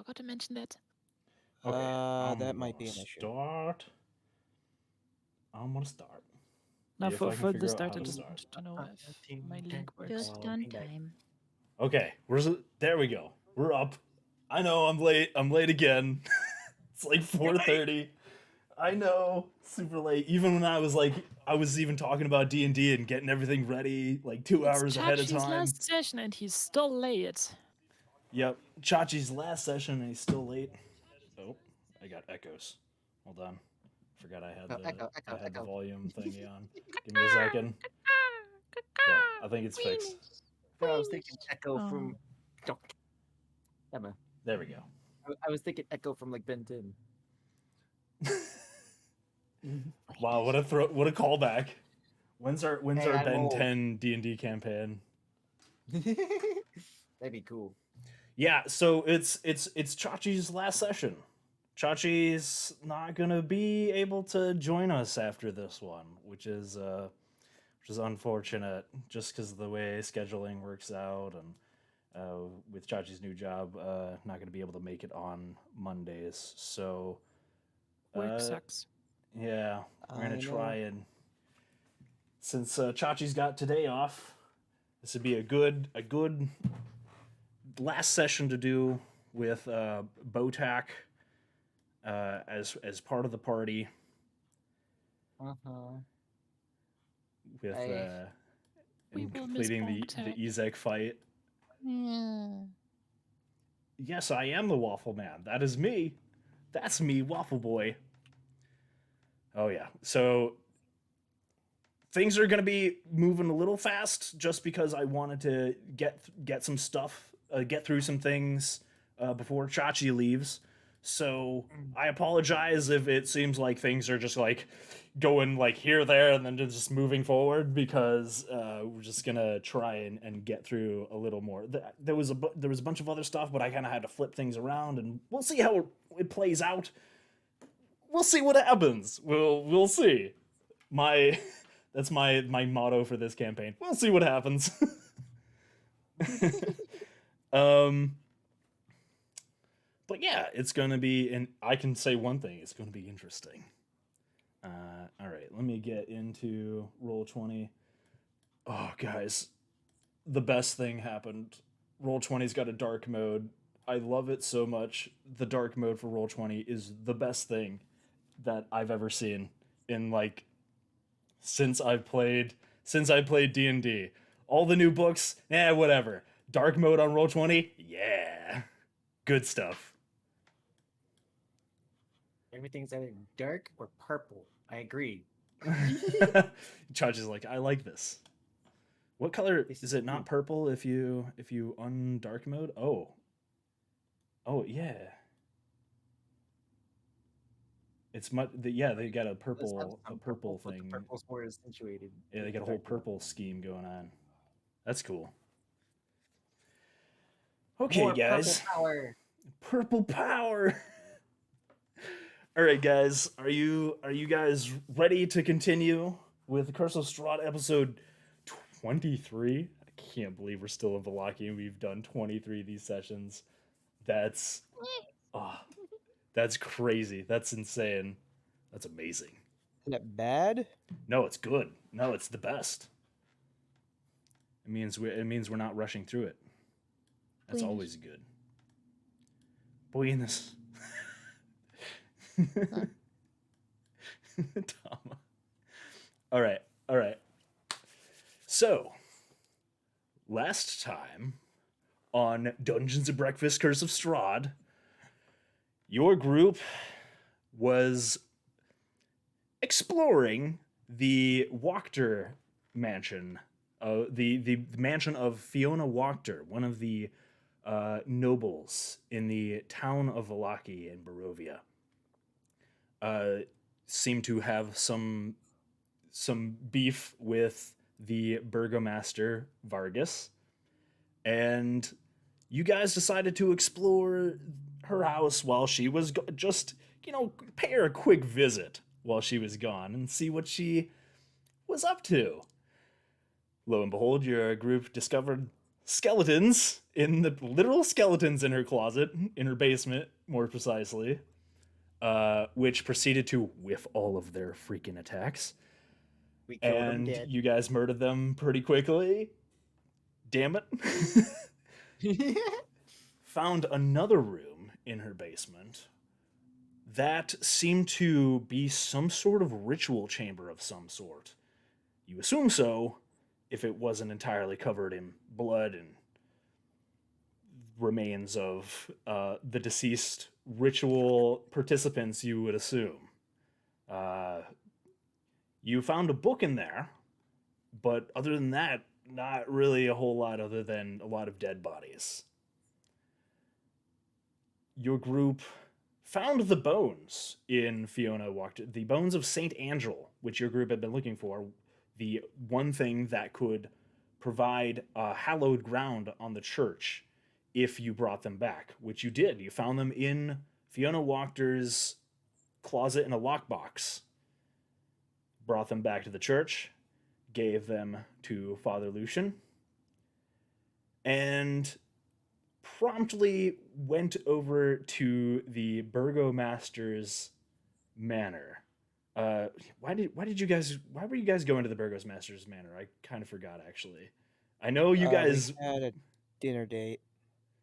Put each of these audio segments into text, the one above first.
forgot to mention that. Okay, That I'm might gonna be an issue. start. I'm gonna start. Now, See if I can for the figure out start, how I to just start. wanted to know if my link works. Just on time. Okay, there we go. We're up. I know I'm late. I'm late again. It's like 4:30. I know, super late. Even when I was even talking about D&D and getting everything ready like 2 hours ahead of Chachi's time. last session and he's still late. Yep, Chachi's last session and he's still late. Oh, I got echoes. Hold on, forgot I had the Echo. volume thingy on. Give me a second. Okay, I think it's fixed. No, I was thinking echo Oh. from. Emma. There we go. I was thinking echo from like Ben 10. Wow, what a callback. When's our Hey, I'm Ben old. 10 D&D campaign? That'd be cool. Yeah, so it's Chachi's last session. Chachi's not gonna be able to join us after this one, which is unfortunate, just because of the way scheduling works out, and with Chachi's new job, not gonna be able to make it on Mondays. So Work sucks. yeah, we're gonna I try know. and since Chachi's got today off, this would be a good last session to do with Botak as part of the party Uh-huh. with I We and will miss completing the Bonk Ezek fight. yeah. Yes, I am the Waffle Man. That is me. That's me, Waffle Boy. Oh yeah. So things are gonna be moving a little fast, just because I wanted to get some stuff, get through some things before Chachi leaves. So I apologize if it seems like things are just like going like here, there, and then just moving forward, because we're just gonna try and get through a little more. There was a bunch of other stuff, but I kind of had to flip things around, and we'll see how it plays out. We'll see what happens. We'll see. My that's my motto for this campaign. We'll see what happens. um, but yeah, it's gonna be, and I can say one thing: it's gonna be interesting. All right, let me get into Roll20. Oh, guys, the best thing happened. Roll20's got a dark mode. I love it so much. The dark mode for Roll20 is the best thing that I've ever seen in like since I played D&D. All the new books, whatever. Dark mode on Roll20, yeah. Good stuff. Everything's either dark or purple. I agree. Judge is like, I like this. What color This is is it? Not cool. purple if you undark mode? Oh yeah. It's much. Yeah, they got a It does have some purple but the thing. purple's more accentuated. Yeah, they with got a the whole dark mode. purple scheme going on. That's cool. Okay, More guys. purple power. Purple power. All right, guys. Are you guys ready to continue with Curse of Strahd episode 23? I can't believe we're still in Velaki and we've done 23 of these sessions. That's oh, that's crazy. That's insane. That's amazing. Is that bad? No, it's good. No, it's the best. It means we're not rushing through it. That's always good. Buenos. Tama. All right. All right. So, last time on Dungeons and Breakfast Curse of Strahd, your group was exploring the Wachter mansion, the mansion of Fiona Wachter, one of the nobles in the town of Valaki in Barovia. Seemed to have some beef with the burgomaster Vargas, and you guys decided to explore her house while she was just pay her a quick visit while she was gone and see what she was up to. Lo and behold, your group discovered skeletons in the literal skeletons in her closet, in her basement, more precisely, which proceeded to whiff all of their freaking attacks. We killed him And dead. you guys murdered them pretty quickly. Damn it. Found another room in her basement that seemed to be some sort of ritual chamber of some sort. You assume so if it wasn't entirely covered in blood and remains of the deceased ritual participants, you would assume. You found a book in there, but other than that, not really a whole lot other than a lot of dead bodies. Your group found the bones in Fiona Walked, the bones of Saint Angel, which your group had been looking for, the one thing that could provide a hallowed ground on the church if you brought them back, which you did. You found them in Fiona Walker's closet in a lockbox. Brought them back to the church, gave them to Father Lucian, and promptly went over to the Burgomaster's manor. Why were you guys going to the Burgomaster's manor? I kind of forgot, actually. I know you guys We had a dinner date.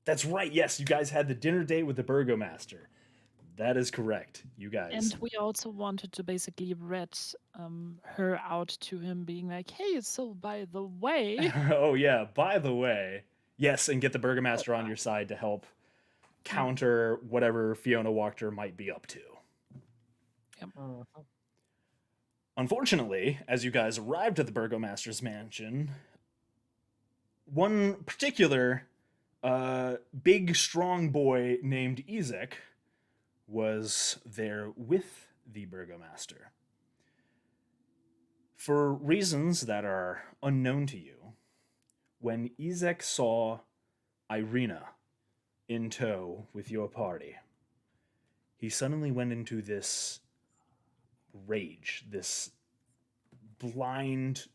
That's right. Yes, you guys had the dinner date with the Burgomaster. That is correct. You guys. And we also wanted to basically rat her out to him, being like, "Hey, so by the way," Oh yeah, by the way. Yes, and get the Burgomaster on your side to help counter whatever Fiona Walker might be up to. Unfortunately, as you guys arrived at the Burgomaster's mansion, one particular big, strong boy named Ezek was there with the Burgomaster. For reasons that are unknown to you, when Ezek saw Irina in tow with your party, he suddenly went into this rage, this blind,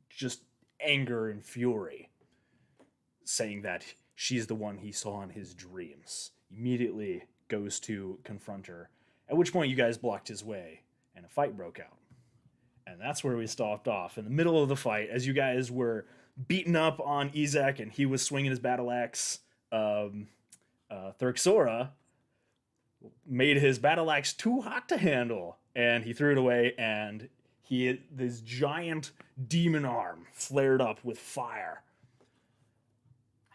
just anger and fury, saying that she's the one he saw in his dreams. Immediately goes to confront her, at which point you guys blocked his way, and a fight broke out. And that's where we stopped off. In the middle of the fight, as you guys were beating up on Ezek and he was swinging his battle axe, Thurxora made his battle axe too hot to handle, and he threw it away, and this giant demon arm flared up with fire.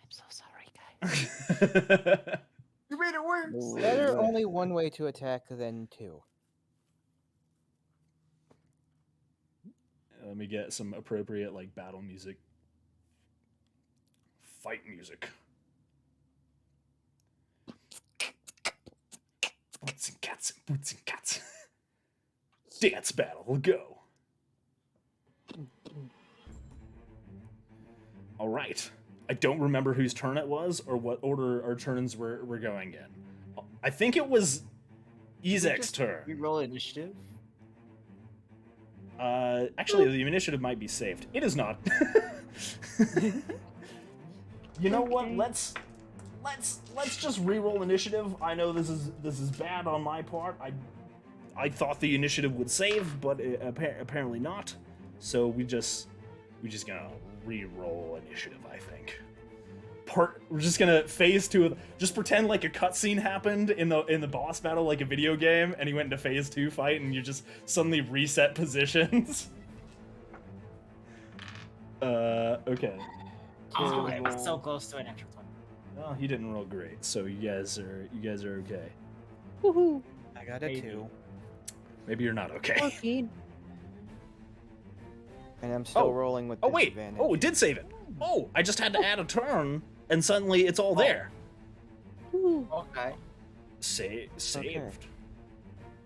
I'm so sorry, guys. You made it worse. Better only one way to attack than two. Let me get some appropriate battle music. Fight music. Boots and cats and boots and cats. Dance battle, go. All right. I don't remember whose turn it was or what order our turns were going in. I think it was Ezek's turn. We roll initiative. Actually, the initiative might be saved. It is not. You know what? Let's just re-roll initiative. I know this is bad on my part. I thought the initiative would save, but apparently not. So we just gonna re-roll initiative, I think. We're just gonna phase 2. Just pretend like a cutscene happened in the boss battle, like a video game, and he went into phase 2 fight, and you just suddenly reset positions. Okay. Oh, it was so close to an extra 20. Well, he didn't roll great, so you guys are okay. Woohoo! I got a Maybe. 2. Maybe you're not okay. 14. And I'm still Oh. rolling with Oh wait! disadvantage. Oh, it did save it. Oh, I just had to add a turn, and suddenly it's all there. Okay. Saved.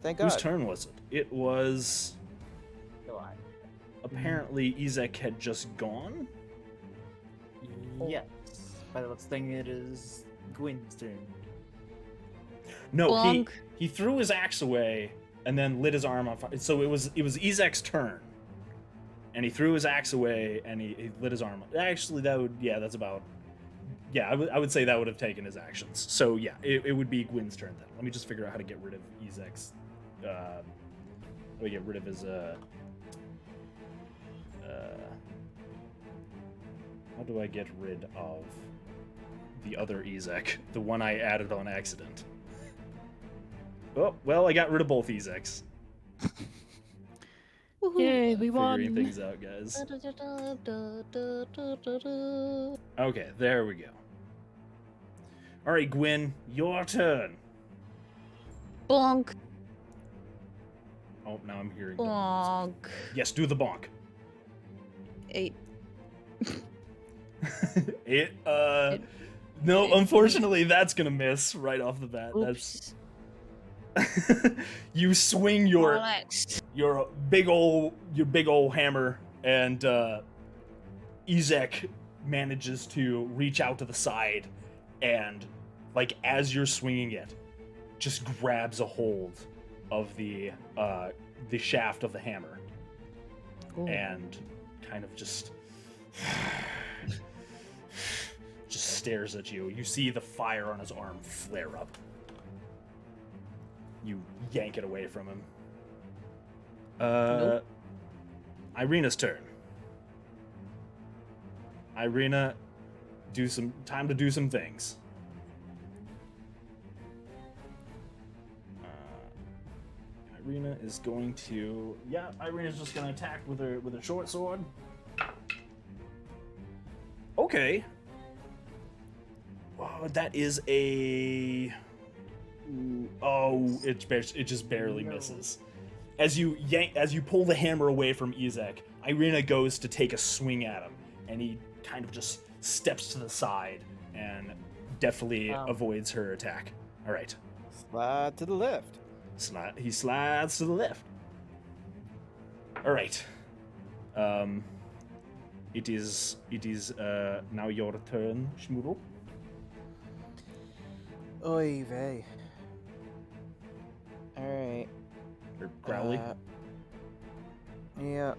Thank Whose God. turn was it? It was So I. apparently Ezek had just gone. Yes. By the looks of thing, it is Gwyn's turn. No, Bonk. he threw his axe away and then lit his arm on fire. So it was Ezek's turn, and he threw his axe away and he lit his arm. Actually, that's about yeah, I would say that would have taken his actions. So yeah, it would be Gwyn's turn then. Let me just figure out how to get rid of Ezek's. How do we get rid of his? How do I get rid of the other Ezek, the one I added on accident? Oh well, I got rid of both Ezeks. Yay, we Figuring won. things out, guys. Okay, there we go. All right, Gwyn, your turn. Bonk. Oh, now I'm hearing. Double music. Bonk. Yes, do the bonk. 8. No, unfortunately, that's gonna miss right off the bat. Oops. That's you swing your Alex. big old hammer, and Ezek manages to reach out to the side, and like as you're swinging it, just grabs a hold of the shaft of the hammer, Ooh. and kind of just stares at you. You see the fire on his arm flare up. You yank it away from him. Nope. Irina's turn. Irina, time to do some things. Irina is going to, Irina's just going to attack with her short sword. Okay. Oh, that is a. Oh, it just barely misses. As you pull the hammer away from Ezek, Irina goes to take a swing at him, and he kind of just steps to the side and definitely avoids her attack. All right. Slide to the left. He slides to the left. All right. It is now your turn, Schmoodle. Oy vey. Alright. Or Growly. Yeah.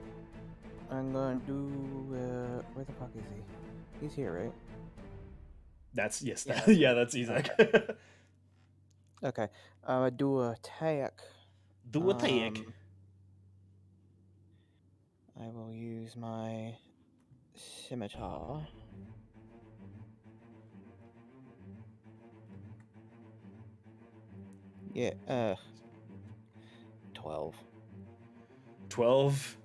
I'm gonna do, where the fuck is he? He's here, right? That's yes. Yeah. That's Ezek. Okay. I'm gonna do a attack. Do attack. I will use my scimitar. Yeah, 12. 12.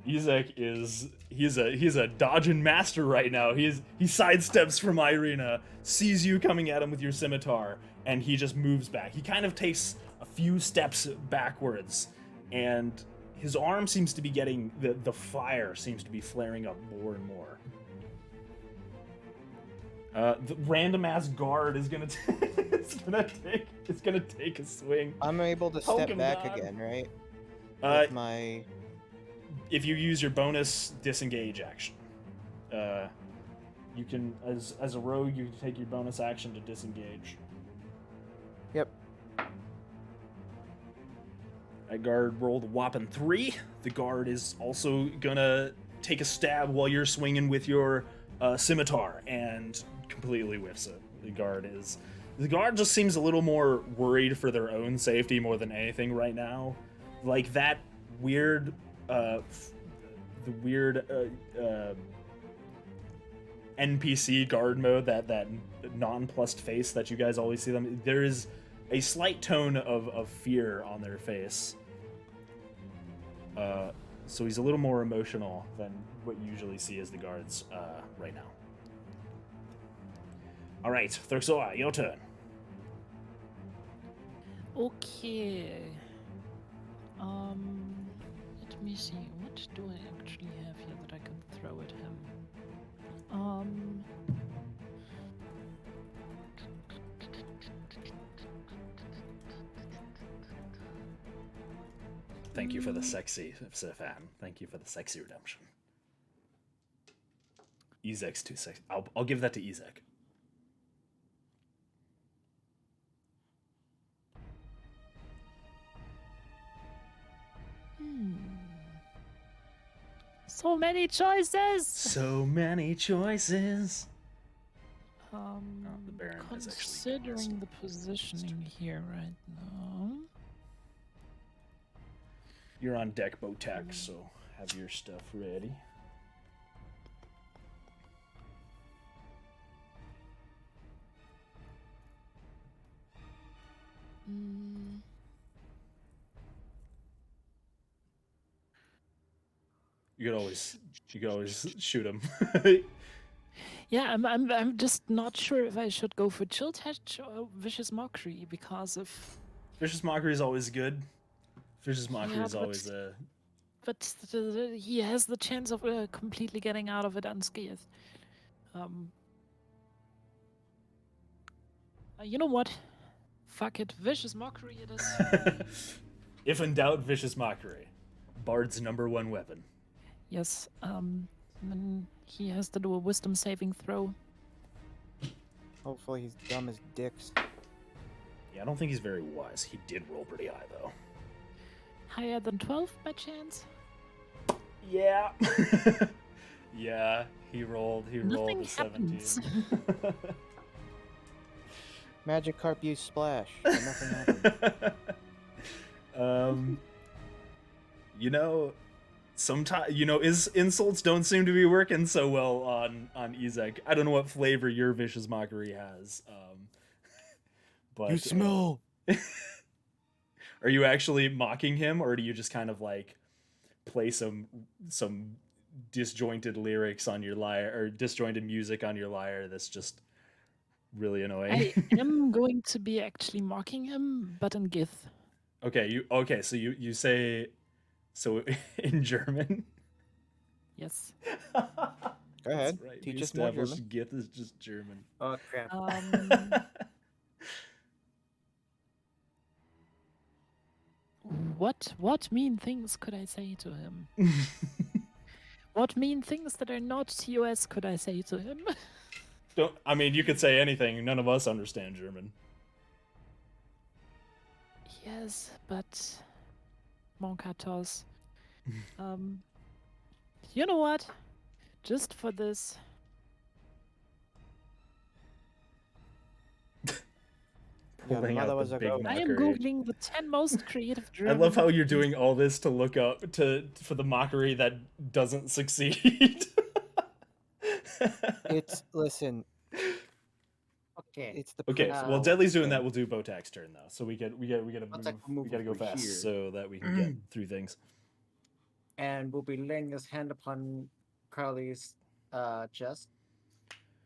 Ezek he's a dodging master right now. He sidesteps from Irina, sees you coming at him with your scimitar, and he just moves back. He kind of takes a few steps backwards, and his arm seems to be getting the fire seems to be flaring up more and more. The random ass guard is gonna it's gonna take a swing. I'm able to step Token back God. again, right? Uh, With my... If you use your bonus disengage action, you can as a rogue you can take your bonus action to disengage. Yep. That guard rolled a whopping 3. The guard is also gonna take a stab while you're swinging with your scimitar and completely whiffs it. The guard just seems a little more worried for their own safety more than anything right now. Like that weird, NPC guard mode, that nonplussed face that you guys always see them. There is a slight tone of fear on their face. So he's a little more emotional than what you usually see as the guards right now. All right, Thurxoa, your turn. Okay. Let me see. What do I actually have here that I can throw at him? Thank you for the sexy, fan. Thank you for the sexy redemption. Ezek's too sexy. I'll give that to Ezek. So many choices. So many choices. the Baron is actually Considering the positioning here right now. You're on deck, Botax, so have your stuff ready. Mm, You could always shoot him. yeah, I'm just not sure if I should go for Chill Touch or Vicious Mockery because of. Vicious Mockery is always good. Vicious Mockery Yeah, is always a. But he has the chance of completely getting out of it unscathed. You know what? Fuck it. Vicious Mockery it is. If in doubt, Vicious Mockery. Bard's #1 weapon. Yes. And then he has to do a wisdom saving throw. Hopefully he's dumb as dicks. Yeah, I don't think he's very wise. He did roll pretty high, though. Higher than 12 by chance? Yeah. Yeah, he rolled Nothing a 17. happens. Magikarp use splash. And nothing happened. You know, sometimes insults don't seem to be working so well on Ezek. I don't know what flavor your Vicious Mockery has. But You smell. are you actually mocking him, or do you just kind of like play some disjointed lyrics on your lyre, or disjointed music on your lyre that's just really annoying? I am going to be actually mocking him, but in Gith. Okay, so you say so in German? Yes. Go ahead. That's right. Teach we us more established German. Gith is just German. Oh crap. What mean things could I say to him? What mean things that are not TOS could I say to him? I mean, you could say anything. None of us understand German. Yes, but Monkatos. You know what? Just for this, Yeah, Pulling out mother the was a big goat. I am mockery. googling the 10 most creative I German. love how you're movies. doing all this to look up for the mockery that doesn't succeed. Listen, Okay. it's the Okay, principle well, of Deadly's the doing that. thing. We'll do Botak's turn though, so we gotta Botak will move we gotta go over fast here. so that we can get through things. And we'll be laying his hand upon Crowley's chest.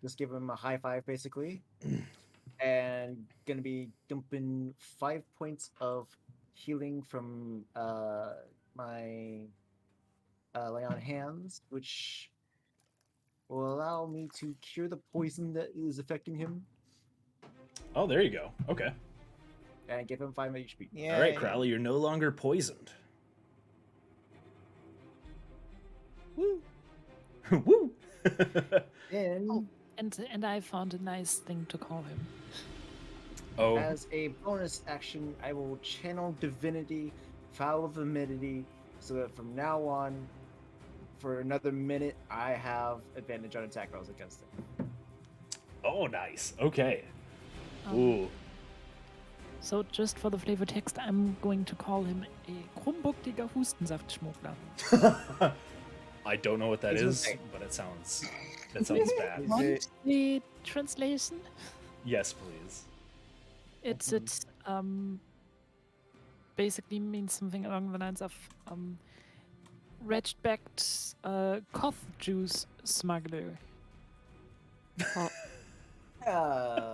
Just give him a high five, basically. And gonna be dumping 5 points of healing from my lay on hands, which will allow me to cure the poison that is affecting him Oh, there you go. Okay. and give him 5 HP. Yeah. All right, Crowley, you're no longer poisoned. Woo! Woo! And Oh. And I found a nice thing to call him. Oh, as a bonus action, I will channel Divinity, Foul of Humidity, so that from now on, for another minute, I have advantage on attack rolls against it. oh, nice. Okay. Um, Ooh. So just for the flavor text, I'm going to call him a krummbuckliger Hustensaftschmuggler. I don't know what that He's is, okay. but it sounds bad. Is Want it- the translation? Yes, please. It's basically means something along the lines of red-backed cough juice smuggler. I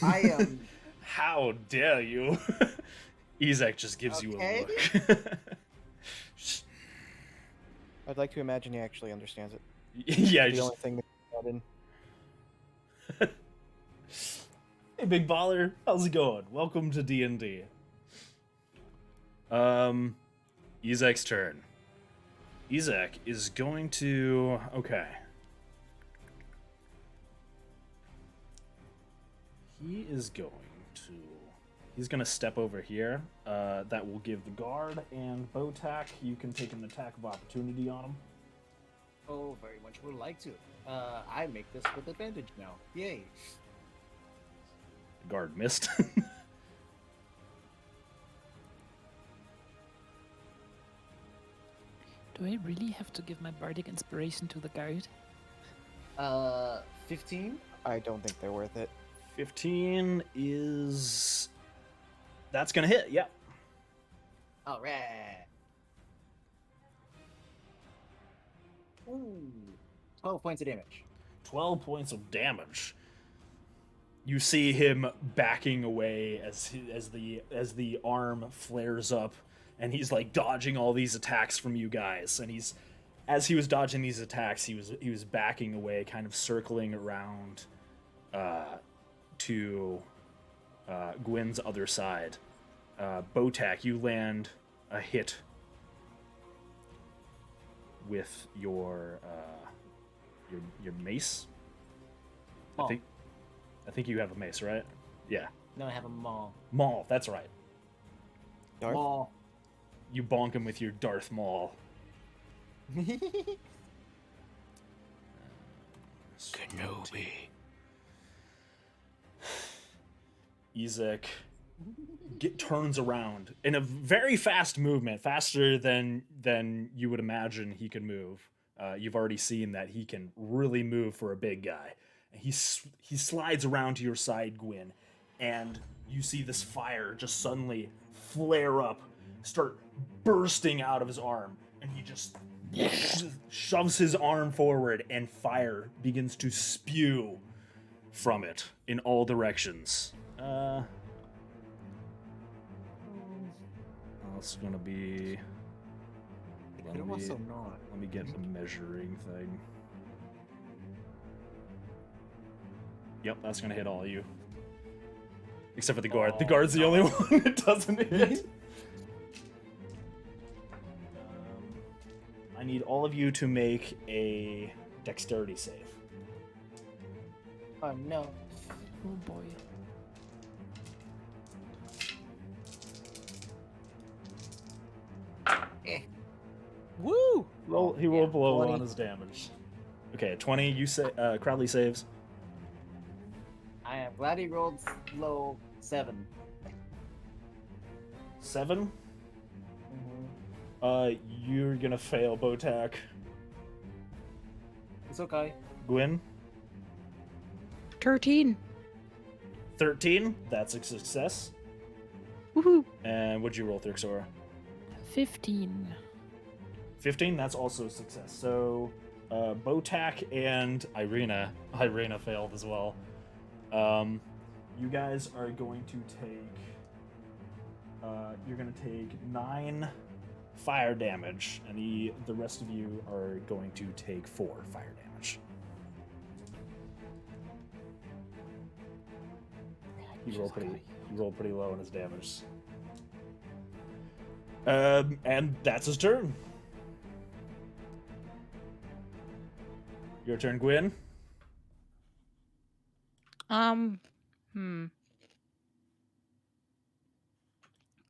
am. How dare you? Ezek just gives you a Okay. look. I'd like to imagine he actually understands it. Yeah, The just only thing that in. hey, big baller, how's it going? Welcome to D&D. Ezek's turn. Ezek is going to He is going to. He's going to step over here. That will give the guard and Botak. You can take an attack of opportunity on him. Oh very much would like to. I make this with advantage now. Yay. The guard missed. Do I really have to give my bardic inspiration to the guard? 15? I don't think they're worth it. 15 is... That's gonna hit, yeah. Alright. Ooh. 12 points of damage. 12 points of damage. You see him backing away as the arm flares up, and he's like dodging all these attacks from you guys. And as he was dodging these attacks, he was backing away, kind of circling around to Gwyn's other side. Botak, you land a hit with your mace. Maul. I think you have a mace, right? Yeah. No, I have a maul. Maul, that's right. Darth? Maul. You bonk him with your Darth Maul. Kenobi. Ezek turns around in a very fast movement, faster than you would imagine he could move. You've already seen that he can really move for a big guy. He slides around to your side, Gwyn, and you see this fire just suddenly flare up, start bursting out of his arm, and he just shoves his arm forward, and fire begins to spew from it in all directions. That's gonna be. It could also not. Let me get the measuring thing. Yep, that's gonna hit all of you. Except for the guard. The guard's the only one that doesn't hit. I need all of you to make a dexterity save. Oh no. Oh boy. Woo! He rolled Yeah, below 20. on his damage. Okay, 20. You say Crowley saves. I am glad he rolled low 7. 7. Mm-hmm. You're gonna fail, Botak. It's okay. Gwyn, 13. 13. That's a success. Woohoo. And what'd you roll, Thrixora? 15. 15. That's also a success. So, Botak and Irina failed as well. You guys are going to take. You're gonna take 9 fire damage, and the rest of you are going to take 4 fire damage. He rolled pretty low on his damage. And that's his turn. Your turn, Gwyn.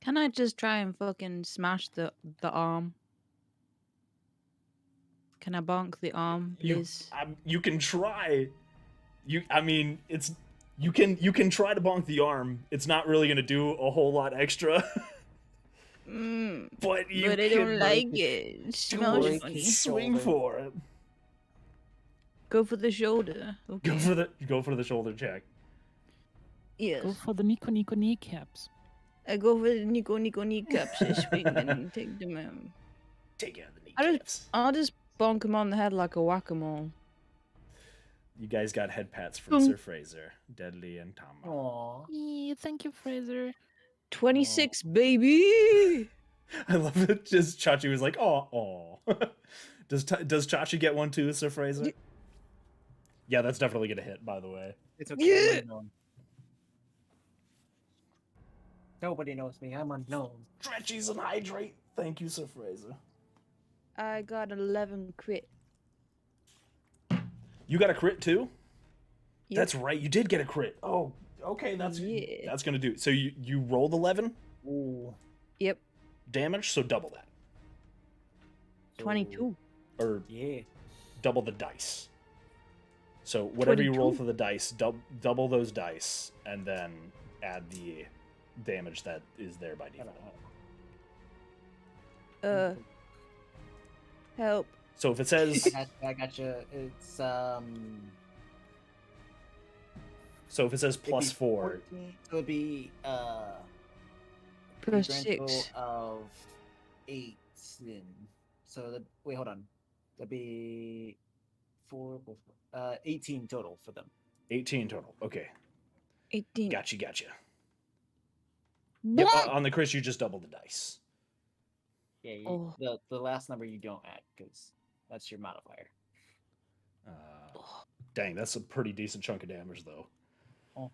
Can I just try and fucking smash the arm? Can I bonk the arm, please? You can try. You can try to bonk the arm. It's not really gonna do a whole lot extra. But I don't like it. It smells break funny. his swing shoulder. for it. Go for the shoulder. Okay. Go for the shoulder check. Yes. Go for the Nico kneecaps. I go for the Nico kneecaps this week and take them out. Take out the I just- kneecaps. I'll just bonk him on the head like a whack-a-mole. You guys got head pats from Boom. Sir Fraser, Deadly, and Tom. Aww. Thank you, Fraser. 26, baby! I love it. Just Chachi was like, "Oh." Does Chachi get one too, Sir Fraser? Yeah, that's definitely gonna hit. By the way. It's okay. Yeah. I'm unknown. Nobody knows me. I'm unknown. Stretchies and hydrate. Thank you, Sir Fraser. I got 11 crit. You got a crit too? Yep. That's right. You did get a crit. Oh, okay. That's gonna do it. So you rolled 11 Ooh. Yep. damage, so double that. 22. Or Yeah. double the dice. So whatever you roll 22? for the dice, double those dice, and then add the damage that is there by default. Help. So if it says I gotcha. It's so if it says it'd be plus 4, 14, so it'd be Plus grand total 6. of 8. So wait, hold on. That'd be 18 total for them. 18 total. Okay, 18. gotcha. Yep, What? on the Chris, you just double the dice. Yeah, Oh. the last number you don't add because that's your modifier. Dang, that's a pretty decent chunk of damage, though.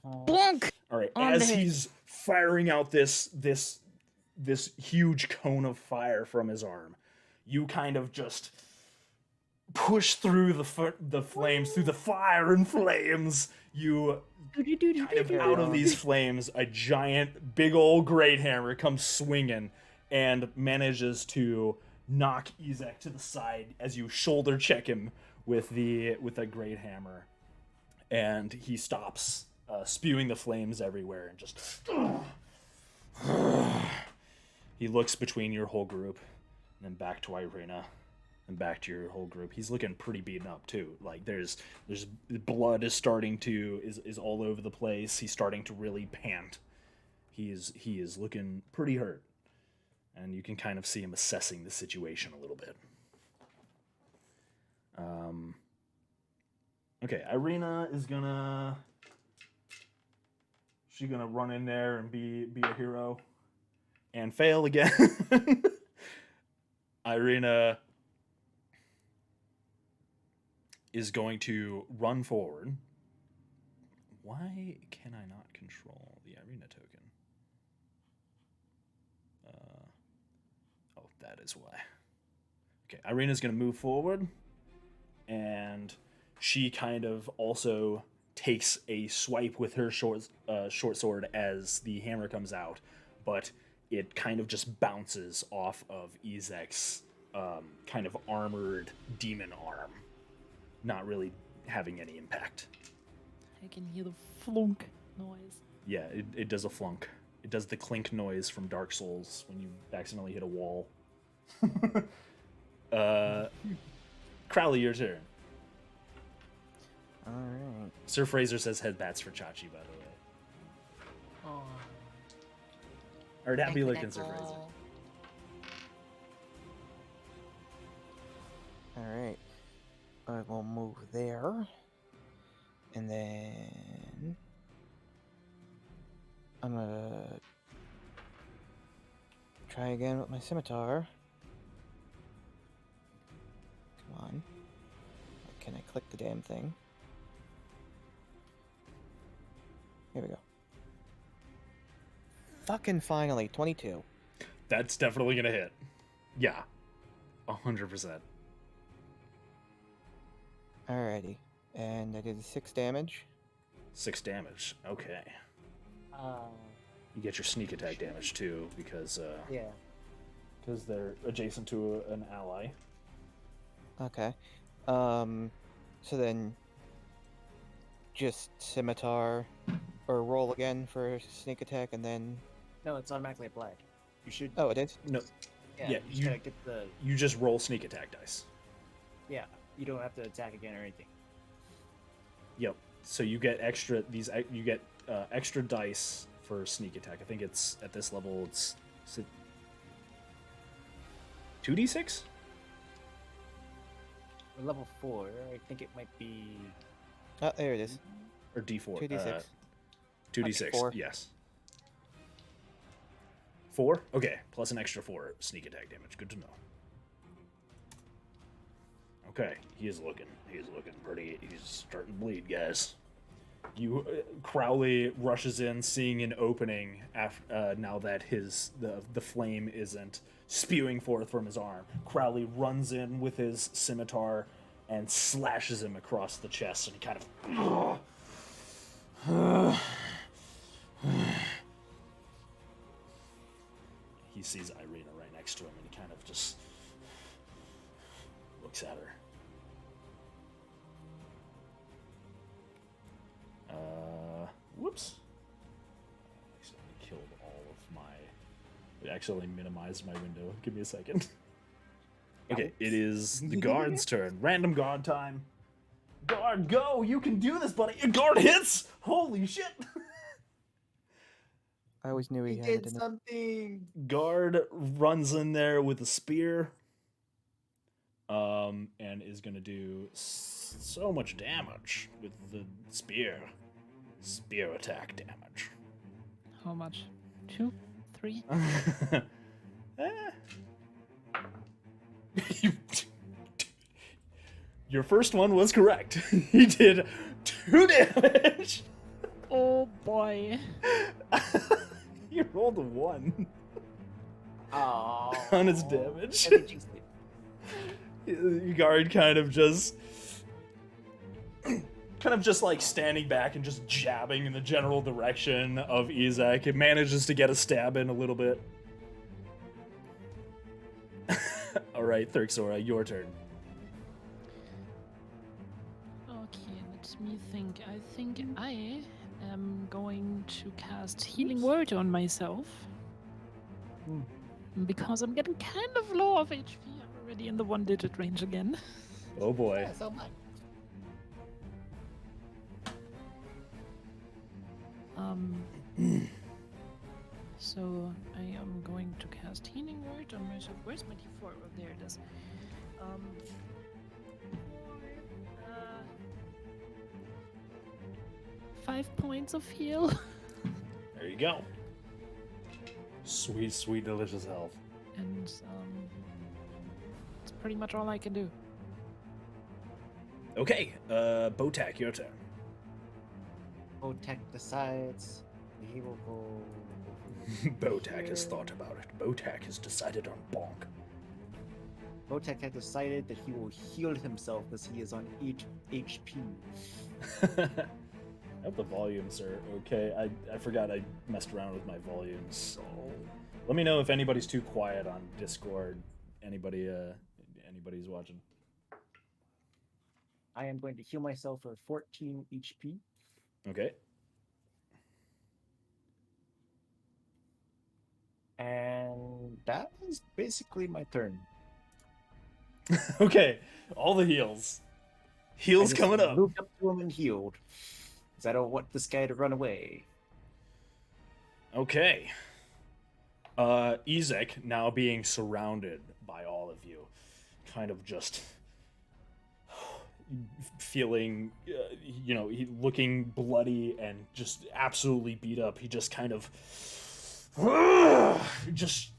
Bonk! All right, On as the head. he's firing out this huge cone of fire from his arm, you kind of just push through the flames, through the fire and flames. You kind of out of these flames, a giant, big old great hammer comes swinging and manages to knock Ezek to the side as you shoulder check him with a great hammer, and he stops, spewing the flames everywhere, and just he looks between your whole group, and then back to Irina, and back to your whole group. He's looking pretty beaten up too. Like there's blood is starting to is all over the place. He's starting to really pant. He is looking pretty hurt, and you can kind of see him assessing the situation a little bit. Okay, Irina is gonna run in there and be a hero and fail again. Irina is going to run forward. Why can I not control the Irina token? Oh, that is why. Okay, Irina's going to move forward, and she kind of also takes a swipe with her short sword as the hammer comes out, but it kind of just bounces off of Ezek's kind of armored demon arm, not really having any impact. I can hear the flunk noise. Yeah, it does a flunk. It does the clink noise from Dark Souls when you accidentally hit a wall. Crowley, your turn. Alright. Sir Fraser says headbats for Chachi, by the way. Oh. Or happy looking, Sir Fraser. Alright. I will move there. And then I'm gonna try again with my scimitar. Come on. Can I click the damn thing? Here we go. Fucking finally, 22. That's definitely gonna hit. Yeah, 100%. Alrighty. And I did 6 damage. 6 damage. Okay. You get your sneak attack damage too, because Yeah. they're adjacent to an ally. Okay. So then just scimitar or roll again for sneak attack and then No, it's automatically applied. You should. oh, it is. No, Yeah. yeah, you just you- gotta get the. you just roll sneak attack dice. Yeah. You don't have to attack again or anything. Yep. So you get extra extra dice for sneak attack. I think it's at this level it's 2d6. For level 4, I think it might be. Oh, there it is. Or d4. 2d6. 2d6. 4. Yes. 4? Okay. Plus an extra 4 sneak attack damage. Good to know. Okay. He is looking pretty. He's starting to bleed, guys. You Crowley rushes in, seeing an opening after now that the flame isn't spewing forth from his arm. Crowley runs in with his scimitar and slashes him across the chest, and he kind of he sees Irina right next to him, and he kind of just looks at her. Whoops. I accidentally killed all of my... It actually minimized my window. Give me a second. Okay, it is the guard's turn. Random guard time. Guard, go! You can do this, buddy! Guard hits! Holy shit! I always knew He he had did it in it. something. Guard runs in there with a spear. And is gonna do so much damage with the spear. Spear attack damage. How much? 2? 3? Your first one was correct. He did 2 damage. Oh boy. You rolled a 1 Oh. on his damage. And they jinxed it. Guard kind of just like standing back and just jabbing in the general direction of Izak. It manages to get a stab in a little bit. All right, Thurxora, your turn. Okay, let me think. I think I am going to cast Healing Word on myself. Because I'm getting kind of low of HP. I'm already in the 1-digit range again. Oh boy. Yeah, so much. So I am going to cast Healing Word on myself. Where's my D4? Oh, there it is. Uh, 5 points of heal. There you go. Sweet, sweet, delicious health. And that's pretty much all I can do. Okay, Botak, your turn. Botek decides he will go. Botak has thought about it. Botak has decided on bonk. Botek had decided that he will heal himself as he is on 8 HP. I hope the volumes are okay. I forgot I messed around with my volumes, so let me know if anybody's too quiet on Discord. Anybody's watching. I am going to heal myself for 14 HP. Okay. And that is basically my turn. Okay. All the heals. Heals I just coming up. Moved up to him and healed. Because I don't want this guy to run away. Okay. Ezek, now being surrounded by all of you, kind of just feeling, he looking bloody and just absolutely beat up. He just kind of just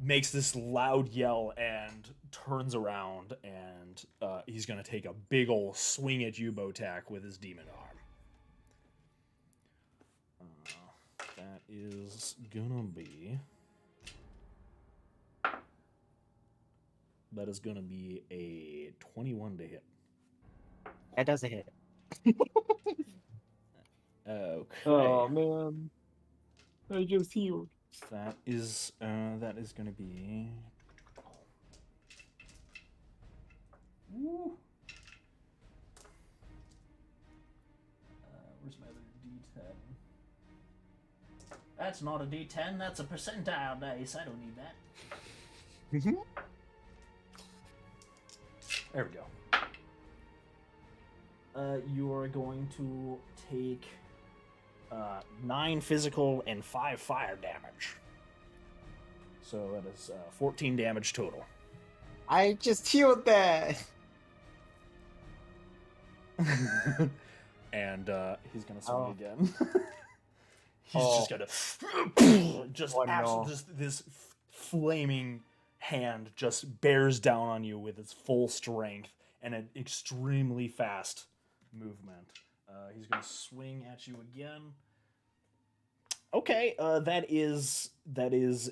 makes this loud yell and turns around, and he's going to take a big ol' swing at you, Botak, with his demon arm. That is gonna be... That is gonna be a 21 to hit. That does a hit. Okay. Oh, man. I just healed. That is gonna be... Woo. Where's my other D10? That's not a D10, that's a percentile dice. I don't need that. There we go. You are going to take 9 physical and 5 fire damage. So that is 14 damage total. I just healed that. And he's gonna swing Oh. again. He's Oh. just gonna just Oh, no. just this flaming hand just bears down on you with its full strength and an extremely fast movement. He's gonna swing at you again. Okay, that is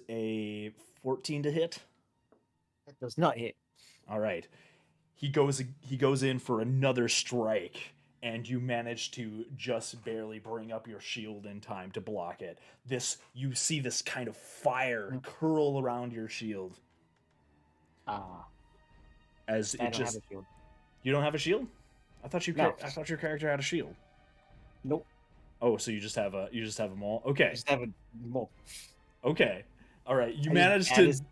a 14 to hit. That does not hit. All right. He goes in for another strike, and you manage to just barely bring up your shield in time to block it. You see this kind of fire curl around your shield as I it don't just... have a shield. You don't have a shield? I thought No. I thought your character had a shield. Nope. Oh, so you just have a maul. Okay. Just have a mole. Okay. All right. You I just managed bat to. his-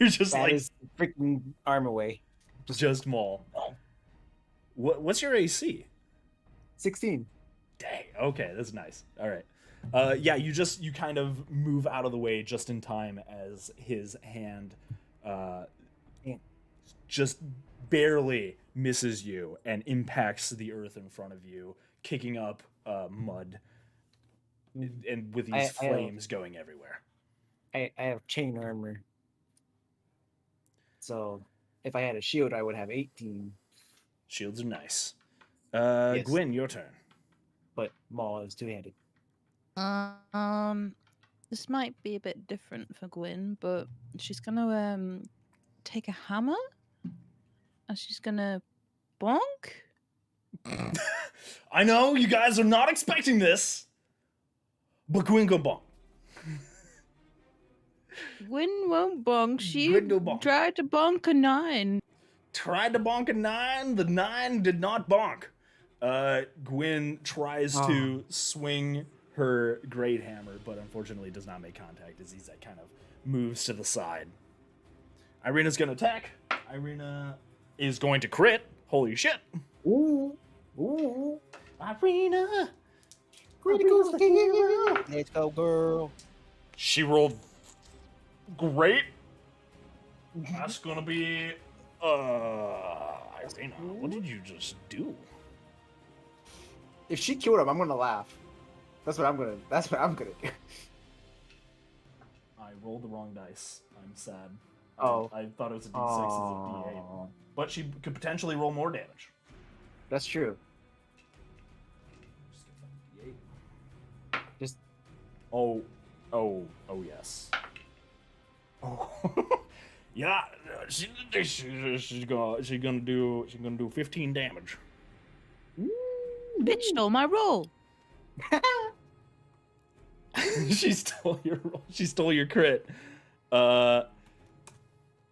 You're just Bat like his freaking arm away. just maul. What's your AC? 16. Dang. Okay, that's nice. All right. Yeah, you kind of move out of the way just in time as his hand Yeah. just barely misses you and impacts the earth in front of you, kicking up mud and with these I have- flames going everywhere. I have chain armor. So if I had a shield, I would have 18. Shields are nice. Yes. Gwyn, your turn. But Maul is two-handed. This might be a bit different for Gwyn, but she's gonna take a hammer and she's gonna bonk. I know you guys are not expecting this, but Gwyn go bonk. Gwyn won't bonk. She Gwyn go bonk. tried to bonk a 9. Tried to bonk a 9. The 9 did not bonk. Gwyn tries to swing her great hammer, but unfortunately does not make contact as Izek kind of moves to the side. Irina's gonna attack. Irina is going to crit. Holy shit. Ooh. Ooh. Irina. Critical skill. Let's go, girl. She rolled great. That's gonna be Irina, what did you just do? If she killed him, I'm gonna laugh. That's what I'm gonna do. I rolled the wrong dice. I'm sad. Oh. I thought it was a D6 as a D8. But she could potentially roll more damage. That's true. Just get that D8. Just Oh yes. Oh. Yeah, she's gonna do 15 damage. Bitch stole my roll. She stole your crit.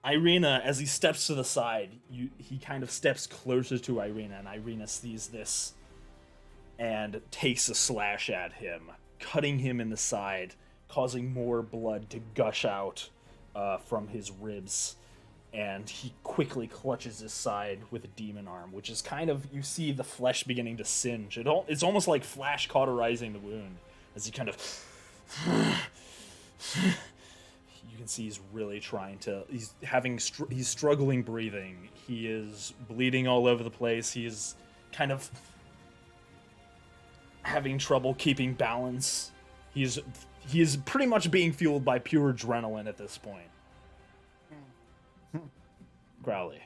Irina, as he steps to the side, he kind of steps closer to Irina, and Irina sees this and takes a slash at him, cutting him in the side, causing more blood to gush out from his ribs. And he quickly clutches his side with a demon arm, which is kind of, you see the flesh beginning to singe. It's almost like flash cauterizing the wound as he kind of... You can see he's really trying to... He's struggling breathing. He is bleeding all over the place. He is kind of having trouble keeping balance. He is pretty much being fueled by pure adrenaline at this point. Crowley.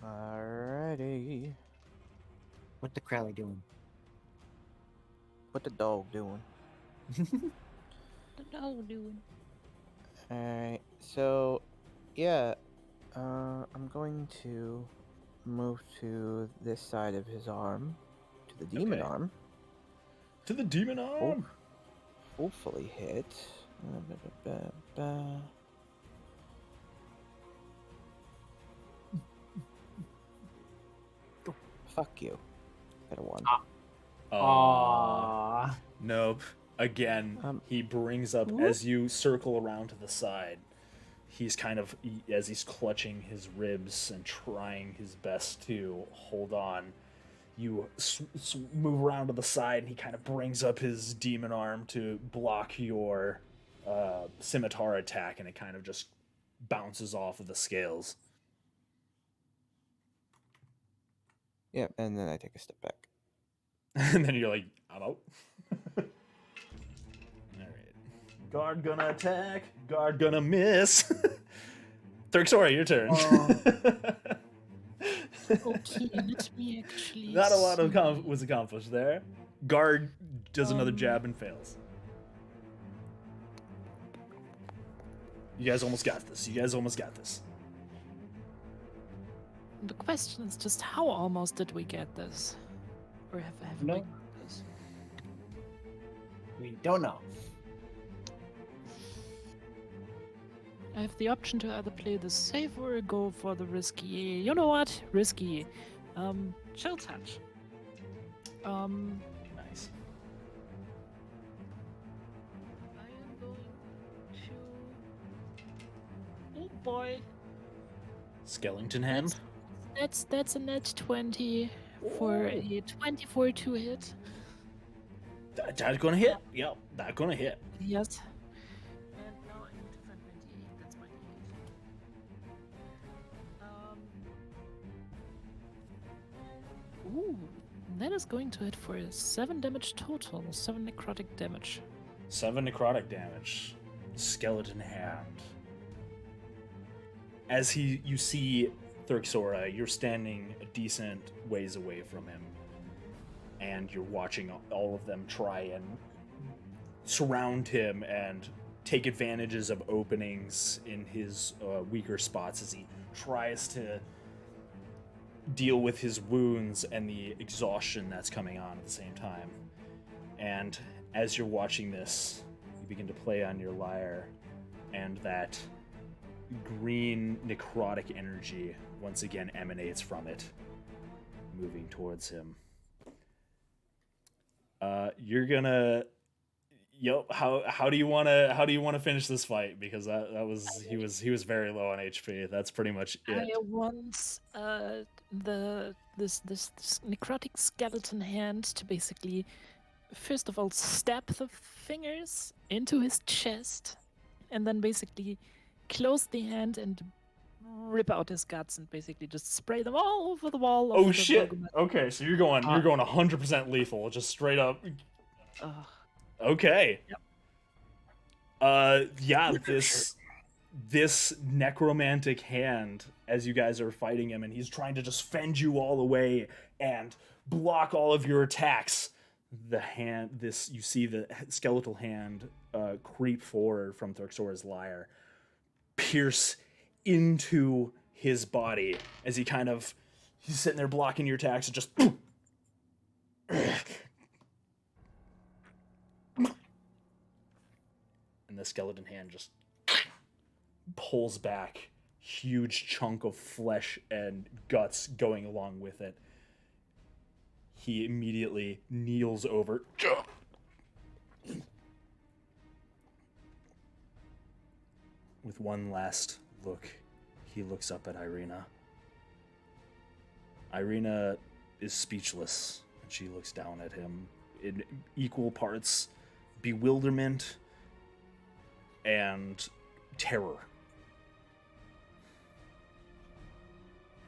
Alrighty. what the Crowley doing? What the dog doing? What the dog doing? Alright, so yeah, I'm going to move to this side of his arm, to the demon Okay. arm. To the demon arm. Hopefully hit. Fuck you. Got a 1. Aww. Nope. Again, he brings up, as you circle around to the side, he's kind of, as he's clutching his ribs and trying his best to hold on, you move around to the side, and he kind of brings up his demon arm to block your scimitar attack, and it kind of just bounces off of the scales. Yeah, and then I take a step back. And then you're like, I'm out. Alright. Guard gonna attack. Guard gonna miss. Thurk, sorry, your turn. Okay, let me actually. Not a lot see. was accomplished there. Guard does another jab and fails. You guys almost got this. The question is just how almost did we get this? Or have No. we got this? We don't know. I have the option to either play the safe or go for the risky. You know what? Risky. Chill touch. Nice. I am going to. Oh boy, Skeleton hand. that's a net 20 for a 24 to hit. That's gonna hit. Yep, that's gonna hit. Yes. And now I need to find my D8. That's my D8. Ooh, that is going to hit for 7 damage total. 7 necrotic damage. 7 necrotic damage. Skeleton hand. As you see Thurxora, you're standing a decent ways away from him, and you're watching all of them try and surround him and take advantages of openings in his weaker spots as he tries to deal with his wounds and the exhaustion that's coming on at the same time. And as you're watching this, you begin to play on your lyre, and that green necrotic energy once again emanates from it, moving towards him. You're gonna, how do you wanna finish this fight? Because that was he was very low on HP. That's pretty much it. I want this necrotic skeleton hand to basically, first of all, stab the fingers into his chest, and then basically close the hand and rip out his guts and basically just spray them all over the wall. Of Oh the shit! Bergman. Okay, so you're going 100% lethal, just straight up. Ugh. Okay. Yep. Yeah, this necromantic hand, as you guys are fighting him, and he's trying to just fend you all away and block all of your attacks. You see the skeletal hand creep forward from Thurxora's lyre, pierce into his body as he's sitting there blocking your attacks and just. And the skeleton hand just pulls back, huge chunk of flesh and guts going along with it. He immediately kneels over. With one last look, he looks up at Irina. Irina is speechless, and she looks down at him in equal parts bewilderment and terror.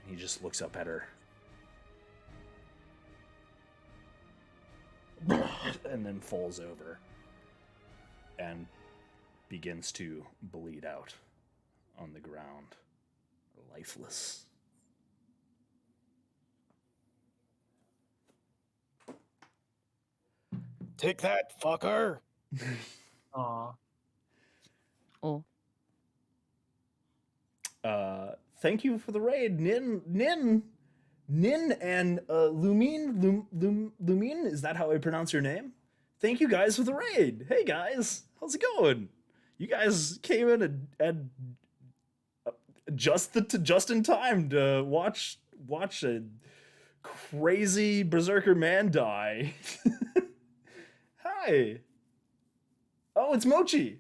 And he just looks up at her. And then falls over and begins to bleed out on the ground, lifeless. Take that, fucker! Aw. Oh, Thank you for the raid, Nin, and Lumine. Is that how I pronounce your name? Thank you guys for the raid. Hey guys, how's it going? You guys came in and just in time to watch a crazy berserker man die. Hi. Oh, it's Mochi.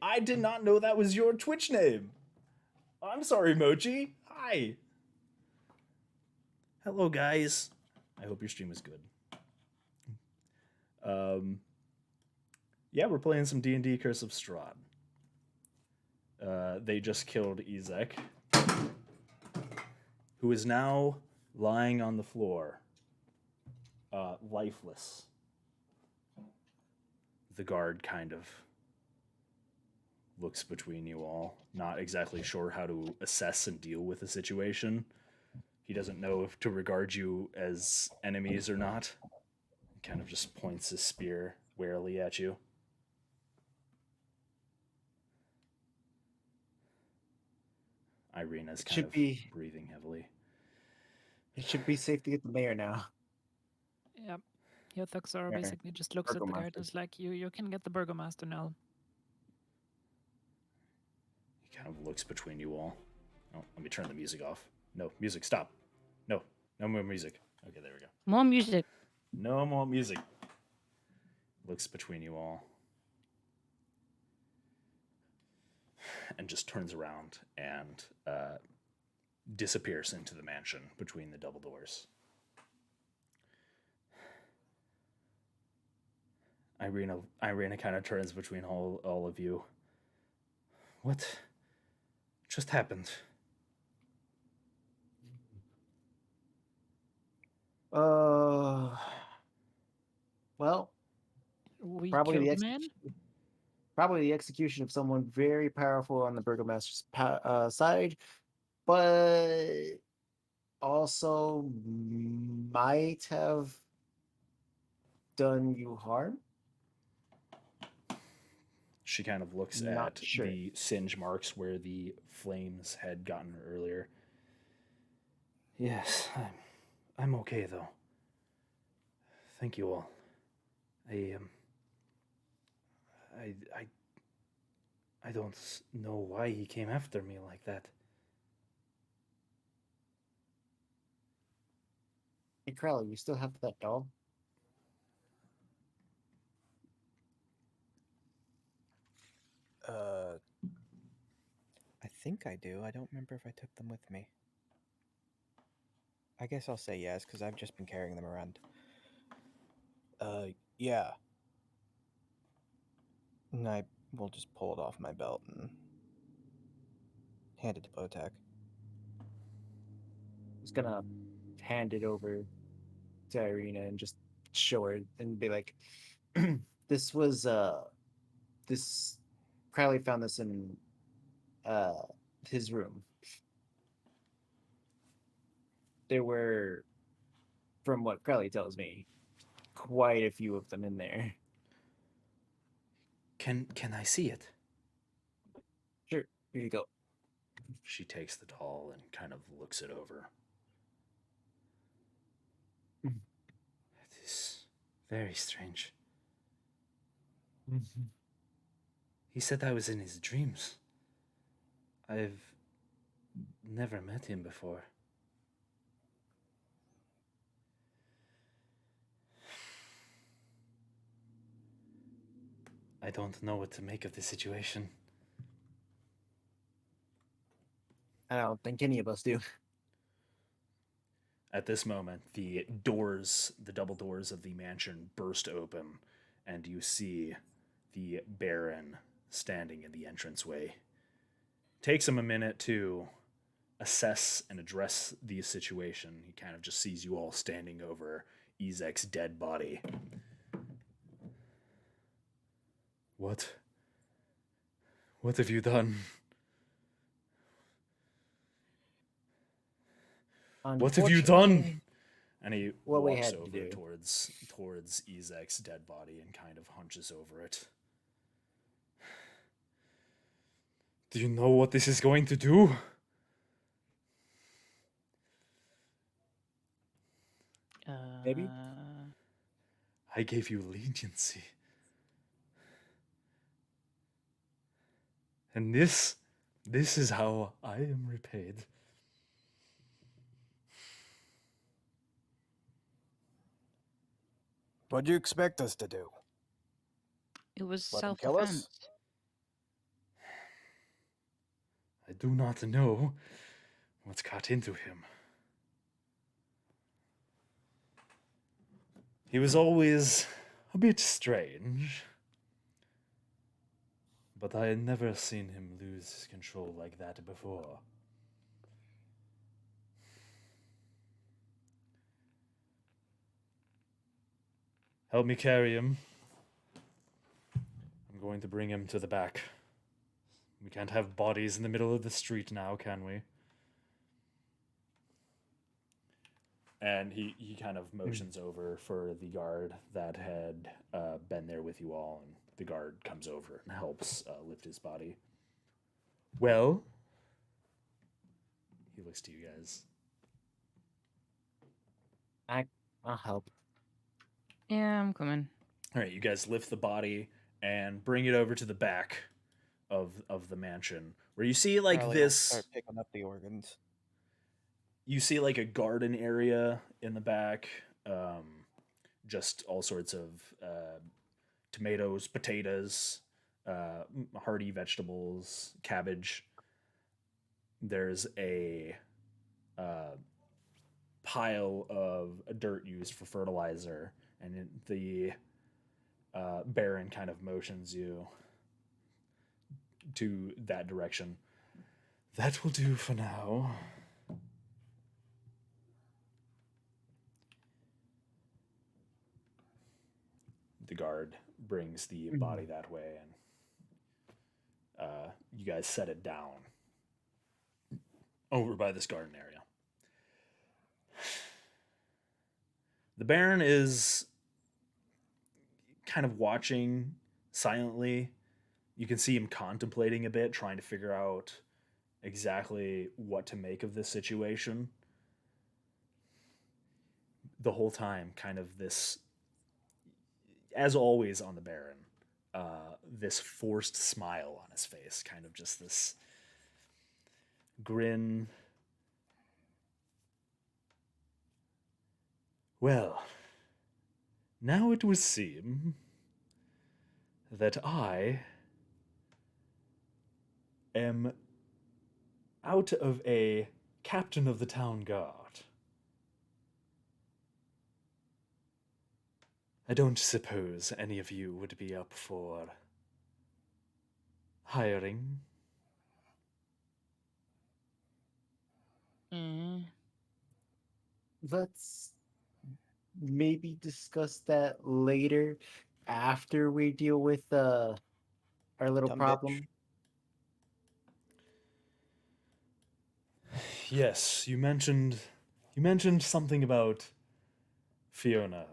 I did not know that was your Twitch name. I'm sorry, Mochi. Hi. Hello, guys. I hope your stream is good. Yeah, we're playing some D&D Curse of Strahd. They just killed Ezek, who is now lying on the floor, lifeless. The guard kind of looks between you all, not exactly sure how to assess and deal with the situation. He doesn't know if to regard you as enemies or not. He kind of just points his spear warily at you. Irina's kind of breathing heavily. It should be safe to get the mayor now. Yep. Yeah, Thurxora Yeah. basically just looks at the guard. Burgomaster. Is like, you can get the Burgomaster now. He kind of looks between you all. Oh, let me turn the music off. No, music, stop. No, no more music. Okay, there we go. More music. No more music. Looks between you all. And just turns around and disappears into the mansion between the double doors. Irina kind of turns between all of you. What just happened? Well, We probably killed the the man. probably the execution of someone very powerful on the burgomaster's side, but also might have done you harm. She kind of looks Not at sure. the singe marks where the flames had gotten earlier. Yes, I'm okay though. Thank you all. I I I I don't know why he came after me like that. Hey, Crowley, you still have that doll? I think I do. I don't remember if I took them with me. I guess I'll say yes, because I've just been carrying them around. Yeah. And I will just pull it off my belt and hand it to Botak. Just gonna hand it over to Irina and just show her and be like, "This was this Crowley found this in uh his room. There were, from what Crowley tells me, quite a few of them in there. Can I see it? Sure, here you go." She takes the doll and kind of looks it over. Mhm. It is very strange. He said I was in his dreams. I've never met him before. I don't know what to make of the situation. I don't think any of us do. At this moment, the doors, the double doors of the mansion burst open, and you see the Baron standing in the entranceway. Takes him a minute to assess and address the situation. He kind of just sees you all standing over Ezek's dead body. What? What have you done? What have you done? Unfortunately, And he what we walks had to over do. towards Ezek's dead body and kind of hunches over it. Do you know what this is going to do? Maybe? I gave you leniency. And this is how I am repaid. What'd you expect us to do? It was Let him kill us? self-defense. I do not know what's got into him. He was always a bit strange. But I had never seen him lose control like that before. Help me carry him. I'm going to bring him to the back. We can't have bodies in the middle of the street now, can we? And he kind of motions over for the guard that had been there with you all, and the guard comes over and helps lift his body. Well, he looks to you guys. I'll help. Yeah, I'm coming. All right, you guys lift the body and bring it over to the back of the mansion, where you see like Crowley will this. start picking up the organs. you see like a garden area in the back, just all sorts of tomatoes, potatoes, hearty vegetables, cabbage. There's a uh, pile of dirt used for fertilizer, and the Baron kind of motions you to that direction. That will do for now. The guard brings the body that way, and you guys set it down over by this garden area. The Baron is kind of watching silently. You can see him contemplating a bit, trying to figure out exactly what to make of this situation. The whole time, kind of this, as always on the Baron, this forced smile on his face, kind of just this grin. Well, now it would seem that I am out of a captain of the town guard. I don't suppose any of you would be up for hiring. Let's maybe discuss that later after we deal with our little Dumb bitch. problem. Yes, you mentioned something about Fiona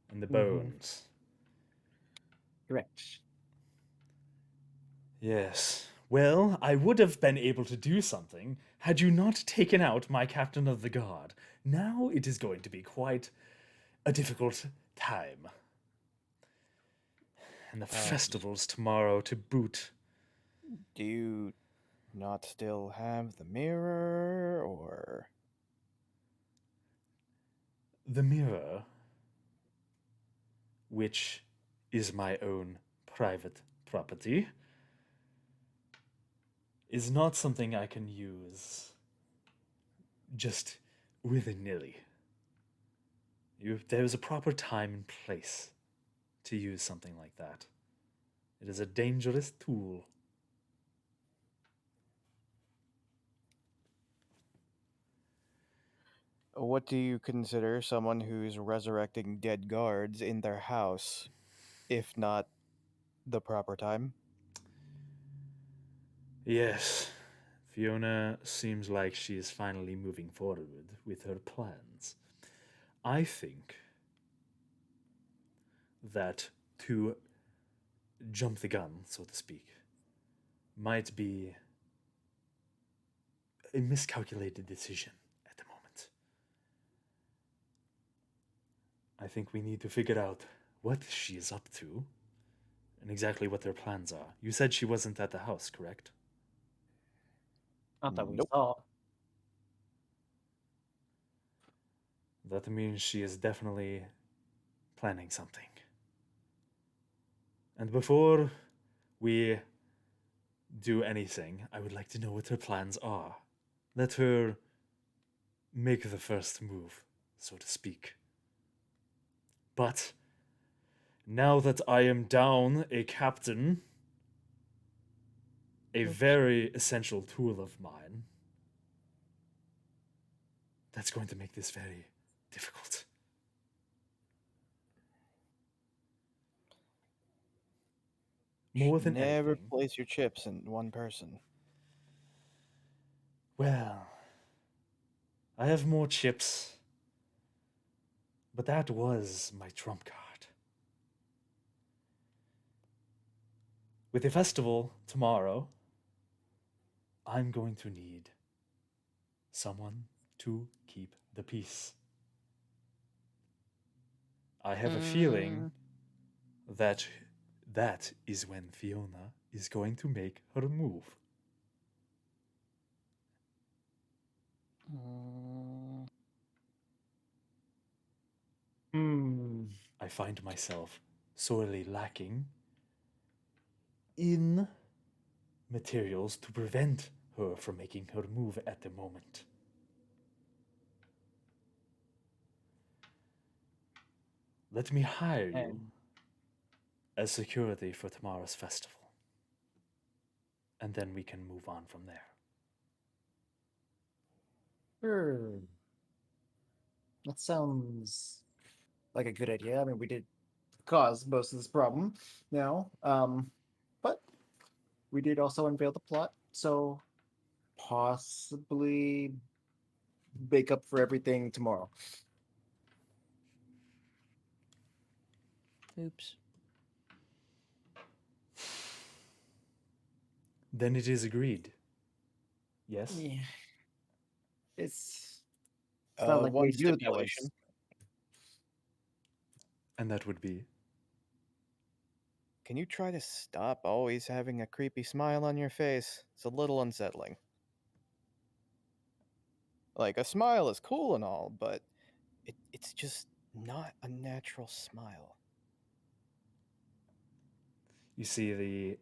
and the bones. Correct. Yes. Well, I would have been able to do something had you not taken out my captain of the guard. Now it is going to be quite a difficult time. And the festival's tomorrow to boot. Do you not still have the mirror, or The mirror, which is my own private property, is not something I can use just willy-nilly. There is a proper time and place to use something like that. It is a dangerous tool. what do you consider someone who's resurrecting dead guards in their house, if not the proper time? Yes, Fiona seems like she is finally moving forward with her plans. I think that to jump the gun, so to speak, might be a miscalculated decision at the moment. I think we need to figure out what she is up to and exactly what their plans are. You said she wasn't at the house, correct? Not that we Nope. saw. That means she is definitely planning something. And before we do anything, I would like to know what her plans are. Let her make the first move, so to speak. But now that I am down a captain, a very essential tool of mine, that's going to make this very difficult. More Should than never anything, place your chips in one person. well, I have more chips, but that was my trump card. With the festival tomorrow, I'm going to need someone to keep the peace. I have a feeling that that is when Fiona is going to make her move. I find myself sorely lacking in materials to prevent her from making her move at the moment. Let me hire you And as security for tomorrow's festival, and then we can move on from there. sure, that sounds like a good idea. I mean, we did cause most of this problem now, but we did also unveil the plot, so possibly make up for everything tomorrow. Oops. Then it is agreed. Yes? Yeah. It's not like One we do it that way. stipulation. And that would be. Can you try to stop always having a creepy smile on your face? It's a little unsettling. Like, a smile is cool and all, but it's just not a natural smile. You see the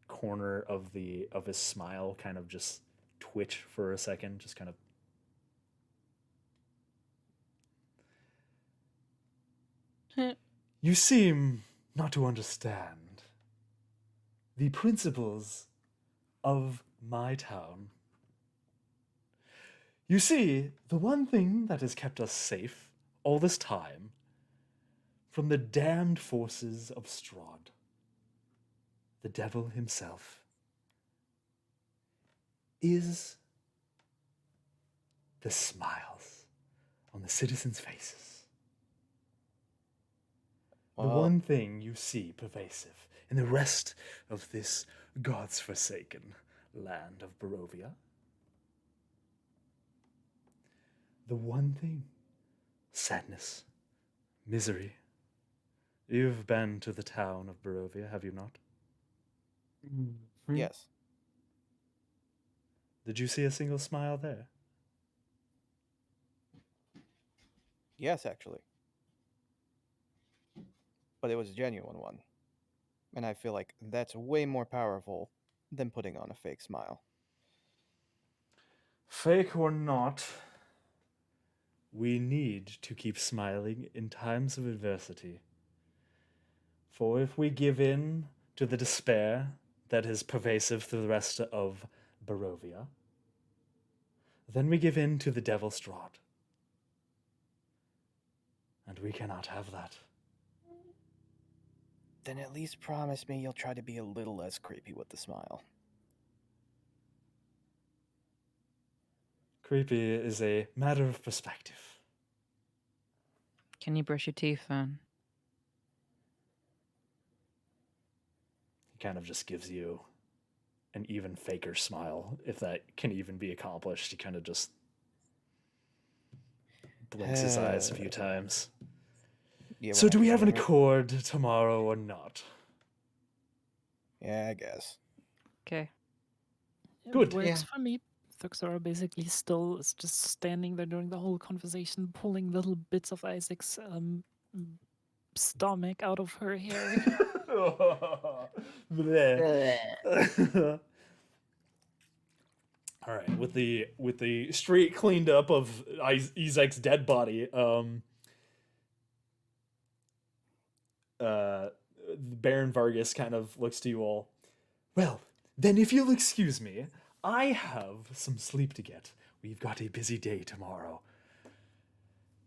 corner of his smile kind of just twitch for a second, just kind of. You seem not to understand the principles of my town. You see, the one thing that has kept us safe all this time from the damned forces of Strahd, the devil himself, is the smiles on the citizens' faces. The Well, one thing you see pervasive in the rest of this God's forsaken land of Barovia. The one thing. Sadness. Misery. You've been to the town of Barovia, have you not? Mhm. yes. Did you see a single smile there? Yes, actually. But it was a genuine one. And I feel like that's way more powerful than putting on a fake smile. Fake or not, we need to keep smiling in times of adversity. For if we give in to the despair that is pervasive through the rest of Barovia, then we give in to the devil Strahd. And we cannot have that. Then at least promise me you'll try to be a little less creepy with the smile. Creepy is a matter of perspective. Can you brush your teeth, Van? He kind of just gives you an even faker smile, if that can even be accomplished. He kind of just blinks his eyes a few times. Yeah, So, do we have an whatever. accord tomorrow or not? Yeah, I guess. Okay. Good. Works Yeah. for me. Thuxora basically still is just standing there during the whole conversation, pulling little bits of Isaac's stomach out of her hair. Bleh. All right, with the street cleaned up of Isaac's dead body, Baron Vargas kind of looks to you all. Well, then, if you'll excuse me, I have some sleep to get. We've got a busy day tomorrow.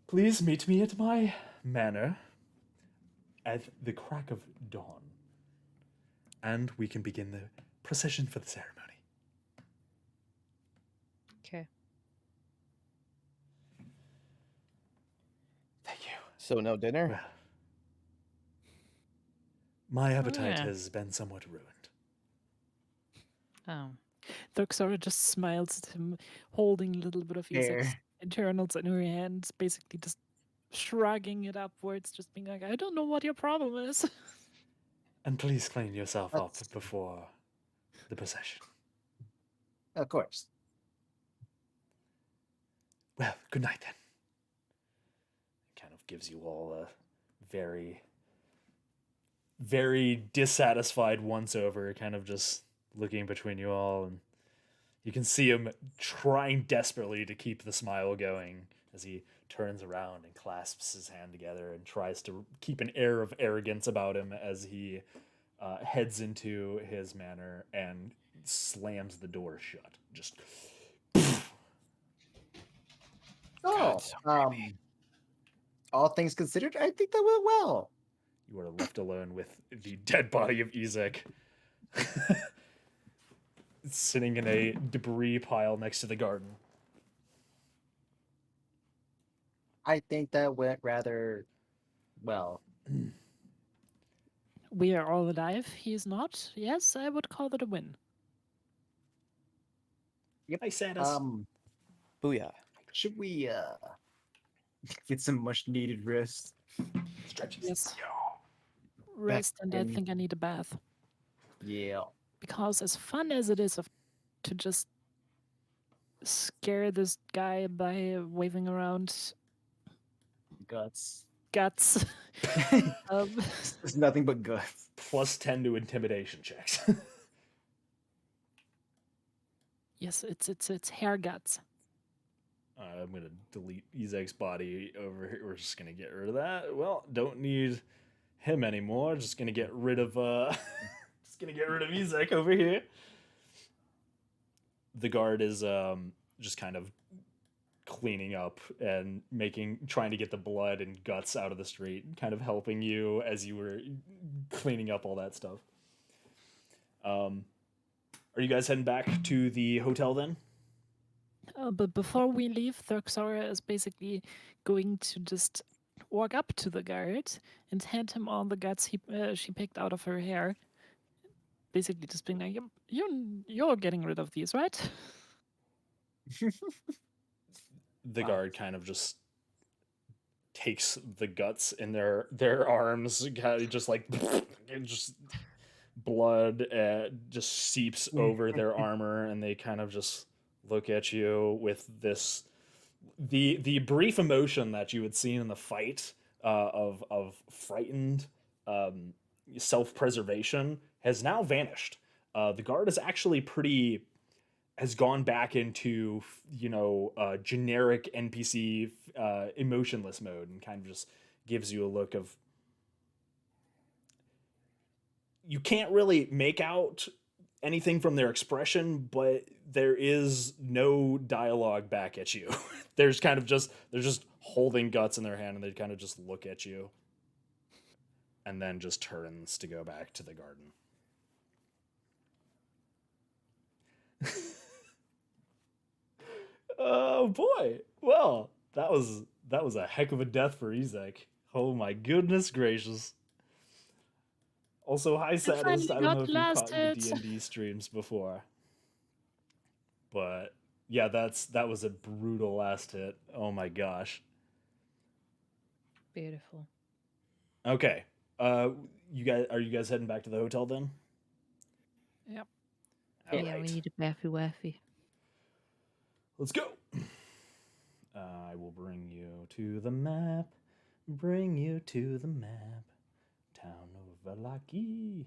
Please meet me at my manor at the crack of dawn, and we can begin the procession for the ceremony. Okay. Thank you. So no dinner? Well, my appetite yeah. has been somewhat ruined. Oh. Thuxora just smiles at him, holding a little bit of Isaac's Hair. internals in her hands, basically just shrugging it upwards, just being like, I don't know what your problem is. And please clean yourself up That's- before the procession. Of course. Well, good night then. Kind of gives you all a very, very dissatisfied once over, kind of just looking between you all, and you can see him trying desperately to keep the smile going as he turns around and clasps his hand together and tries to keep an air of arrogance about him as he heads into his manor and slams the door shut. Just Oh, so all things considered, I think that went well. you are left alone with the dead body of Ezek sitting in a debris pile next to the garden. I think that went rather well. We are all alive. He is not. Yes, I would call it a win. Hi, Satis. booyah. Should we get some much needed rest? Stretches. Yes. Rest, and I in- think I need a bath. Yeah. Because as fun as it is to just scare this guy by waving around Guts. guts, um, It's nothing but guts. Plus 10 to intimidation checks. yes, it's hair guts. I'm gonna delete Ezek's body over here. We're just gonna get rid of that. Well, don't need him anymore. Just gonna get rid of just gonna get rid of Ezek over here. The guard is just kind of cleaning up and trying to get the blood and guts out of the street, kind of helping you as you were cleaning up all that stuff. Are you guys heading back to the hotel then? But before we leave, Thurxora is basically going to just walk up to the guard and hand him all the guts she picked out of her hair. Basically, just being like, "You're getting rid of these, right?" The Wow. guard kind of just takes the guts in their arms, kind of just like just blood just seeps over their armor, and they kind of just look at you with this the brief emotion that you had seen in the fight of frightened self-preservation has now vanished. The guard is actually has gone back into generic NPC emotionless mode and kind of just gives you a look of, you can't really make out anything from their expression, but there is no dialogue back at you. They're just holding guts in their hand, and they kind of just look at you and then just turns to go back to the garden. Oh boy. Well, that was a heck of a death for Ezek. Oh my goodness gracious. Also, hi Saddest. finally I don't know got if you've caught the lasted. D&D streams before. But yeah, that was a brutal last hit. Oh my gosh. Beautiful. Okay. Are you guys heading back to the hotel then? Yep. All Yeah, we right. need a baffy waffy. Let's go. I will bring you to the map. Bring you to the map. Town of Valaki.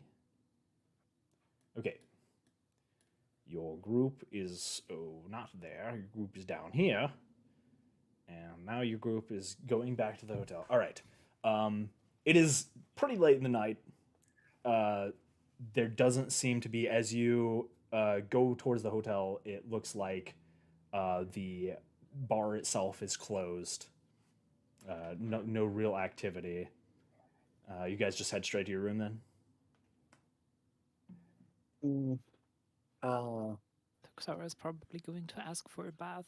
Okay. Your group is not there. Your group is down here. And now your group is going back to the hotel. All right. It is pretty late in the night. There doesn't seem to be, as you go towards the hotel, it looks like the bar itself is closed. No real activity. You guys just head straight to your room then? Mm, uh, Thurxora is probably going to ask for a bath.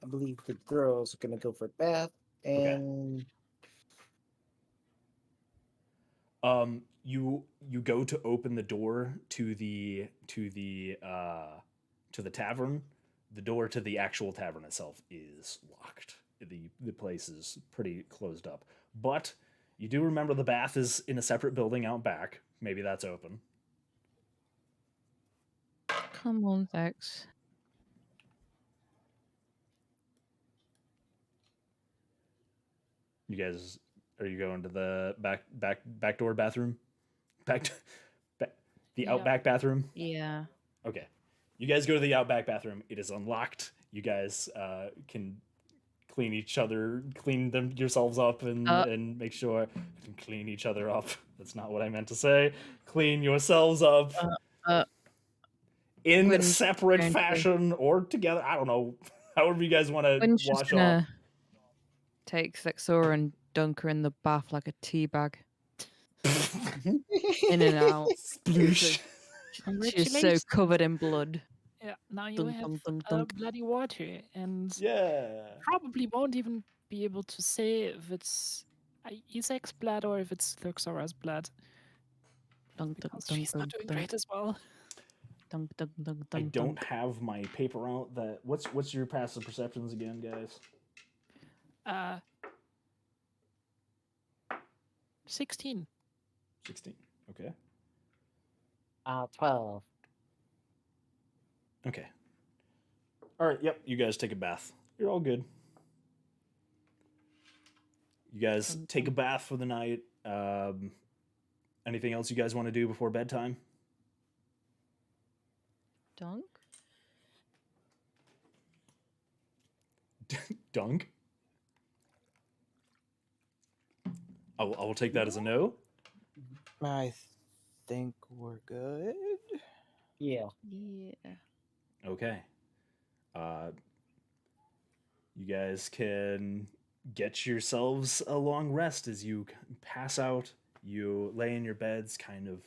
I believe the girls are gonna go for a bath, and You go to open the door to the tavern. The door to the actual tavern itself is locked. The place is pretty closed up. But you do remember the bath is in a separate building out back. Maybe that's open. Come on, Zax. You guys Are you going to the back door bathroom? Back, the Yeah. outback bathroom? Yeah. Okay. You guys go to the outback bathroom. It is unlocked. You guys can clean them yourselves up, and make sure you can clean each other up. That's not what I meant to say. Clean yourselves up Uh, in Gwyn's separate going to- fashion or together. I don't know. However you guys want to Gwen's just wash off. gonna take Sexora and dunk her in the bath like a tea bag, in and out. Sploosh. She's so Congratulations. covered in blood. Yeah, now you Dunk, have dunk, dunk, dunk. bloody water, and Yeah. probably won't even be able to say if it's Isaac's blood or if it's Thuxora's blood, Dunk, dunk, because dunk, she's not dunk, doing dunk, great as well. dunk, dunk, dunk, I dunk, don't dunk. have my paper out. That what's your passive perceptions again, guys? 16. 16. Okay. 12. Okay. All right. Yep. You guys take a bath. You're all good. You guys take a bath for the night. Anything else you guys want to do before bedtime? Dunk? Dunk. I will take that as a no. I think we're good. Yeah. Yeah. Okay. You guys can get yourselves a long rest as you pass out. You lay in your beds, kind of.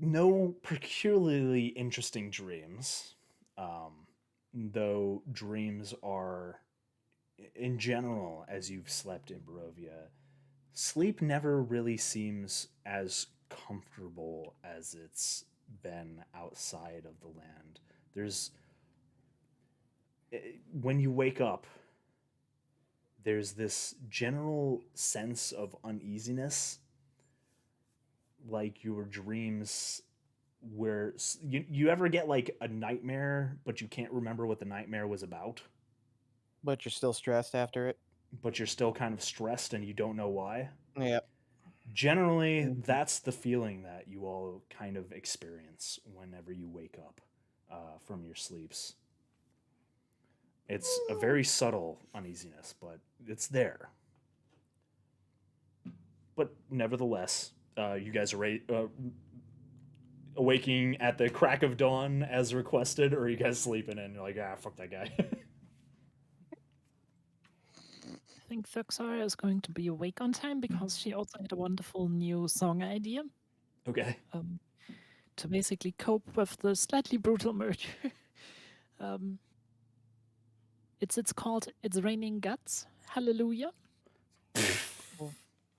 No peculiarly interesting dreams, though dreams are, in general, as you've slept in Barovia, sleep never really seems as comfortable as it's been outside of the land. When you wake up, there's this general sense of uneasiness, like your dreams where you ever get like a nightmare but you can't remember what the nightmare was about, But you're still stressed after it. but you're still kind of stressed and you don't know why. Yep. Generally, that's the feeling that you all kind of experience whenever you wake up from your sleeps. It's a very subtle uneasiness, but it's there. But nevertheless, you guys are awaking at the crack of dawn as requested, or are you guys sleeping and you're like, fuck that guy? I think Thuxora is going to be awake on time because she also had a wonderful new song idea Okay. to basically cope with the slightly brutal murder. It's called "It's Raining Guts." Hallelujah.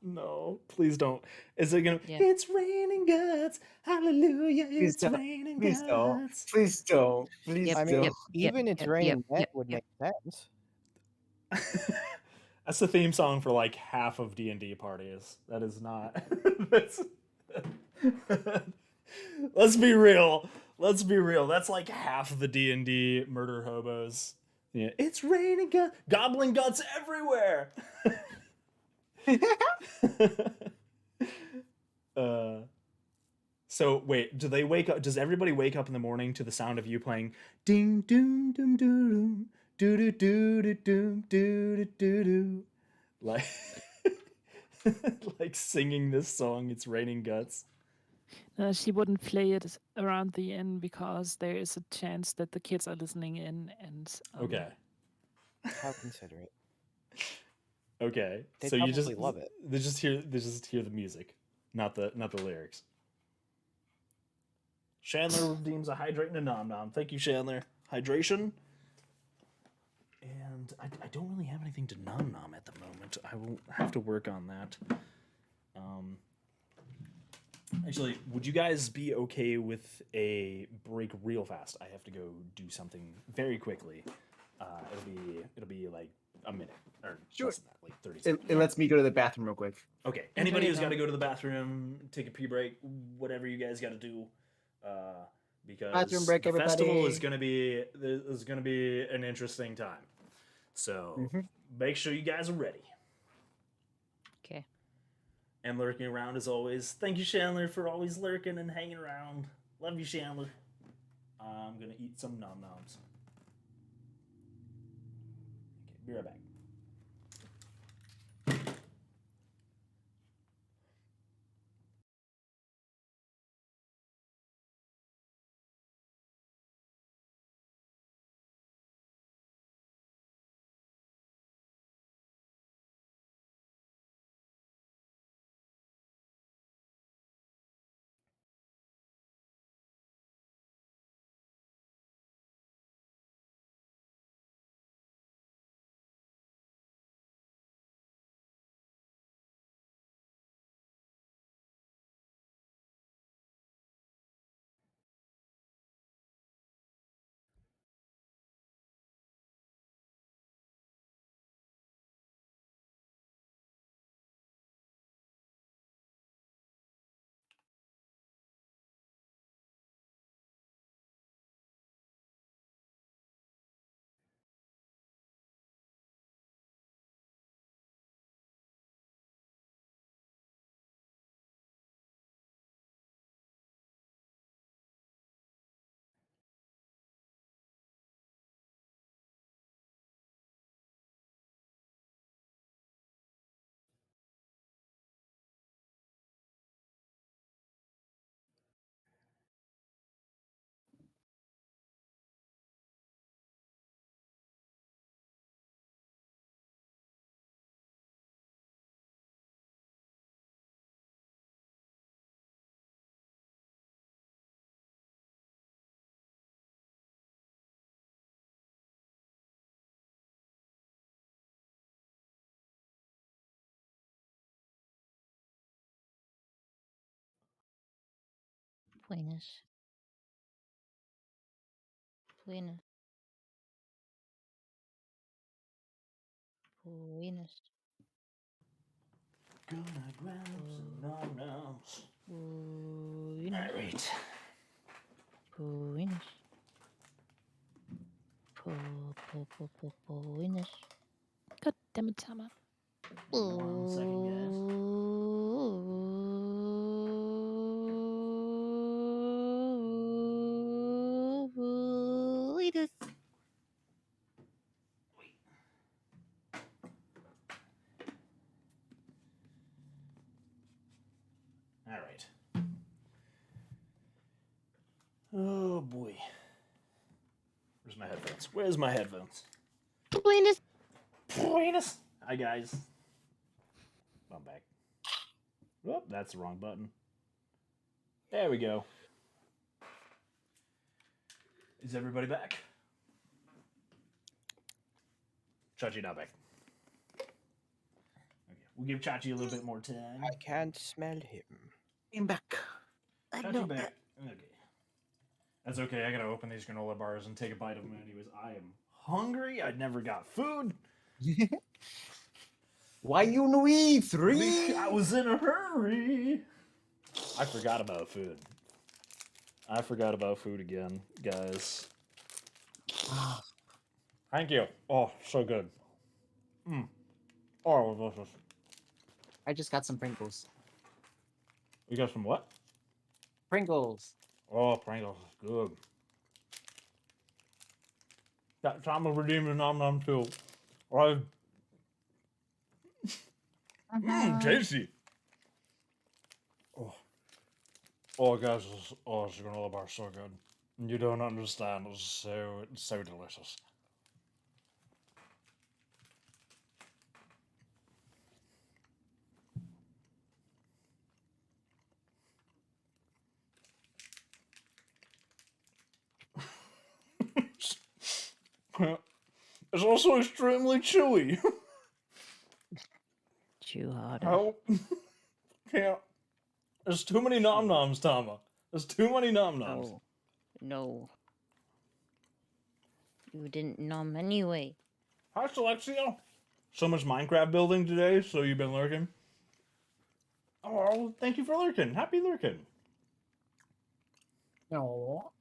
No, please don't. Is it gonna? Yeah. It's raining guts. Hallelujah. Please It's don't. raining Please don't. guts. Please don't. Please Yep, I mean, don't. yep, even yep, it's raining yep, that would yep. make sense. That's the theme song for like half of D&D parties. That is not. That's... Let's be real. Let's be real. That's like half of the D&D murder hobos. Yeah. It's raining guts. Goblin guts everywhere. So wait, do they wake up? Does everybody wake up in the morning to the sound of you playing ding doom doom doom doo doo doo doo doom doo doo doo doo, like like singing this song? It's raining guts. She wouldn't play it around the inn because there is a chance that the kids are listening in, and Okay. How considerate. Okay. They'd So you probably just love it. They just hear the music, not the lyrics. Chandler redeems a hydrate and a nom nom. Thank you, Chandler. Hydration. And I don't really have anything to nom nom at the moment. I will have to work on that. Actually, would you guys be okay with a break real fast? I have to go do something very quickly. It'll be like a minute or Sure. less than that, like 30 seconds. It lets me go to the bathroom real quick. Okay. Anybody you who's go. got to go to the bathroom, take a pee break, whatever you guys got to do, because Bathroom break, the festival everybody. is gonna be an interesting time. So make sure you guys are ready. Okay. And lurking around as always. Thank you, Chandler, for always lurking and hanging around. Love you, Chandler. I'm gonna eat some nom noms. Okay, be right back. Buenas. Buenas. Buenas. Gonna grab some nom noms. Buenas. Alright. Buenas. Buenas. God damn it, Tama. Hang on 1 second, guys. Buenas. Alright. Oh boy. Where's my headphones? Where's my headphones? Buenas. Buenas. Hi, guys. I'm back. Oh, that's the wrong button. There we go. Is everybody back? Chachi not back. Okay, we'll give Chachi a little bit more time. I can't smell him. I'm back. I know Chachi back. that. Okay. That's okay. I gotta open these granola bars and take a bite of them anyways. I am hungry. I never got food. Why you no eat three? I was in a hurry. I forgot about food. I forgot about food again, guys. Thank you. Oh, so good. Oh, delicious. I just got some Pringles. You got some what? Pringles. Oh, Pringles is good. Got time to redeem the nom nom too. Oh, tasty. Oh, guys, this granola bar is so good. You don't understand. It's so delicious. It's also extremely chewy. Chew harder. How? Can't. There's too many nom noms, Tama. There's too many nom noms. No. No. You didn't nom anyway. Hi, Alexia. So much Minecraft building today, so you've been lurking. Oh, thank you for lurking. Happy lurking. No.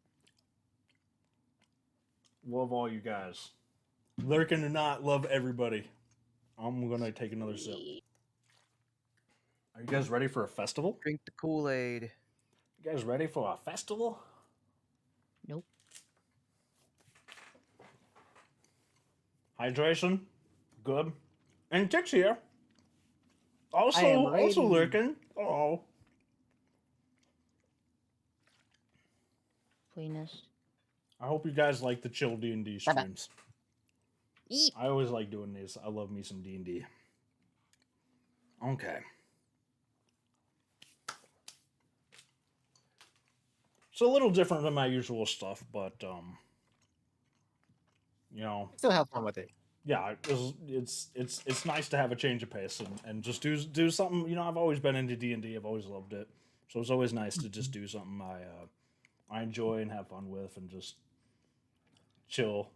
Love all you guys. Lurking or not, love everybody. I'm gonna take another sip. Are you guys ready for a festival? Drink the Kool-Aid. You guys ready for a festival? Nope. Hydration, good. And Tick's here. I am Also ready. lurking. Oh, Cleanest. I hope you guys like the chill D&D Bye-bye. streams. Eat. I always like doing these. I love me some D&D. Okay. It's a little different than my usual stuff, but you know, Still have fun with it. yeah, it's nice to have a change of pace and just do something. You know, I've always been into D&D. I've always loved it, so it's always nice to just do something I enjoy and have fun with and just chill.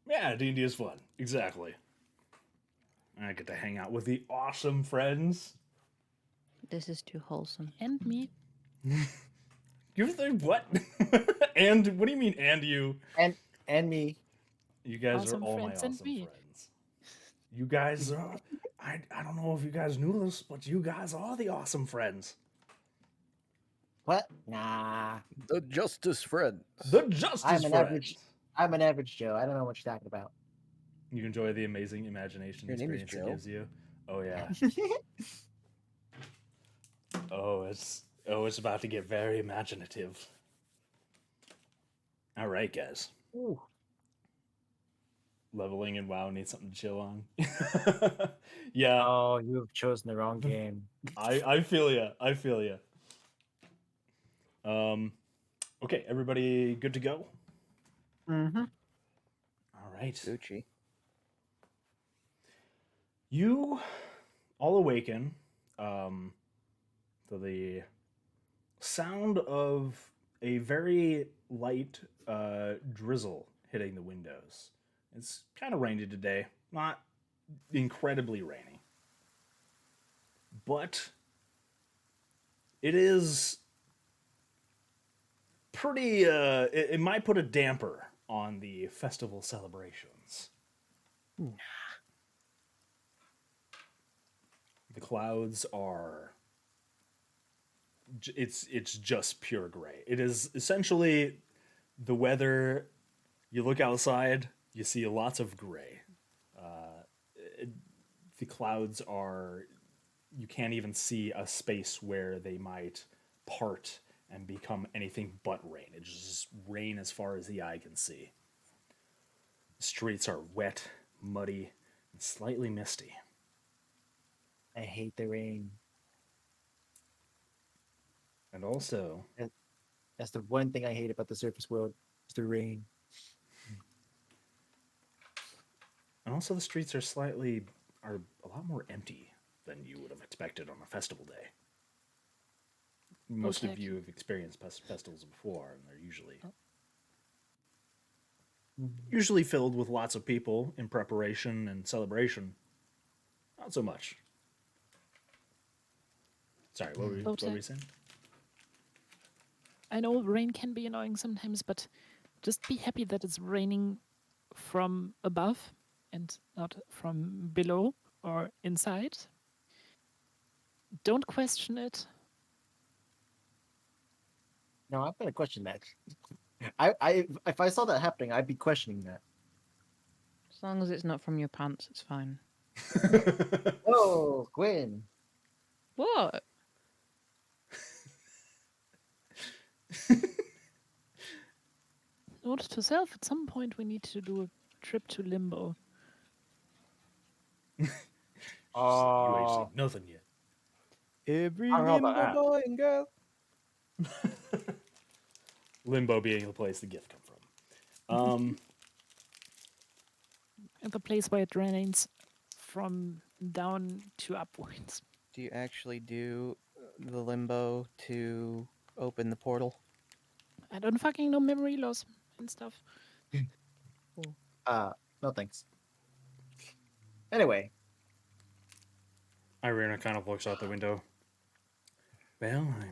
Yeah, D&D is fun. Exactly. And I get to hang out with the awesome friends. This is too wholesome. And me. You think what? And what do you mean? And you? And me. You guys Awesome are all my friends and awesome me. friends. You guys are. I don't know if you guys knew this, but you guys are the awesome friends. What? Nah. The Justice Friends. The Justice I'm an Friends. average- I'm an average Joe. I don't know what you're talking about. You enjoy the amazing imagination Your name is experience it Joe? gives you. Oh yeah. It's about to get very imaginative. All right, guys. Ooh. Leveling in WoW needs something to chill on. Yeah, Oh, you have chosen the wrong game. I feel ya. I feel ya. Okay, everybody good to go? Mm-hmm. All right. Gucci. You all awaken to the sound of a very light drizzle hitting the windows. It's kind of rainy today, not incredibly rainy, but it is pretty. It might put a damper on the festival celebrations. The clouds are. It's just pure gray. It is essentially the weather. You look outside, you see lots of gray. The clouds are. You can't even see a space where they might part and become anything but rain. It's just rain as far as the eye can see. The streets are wet, muddy, and slightly misty. I hate the rain. And also, That's the one thing I hate about the surface world. Is the rain. the streets are a lot more empty than you would have expected on a festival day. Most of Okay. you have experienced festivals before, and they're usually filled with lots of people in preparation and celebration. Not so much. Sorry, what were you saying? I know rain can be annoying sometimes, but just be happy that it's raining from above and not from below or inside. Don't question it. No, I'm gonna question that. I if I saw that happening, I'd be questioning that. As long as it's not from your pants, it's fine. Oh, Gwen. What? Note to self, at some point we need to do a trip to Limbo. You Oh, ain't seen nothing yet. Every I don't know about limbo that. boy and girl. Limbo being the place the gift come from. And the place where it rains from down to upwards. Do you actually do the limbo to open the portal? I don't fucking know memory loss and stuff. no thanks. Anyway, Irina kind of looks out the window. Well, I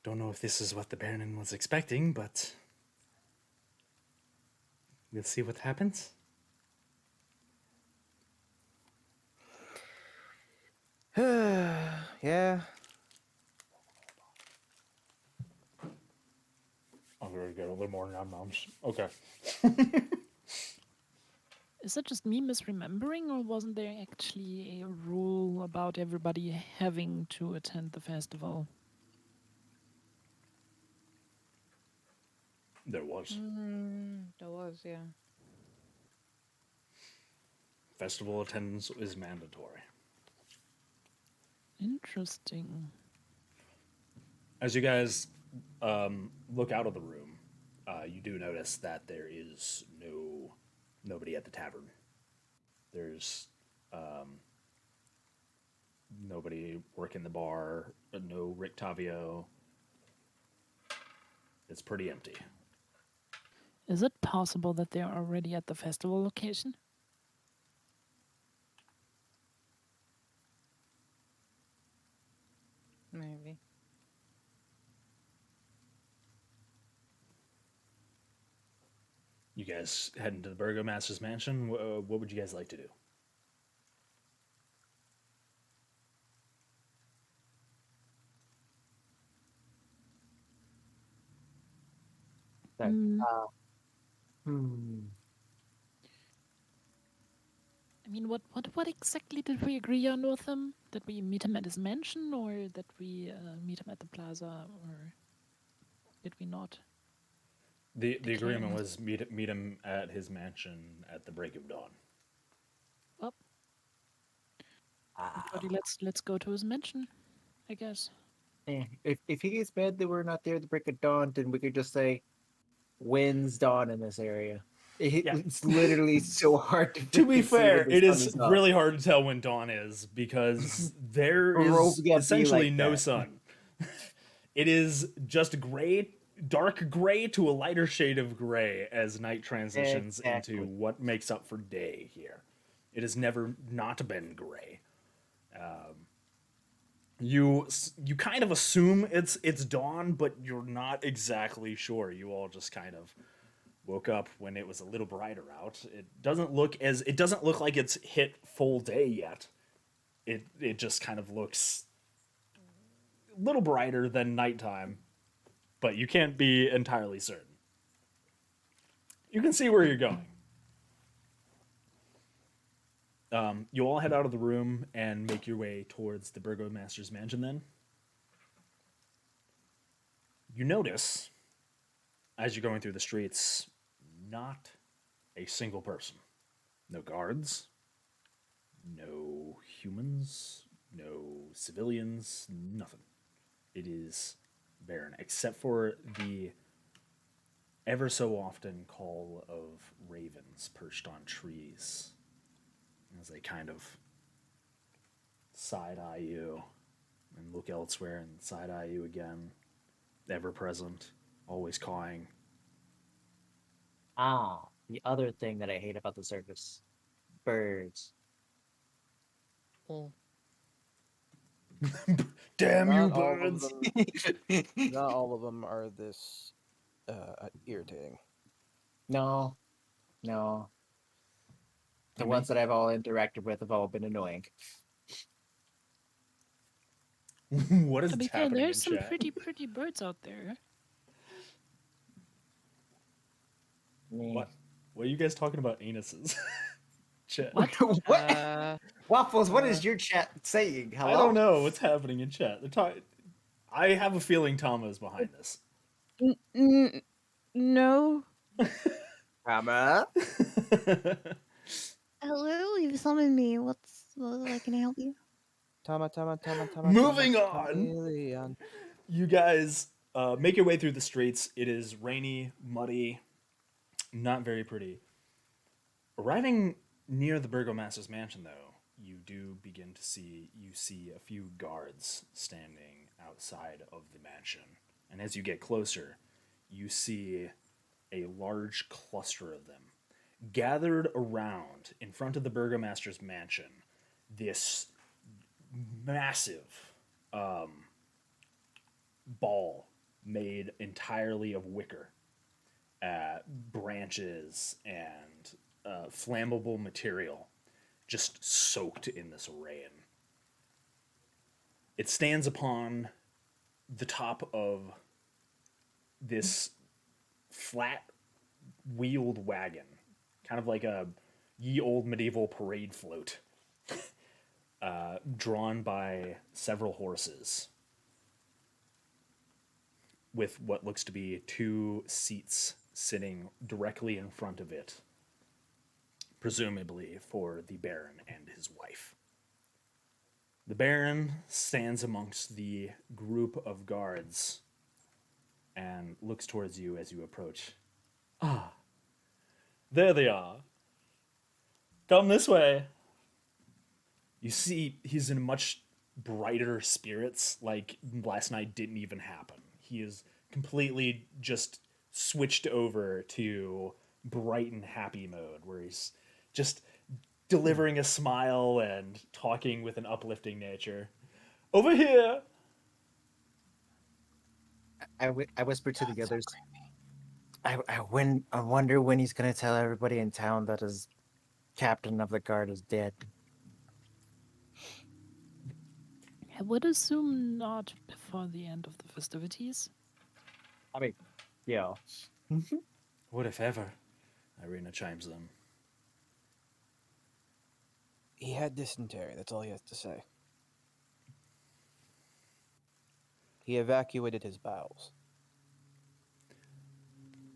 don't know if this is what the Baron was expecting, but we'll see what happens. Yeah. I'm gonna get a little more num nums. Okay. Is that just me misremembering, or wasn't there actually a rule about everybody having to attend the festival? There was. There was, yeah. Festival attendance is mandatory. Interesting. As you guys look out of the room, you do notice that there is nobody at the tavern. There's nobody working the bar. No Rick Tavio. It's pretty empty. Is it possible that they're already at the festival location? Maybe. You guys heading to the Burgomaster's mansion. What would you guys like to do? Sorry. Mm, Hmm. I mean, what exactly did we agree on with him? Did we meet him at his mansion, or did we meet him at the plaza, or did we not? The Declare agreement that. was meet him at his mansion at the break of dawn. Well, Ah. Cody, let's go to his mansion, I guess. If he gets mad that we're not there at the break of dawn, then we could just say, "When's dawn in this area?" Yeah. It's literally so hard to To be freaking see when fair, the it sun is up. really hard to tell when dawn is because there Rope is got be essentially like no that. sun. It is just gray, dark gray to a lighter shade of gray as night transitions into Exactly. what makes up for day here. It has never not been gray. You kind of assume it's dawn, but you're not exactly sure. You all just kind of woke up when it was a little brighter out. It doesn't look like it's hit full day yet. It just kind of looks a little brighter than nighttime, but you can't be entirely certain. You can see where you're going. You all head out of the room and make your way towards the Burgomaster's mansion. Then you notice, as you're going through the streets, not a single person. No guards, no humans, no civilians, nothing. It is barren, except for the ever so often call of ravens perched on trees as they kind of side eye you and look elsewhere and side eye you again. Ever present, always cawing. The other thing that I hate about the circus, birds. Oh, Damn you, Not all of birds! them. Not all of them are this irritating. No, no. The Timmy? ones that I've all interacted with have all been annoying. What is To be fair, happening in there's some chat? pretty birds out there. What? What are you guys talking about anuses? Chat. What? What? Waffles, what is your chat saying? Hello? I don't know what's happening in chat. They're talking. I have a feeling Tama is behind this. No. Hammer? hello, you summoned me. What can I help you? Tama. Moving on. Chameleon. You guys make your way through the streets. It is rainy, muddy, not very pretty. Arriving near the Burgomaster's mansion, though, you do begin to see a few guards standing outside of the mansion, and as you get closer, you see a large cluster of them gathered around in front of the Burgomaster's mansion. This massive ball made entirely of wicker, branches, and flammable material, just soaked in this rain. It stands upon the top of this flat wheeled wagon, kind of like a ye old medieval parade float, drawn by several horses, with what looks to be 2 seats sitting directly in front of it, presumably for the Baron and his wife. The Baron stands amongst the group of guards and looks towards you as you approach. Ah, there they are. Come this way. You see, he's in much brighter spirits, like last night didn't even happen. He is completely just switched over to bright and happy mode, where he's just delivering a smile and talking with an uplifting nature. Over here! I whispered to the others. I wonder when he's gonna tell everybody in town that his captain of the guard is dead. I would assume not before the end of the festivities. I mean, yeah. What if ever? Irina chimes in. He had dysentery, that's all he has to say. He evacuated his bowels.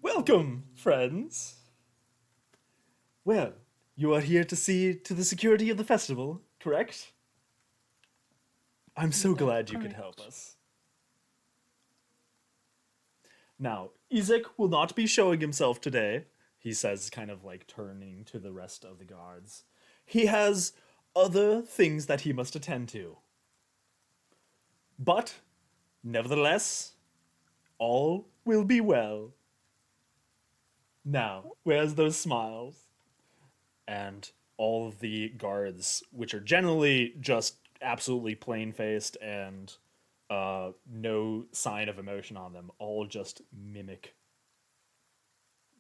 Welcome, friends. Well, you are here to see to the security of the festival, correct? I'm so That's glad you could correct. help us. Now, Izek will not be showing himself today, he says, kind of like turning to the rest of the guards. He has other things that he must attend to. But, nevertheless, all will be well. Now, where's those smiles? And all of the guards, which are generally just absolutely plain faced and no sign of emotion on them, all just mimic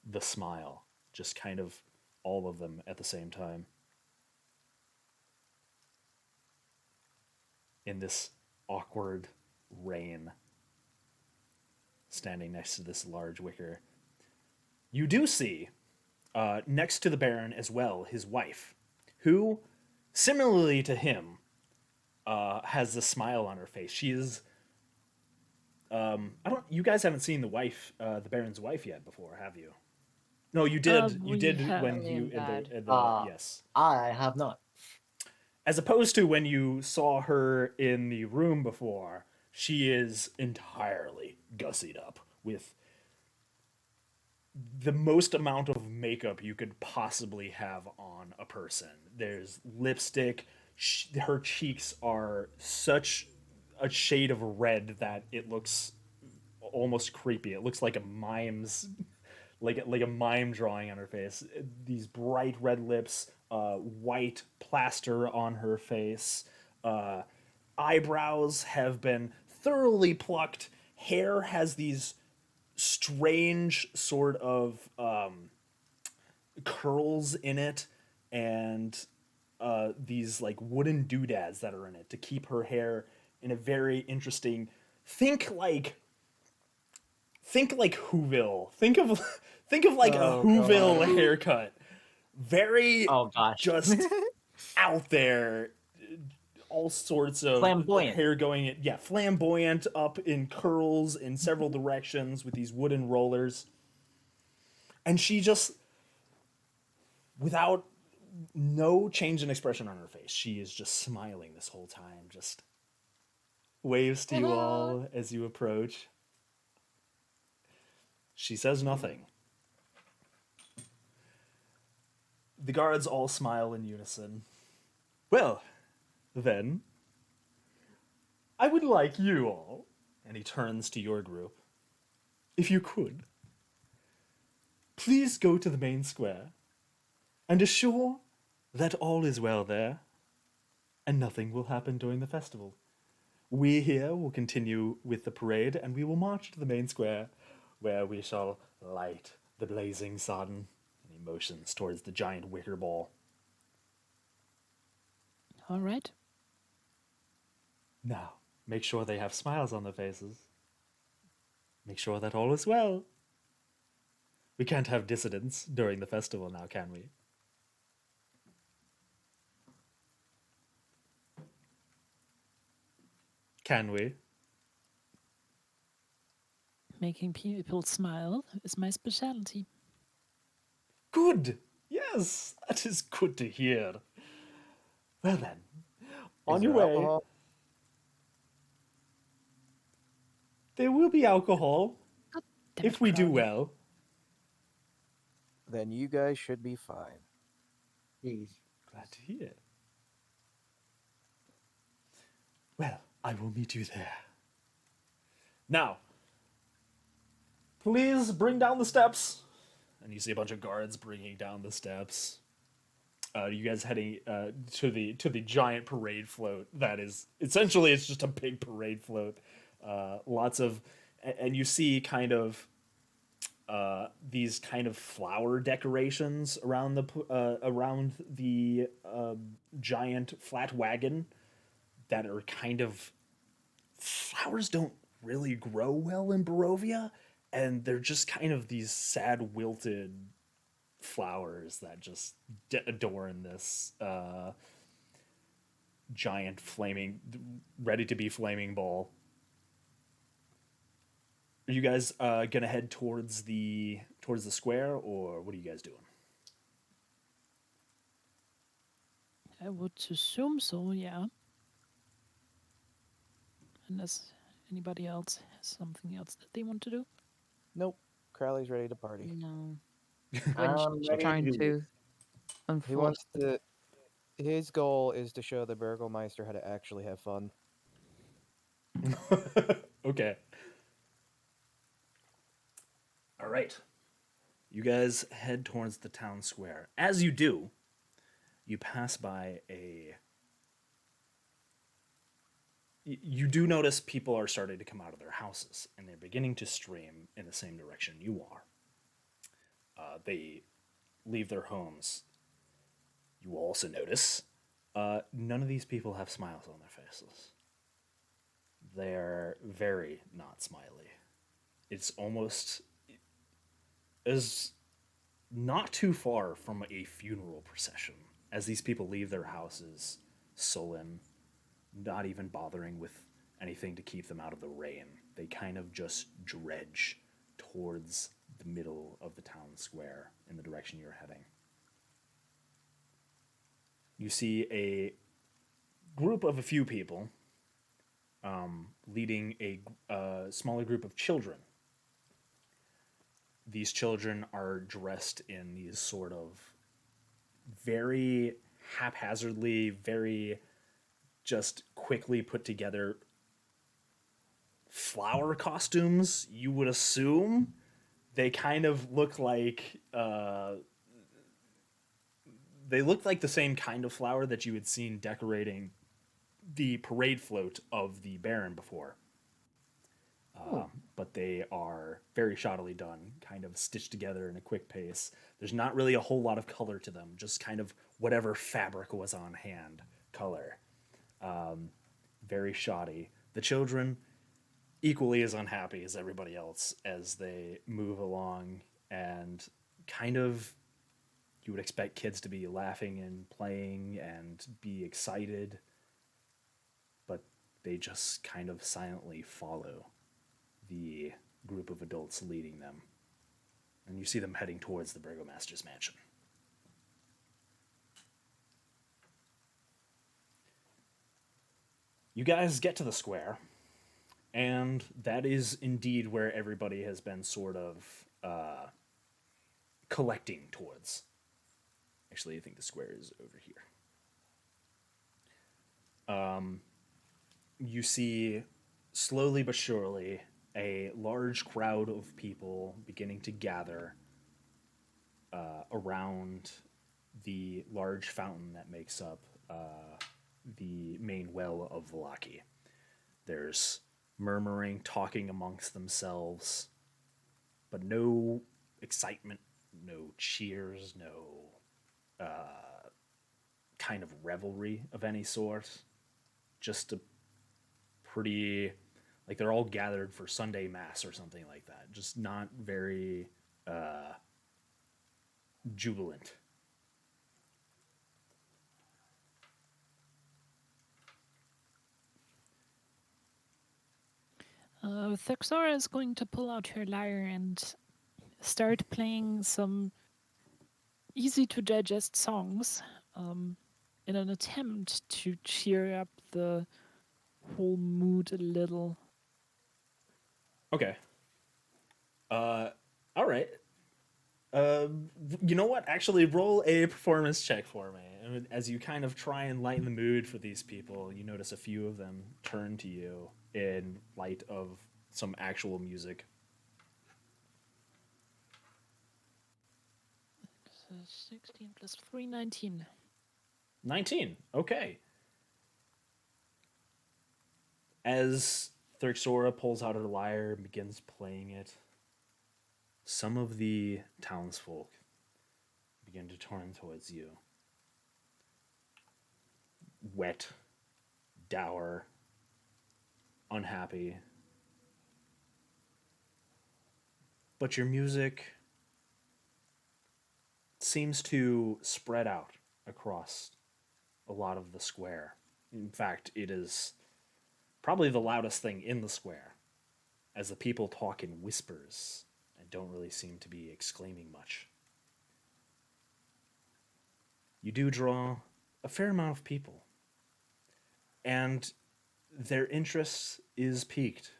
the smile. Just kind of all of them at the same time. In this awkward rain, standing next to this large wicker. You do see, next to the Baron as well, his wife, who, similarly to him, has a smile on her face. She is. I don't. You guys haven't seen the wife, the Baron's wife yet before, have you? No, you did. You We did have. when Really you bad. in the yes. I have not. As opposed to when you saw her in the room before, she is entirely gussied up with the most amount of makeup you could possibly have on a person. There's lipstick. Her cheeks are such a shade of red that it looks almost creepy. It looks like a mime's like a mime drawing on her face. These bright red lips, white plaster on her face. Eyebrows have been thoroughly plucked. Hair has these strange sort of curls in it, and these like wooden doodads that are in it to keep her hair in a very interesting. Think like Whoville. Think of like a Oh, Whoville God. haircut. Very Oh gosh. just out there. All sorts of Flamboyant. hair going in, yeah, flamboyant, up in curls in several directions with these wooden rollers. And she just, without no change in expression on her face, she is just smiling this whole time, just waves to you all as you approach. She says nothing. The guards all smile in unison. Well, then, I would like you all, and he turns to your group, if you could, please go to the main square and assure that all is well there and nothing will happen during the festival. We here will continue with the parade and we will march to the main square where we shall light the blazing sun. And he motions towards the giant wicker ball. All right. Now, make sure they have smiles on their faces. Make sure that all is well. We can't have dissidents during the festival now, can we? Can we? Making people smile is my specialty. Good! Yes, that is good to hear. Well then, on Is your there way. alcohol? There will be alcohol Damn if it, we do Crowley. well. Then you guys should be fine. Jeez. Glad to hear. Well, I will meet you there. Now, please bring down the steps. And you see a bunch of guards bringing down the steps. You guys heading to the giant parade float that is essentially it's just a big parade float. Lots of, and you see kind of these kind of flower decorations around the giant flat wagon that are kind of flowers don't really grow well in Barovia, and they're just kind of these sad wilted flowers that just adorn this giant flaming ready to be flaming ball. Are you guys gonna head towards the square, or what are you guys doing? I would assume so, yeah. Unless anybody else has something else that they want to do. Nope. Crowley's ready to party. No. I'm Gwen's ready trying to to. leave. He wants Unfortunately. to. His goal is to show the Burgomeister how to actually have fun. Okay. All right. You guys head towards the town square. As you do, you pass by you do notice people are starting to come out of their houses, and they're beginning to stream in the same direction you are. They leave their homes. You will also notice none of these people have smiles on their faces. They're very not smiley. It's almost as not too far from a funeral procession as these people leave their houses sullen, not even bothering with anything to keep them out of the rain. They kind of just dredge towards the middle of the town square in the direction you're heading. You see a group of a few people leading a smaller group of children. These children are dressed in these sort of very haphazardly, very just quickly put together flower costumes, you would assume. They kind of look like they look like the same kind of flower that you had seen decorating the parade float of the Baron before. But they are very shoddily done, kind of stitched together in a quick pace. There's not really a whole lot of color to them, just kind of whatever fabric was on hand color. Very shoddy. The children, equally as unhappy as everybody else as they move along, and kind of you would expect kids to be laughing and playing and be excited, but they just kind of silently follow the group of adults leading them. And you see them heading towards the Burgomaster's mansion. You guys get to the square, and that is indeed where everybody has been sort of collecting towards. Actually, I think the square is over here. You see, slowly but surely, a large crowd of people beginning to gather around the large fountain that makes up the main well of Valaki. There's murmuring, talking amongst themselves, but no excitement, no cheers, no kind of revelry of any sort. Just a pretty, like they're all gathered for Sunday mass or something like that. Just not very jubilant. Thexora is going to pull out her lyre and start playing some easy to digest songs in an attempt to cheer up the whole mood a little. Okay. All right. You know what? Actually, roll a performance check for me. And as you kind of try and lighten the mood for these people, you notice a few of them turn to you in light of some actual music. So 16 plus 3, 19. 19. Okay. As Thyrxora pulls out her lyre and begins playing it, some of the townsfolk begin to turn towards you. Wet, dour, unhappy. But your music seems to spread out across a lot of the square. In fact, it is probably the loudest thing in the square, as the people talk in whispers and don't really seem to be exclaiming much. You do draw a fair amount of people, and their interest is piqued.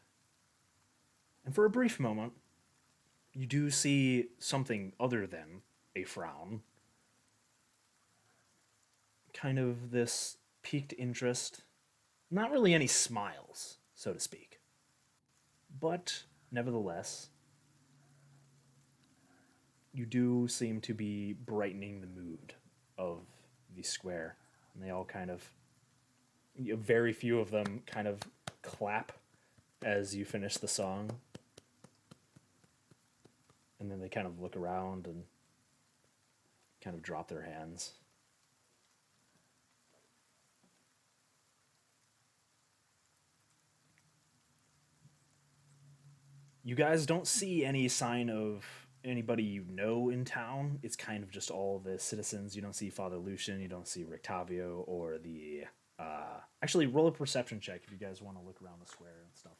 And for a brief moment, you do see something other than a frown. Kind of this piqued interest. Not really any smiles, so to speak. But nevertheless, you do seem to be brightening the mood of the square. And they all kind of, very few of them kind of clap as you finish the song. And then they kind of look around and kind of drop their hands. You guys don't see any sign of anybody you know in town. It's kind of just all the citizens. You don't see Father Lucian. You don't see Rictavio or the... actually, roll a perception check if you guys want to look around the square and stuff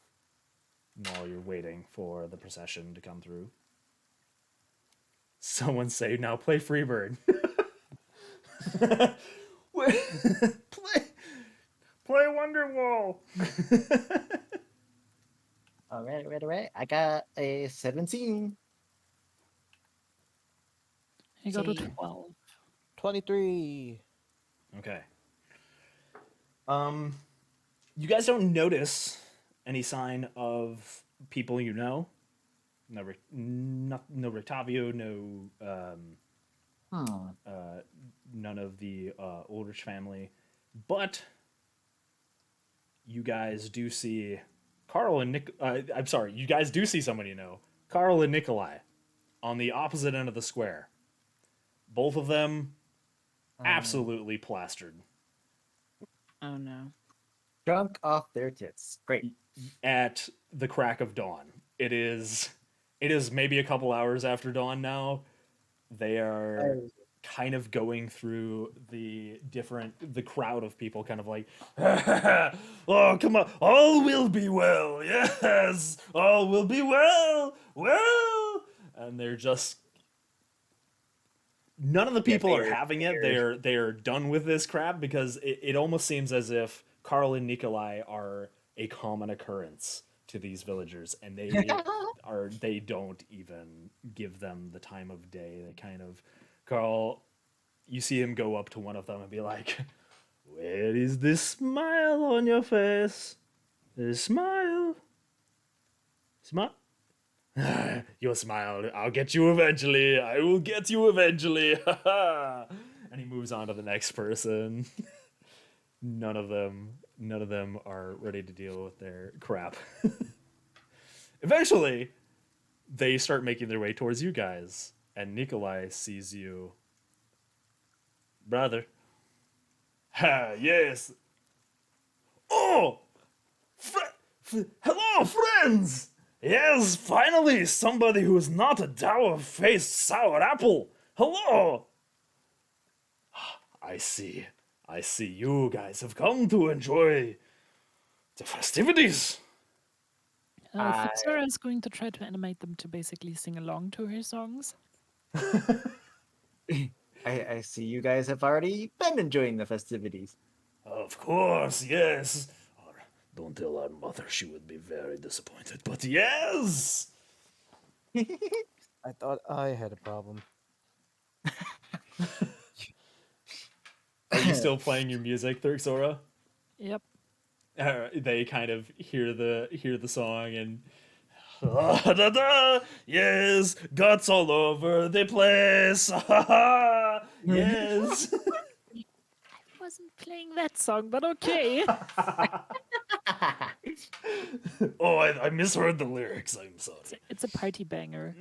while you're waiting for the procession to come through. Someone say, now play Freebird. play Wonderwall. All right. I got a 17. I got a Same. 12. 23. Okay. You guys don't notice any sign of people you know. No Rictavio, none of the Ulrich family. But you guys do see Carl and Nick. I'm sorry, you guys do see somebody you know. Carl and Nikolai on the opposite end of the square. Both of them absolutely plastered. Oh no. Drunk off their tits. Great. At the crack of dawn. It is maybe a couple hours after dawn now. They are kind of going through the crowd of people kind of like, oh, come on, all will be well, yes, all will be well, and they're just, none of the people are having it. They're done with this crap because it almost seems as if Carl and Nikolai are a common occurrence to these villagers, and they don't even give them the time of day. They kind of, Carl, you see him go up to one of them and be like, where is this smile on your face? Smile. Your smile, I'll get you eventually. I will get you eventually. And he moves on to the next person. None of them are ready to deal with their crap. Eventually, they start making their way towards you guys, and Nikolai sees you. Brother. Ha, yes. Oh! Hello, friends! Yes, finally, somebody who is not a dour-faced sour apple. Hello! I see. I see you guys have come to enjoy the festivities. I- Thixora is going to try to animate them to basically sing along to her songs. I see you guys have already been enjoying the festivities. Of course, yes. Or, don't tell our mother, she would be very disappointed. But yes! I thought I had a problem. Are you still playing your music, Thurxora? Yep. They kind of hear the song and da, da, da, yes, guts all over the place. Yes. I wasn't playing that song, but okay. Oh, I misheard the lyrics. I'm sorry. It's a party banger.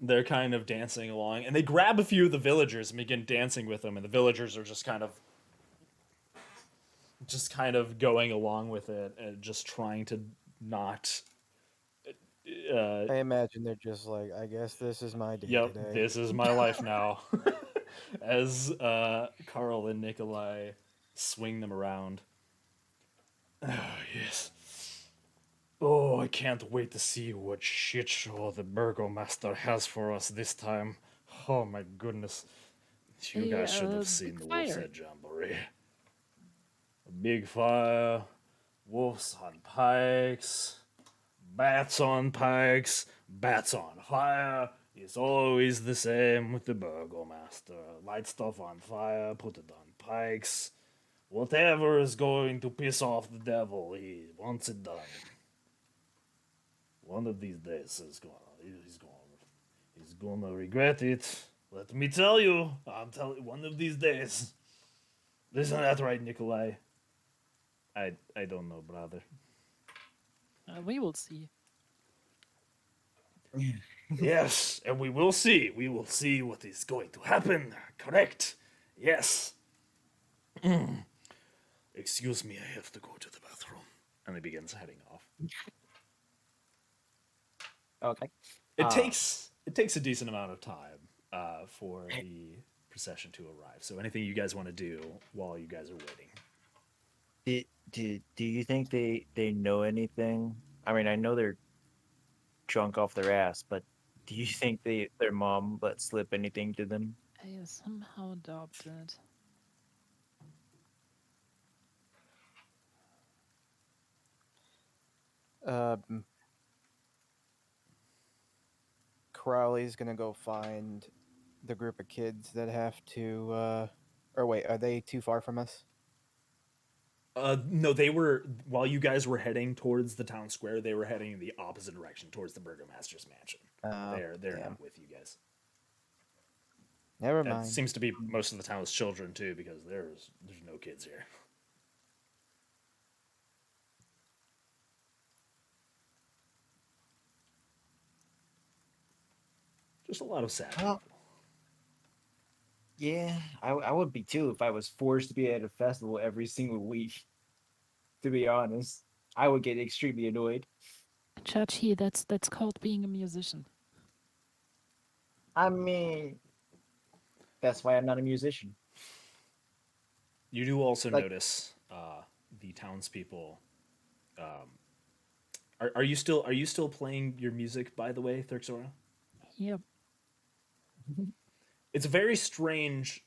They're kind of dancing along, and they grab a few of the villagers and begin dancing with them, and the villagers are just kind of going along with it and just trying to not. I imagine they're just like, I guess this is my day Yep, today. this is my life now. As Carl and Nikolai swing them around. Oh, yes. Oh, I can't wait to see what shit show the Burgomaster has for us this time. Oh my goodness. You guys should have seen big the Wolf's fire. Head Jamboree. A big fire, wolves on pikes, bats on pikes, bats on fire. It's always the same with the Burgomaster. Light stuff on fire, put it on pikes. Whatever is going to piss off the devil, he wants it done. One of these days he's gonna regret it. Let me tell you, one of these days. Isn't that right, Nikolai? I don't know, brother. We will see. Yes, and we will see. We will see what is going to happen. Correct. Yes. Excuse me, I have to go to the bathroom. And he begins heading off. Okay. It takes a decent amount of time for the procession to arrive. So anything you guys want to do while you guys are waiting? Do you think they know anything? I mean, I know they're drunk off their ass, but do you think their mom let slip anything to them? I somehow doubt it. Crowley's gonna go find the group of kids that have to. Or wait, are they too far from us? No, they were while you guys were heading towards the town square. They were heading in the opposite direction towards the Burgomaster's mansion. They're damn. not with you guys. Never That mind. seems to be most of the town's children too, because there's no kids here. Just a lot of sad Well, people. Yeah, I would be too if I was forced to be at a festival every single week. To be honest, I would get extremely annoyed. Chachi, that's called being a musician. I mean, that's why I'm not a musician. You do also Like- notice the townspeople. Are you still playing your music, by the way, Thurxora? Yep. It's a very strange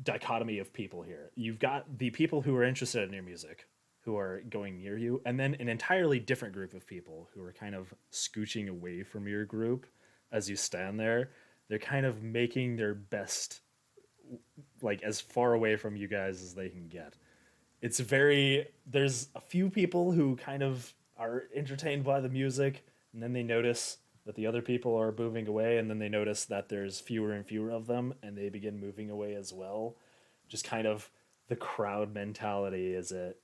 dichotomy of people here. You've got the people who are interested in your music, who are going near you, and then an entirely different group of people who are kind of scooching away from your group as you stand there. They're kind of making their best, like as far away from you guys as they can get. There's a few people who kind of are entertained by the music, and then they notice that the other people are moving away, and then they notice that there's fewer and fewer of them, and they begin moving away as well. Just kind of the crowd mentality is it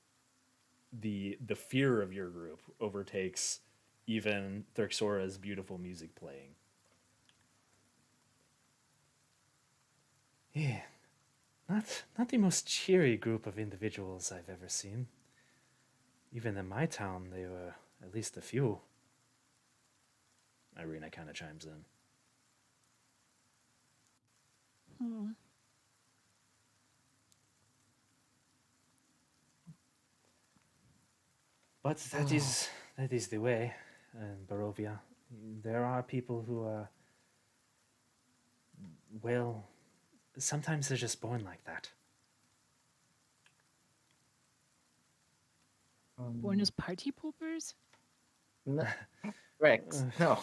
the fear of your group overtakes even Thurxora's beautiful music playing. Yeah. Not the most cheery group of individuals I've ever seen. Even in my town, they were at least a few. Irina kind of chimes in. Hmm. But that is the way in Barovia. There are people who are, well, sometimes they're just born like that. Born as party poopers? No, Rex, no.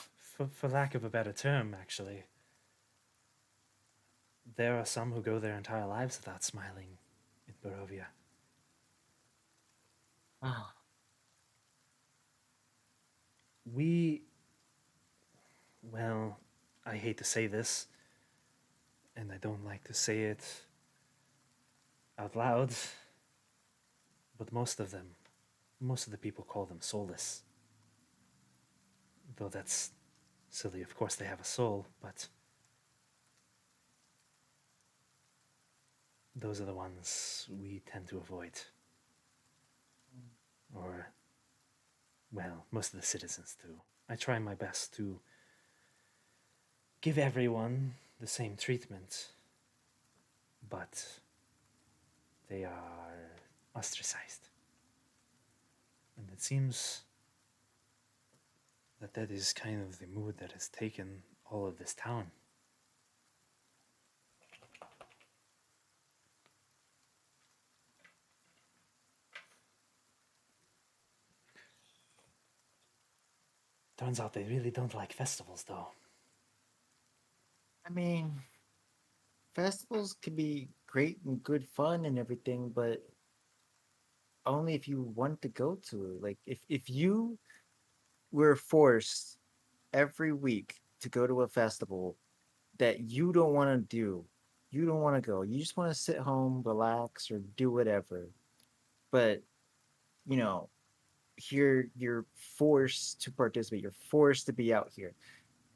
For lack of a better term, actually. There are some who go their entire lives without smiling in Barovia. Ah, We, well, I hate to say this, and I don't like to say it out loud, but most of the people call them soulless. Though that's silly, of course they have a soul, but those are the ones we tend to avoid. Or, well, most of the citizens do. I try my best to give everyone the same treatment, but they are ostracized. And it seems that is kind of the mood that has taken all of this town. Turns out they really don't like festivals, though. I mean, festivals can be great and good fun and everything, but only if you want to go to it. Like if you were forced every week to go to a festival that you don't want to do, you don't want to go. You just want to sit home, relax, or do whatever. But you know, here you're forced to participate. You're forced to be out here.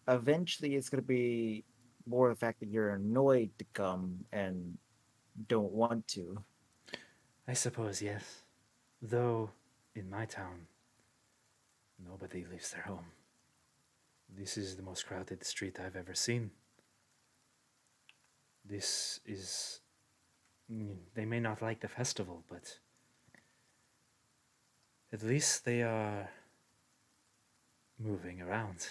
Eventually, it's gonna be more the fact that you're annoyed to come and don't want to. I suppose, yes. Though, in my town, nobody leaves their home. This is the most crowded street I've ever seen. This is. They may not like the festival, but at least they are moving around.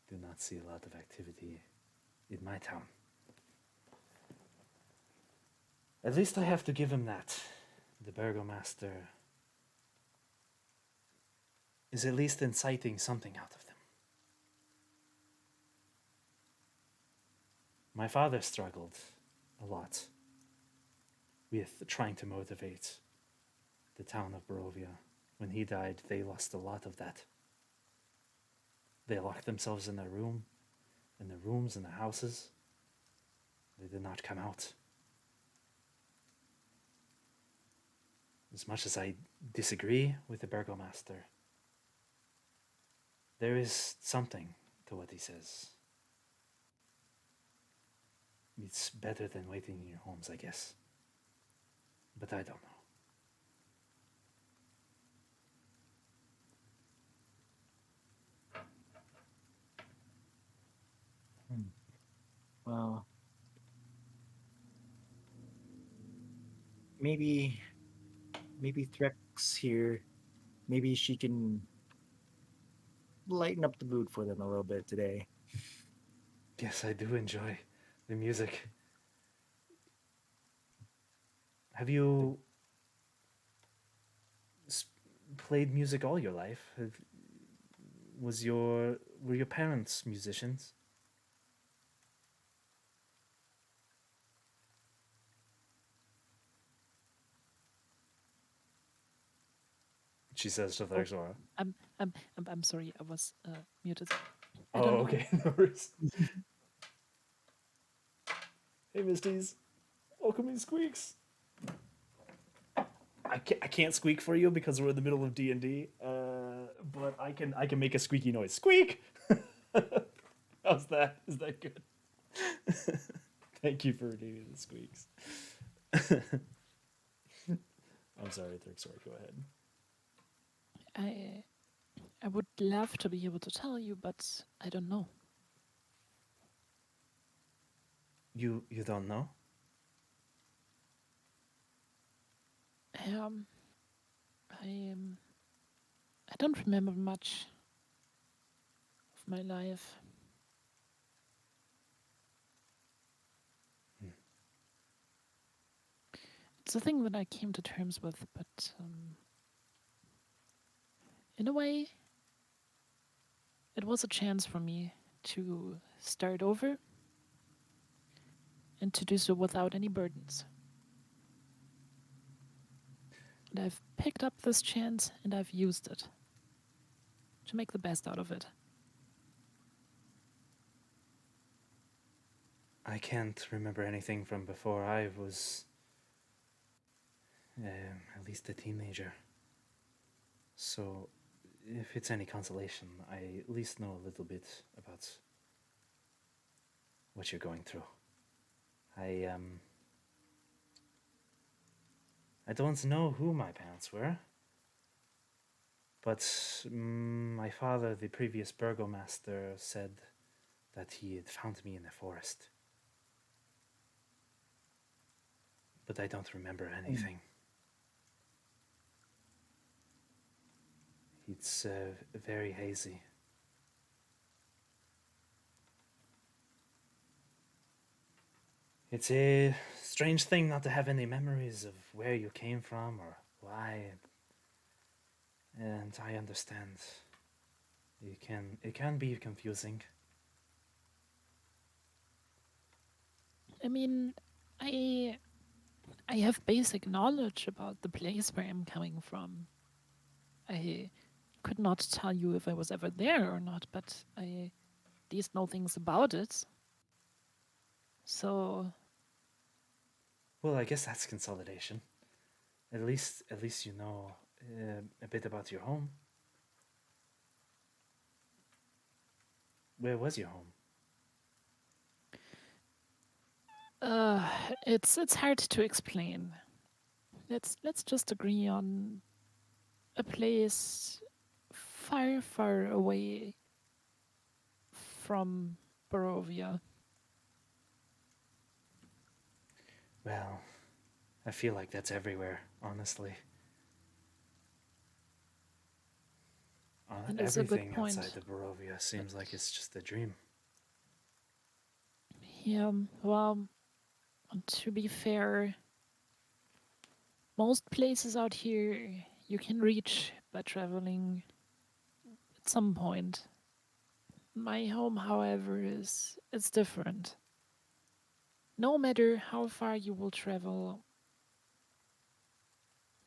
Do not see a lot of activity in my town. At least I have to give him that. The burgomaster is at least inciting something out of them. My father struggled a lot with trying to motivate the town of Barovia. When he died, they lost a lot of that. They locked themselves in their rooms, in their houses. They did not come out. As much as I disagree with the burgomaster, there is something to what he says. It's better than waiting in your homes, I guess. But I don't know. Well, maybe Threx here. Maybe she can lighten up the mood for them a little bit today. Yes, I do enjoy the music. Have you played music all your life? Were your parents musicians? She says to Thexora. I'm sorry, I was muted. I Oh, don't know. okay, no worries. Hey, Misties. Welcoming Squeaks. I can't squeak for you because we're in the middle of D&D, but I can make a squeaky noise. Squeak! How's that? Is that good? Thank you for redeeming the squeaks. I'm sorry, Sorry, go ahead. I would love to be able to tell you, but I don't know. You don't know? Um, I don't remember much of my life. It's a thing that I came to terms with, but in a way, it was a chance for me to start over and to do so without any burdens. And I've picked up this chance and I've used it to make the best out of it. I can't remember anything from before I was at least a teenager. So, if it's any consolation, I at least know a little bit about what you're going through. I don't know who my parents were, but my father, the previous burgomaster, said that he had found me in the forest. But I don't remember anything. It's very hazy. It's a strange thing not to have any memories of where you came from or why. And I understand. It can be confusing. I mean, I have basic knowledge about the place where I'm coming from. I could not tell you if I was ever there or not, but I at least know things about it. So, Well, I guess that's consolidation. At least you know a bit about your home. Where was your home? it's hard to explain. Let's just agree on a place far, far away from Barovia. Well, I feel like that's everywhere, honestly. That is a good Everything point. outside of Barovia seems like it's just a dream. Yeah, well, to be fair, most places out here you can reach by traveling at some point. My home, however, is different. No matter how far you will travel,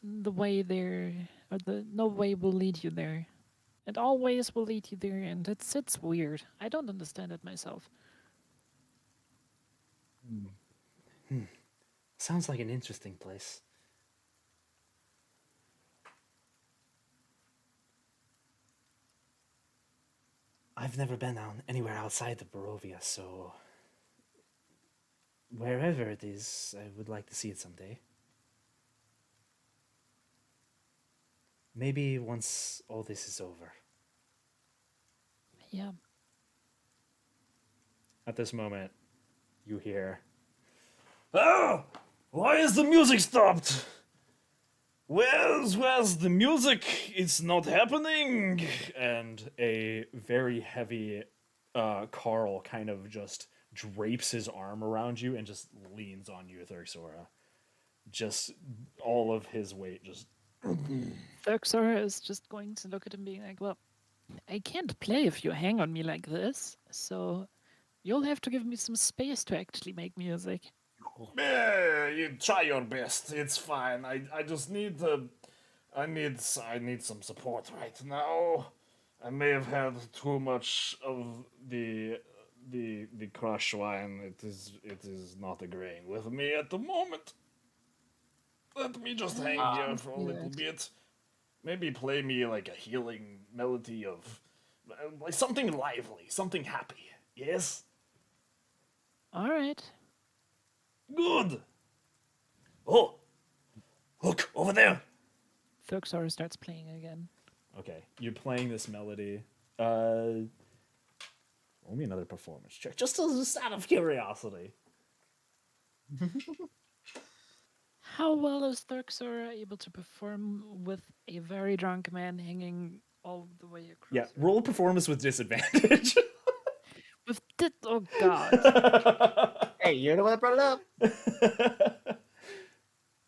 the way there or the no way will lead you there. It always will lead you there, and it's weird. I don't understand it myself. Sounds like an interesting place. I've never been down anywhere outside of Barovia, so wherever it is, I would like to see it someday. Maybe once all this is over. Yeah. At this moment, you hear, "Oh! Why is the music stopped? Where's the music? It's not happening!" And a very heavy Carl kind of just drapes his arm around you and just leans on you, Thursora. Just all of his weight just... Thurxora is just going to look at him being like, well, I can't play if you hang on me like this, so you'll have to give me some space to actually make music. You try your best. It's fine. I just need I need some support right now. I may have had too much of the crush wine. It is not agreeing with me at the moment. Let me just hang here for a little bit. Maybe play me like a healing melody of like something lively, something happy. Yes. All right. Good. Oh, look over there. Thurxor starts playing again. Okay, you're playing this melody. Roll me another performance check, just out of curiosity. How well is Thurxor able to perform with a very drunk man hanging all the way across? Yeah, her? roll performance with disadvantage. Oh God! Hey, you're the one that brought it up.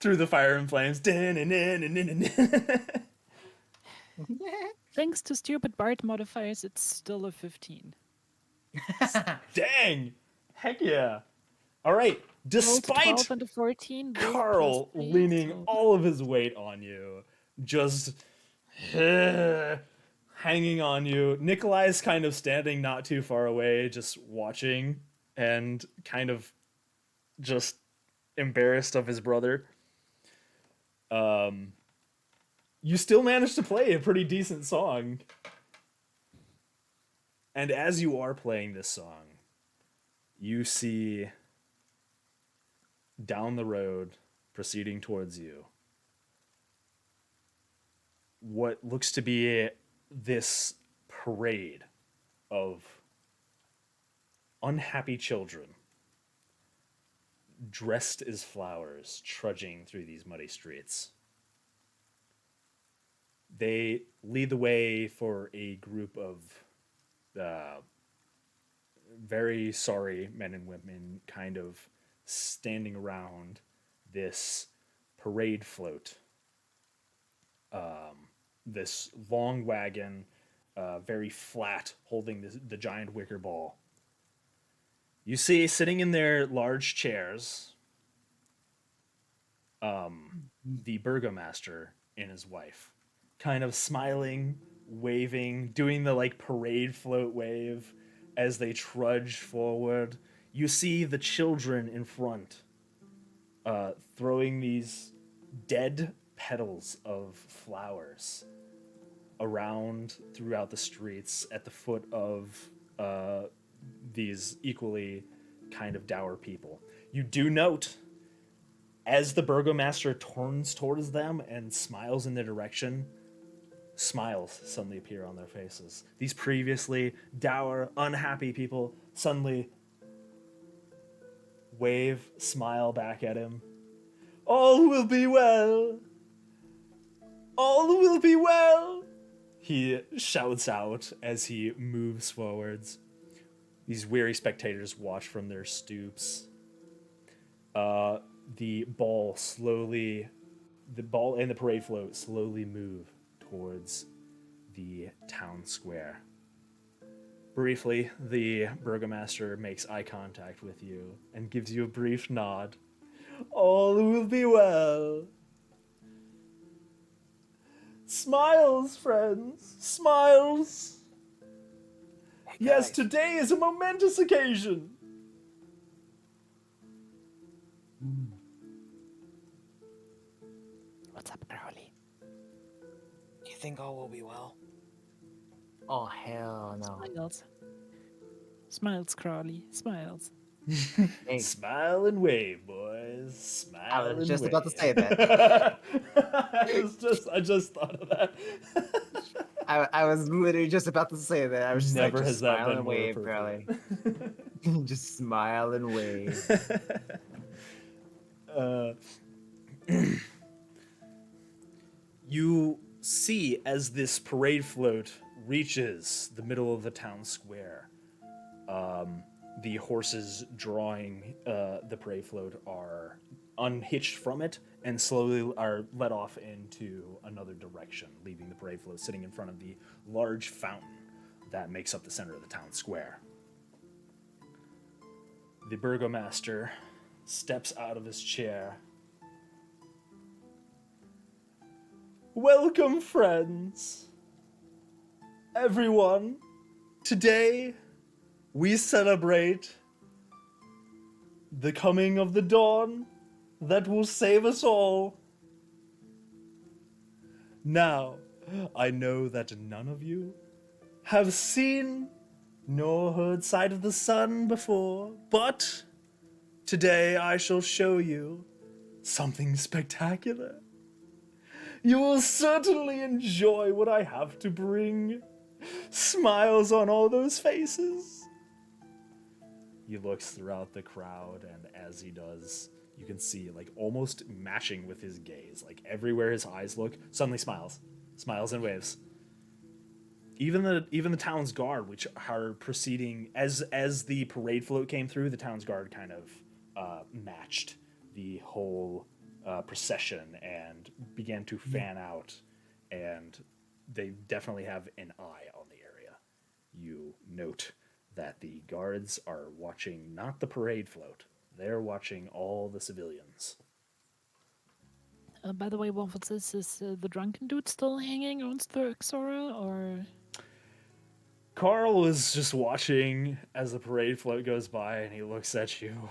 Through the fire and flames. Thanks to stupid Bart modifiers, it's still a 15. Dang! Heck yeah! All right, Rolled despite 12 and a 14. both Carl plus 3, leaning so- all of his weight on you, just hanging on you. Nikolai's kind of standing not too far away, just watching and kind of just embarrassed of his brother. You still managed to play a pretty decent song. And as you are playing this song, you see down the road, proceeding towards you, what looks to be this parade of unhappy children dressed as flowers trudging through these muddy streets. They lead the way for a group of very sorry men and women kind of standing around this parade float. This long wagon, very flat, holding the giant wicker ball. You see, sitting in their large chairs, the burgomaster and his wife, kind of smiling, waving, doing the like parade float wave as they trudge forward. You see the children in front, throwing these dead petals of flowers around throughout the streets at the foot of these equally kind of dour people. You do note, as the burgomaster turns towards them and smiles in their direction, smiles suddenly appear on their faces. These previously dour, unhappy people suddenly wave, smile back at him. All will be well. All will be well. He shouts out as he moves forwards. These weary spectators watch from their stoops. The ball and the parade float slowly move towards the town square. Briefly, the burgomaster makes eye contact with you and gives you a brief nod. All will be well. Smiles, friends, smiles. Hey, Yes, guys. today is a momentous occasion. What's up, Crowley? Do you think all will be well? Oh, hell no. Smiles. Smiles, Crowley. Smiles. Hey, Smile and wave, boys. Smile I was and just wave. about to say that. I just thought of that. I was literally just about to say that. I was just Never like, has just that smile been and more wave, Crowley. Just smile and wave. You see as this parade float reaches the middle of the town square, the horses drawing the parade float are unhitched from it and slowly are led off into another direction, leaving the parade float sitting in front of the large fountain that makes up the center of the town square. The burgomaster steps out of his chair. Welcome, friends. Everyone, today we celebrate the coming of the dawn that will save us all. Now, I know that none of you have seen nor heard sight of the sun before, but Today I shall show you something spectacular. You will certainly enjoy what I have to bring. Smiles on all those faces. He looks throughout the crowd, and as he does, you can see, like, almost matching with his gaze, like everywhere his eyes look, suddenly smiles. Smiles and waves. Even the town's guard, which are proceeding as the parade float came through, the town's guard kind of matched the whole procession and began to fan out, and they definitely have an eye on the area. You note that the guards are watching not the parade float; they're watching all the civilians. By the way, Waffles, is the drunken dude still hanging on Xora, or? Carl is just watching as the parade float goes by, and he looks at you.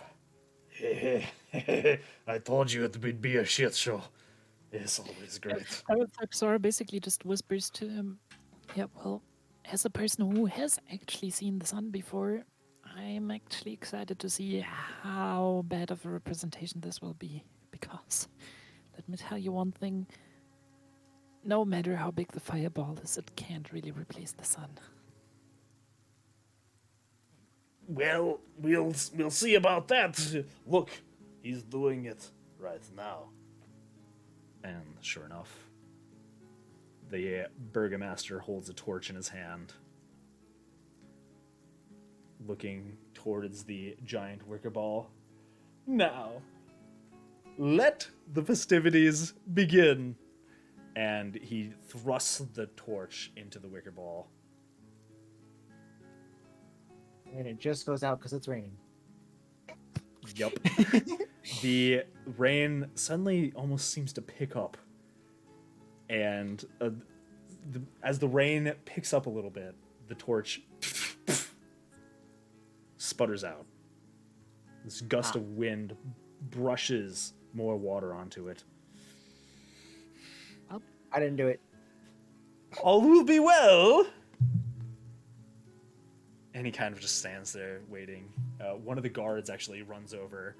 I told you it would be a shit show. It's always great. Xora basically just whispers to him, yeah, well, as a person who has actually seen the sun before, I'm actually excited to see how bad of a representation this will be. Because, let me tell you one thing, no matter how big the fireball is, it can't really replace the sun. Well, we'll see about that. Look, he's doing it right now. And sure enough, the burgomaster holds a torch in his hand, looking towards the giant wicker ball. Now, let the festivities begin. And he thrusts the torch into the wicker ball. And it just goes out because it's raining. Yup. The rain suddenly almost seems to pick up. And as the rain picks up a little bit, the torch sputters out. This gust of wind brushes more water onto it. I didn't do it. All will be well. And he kind of just stands there waiting. One of the guards actually runs over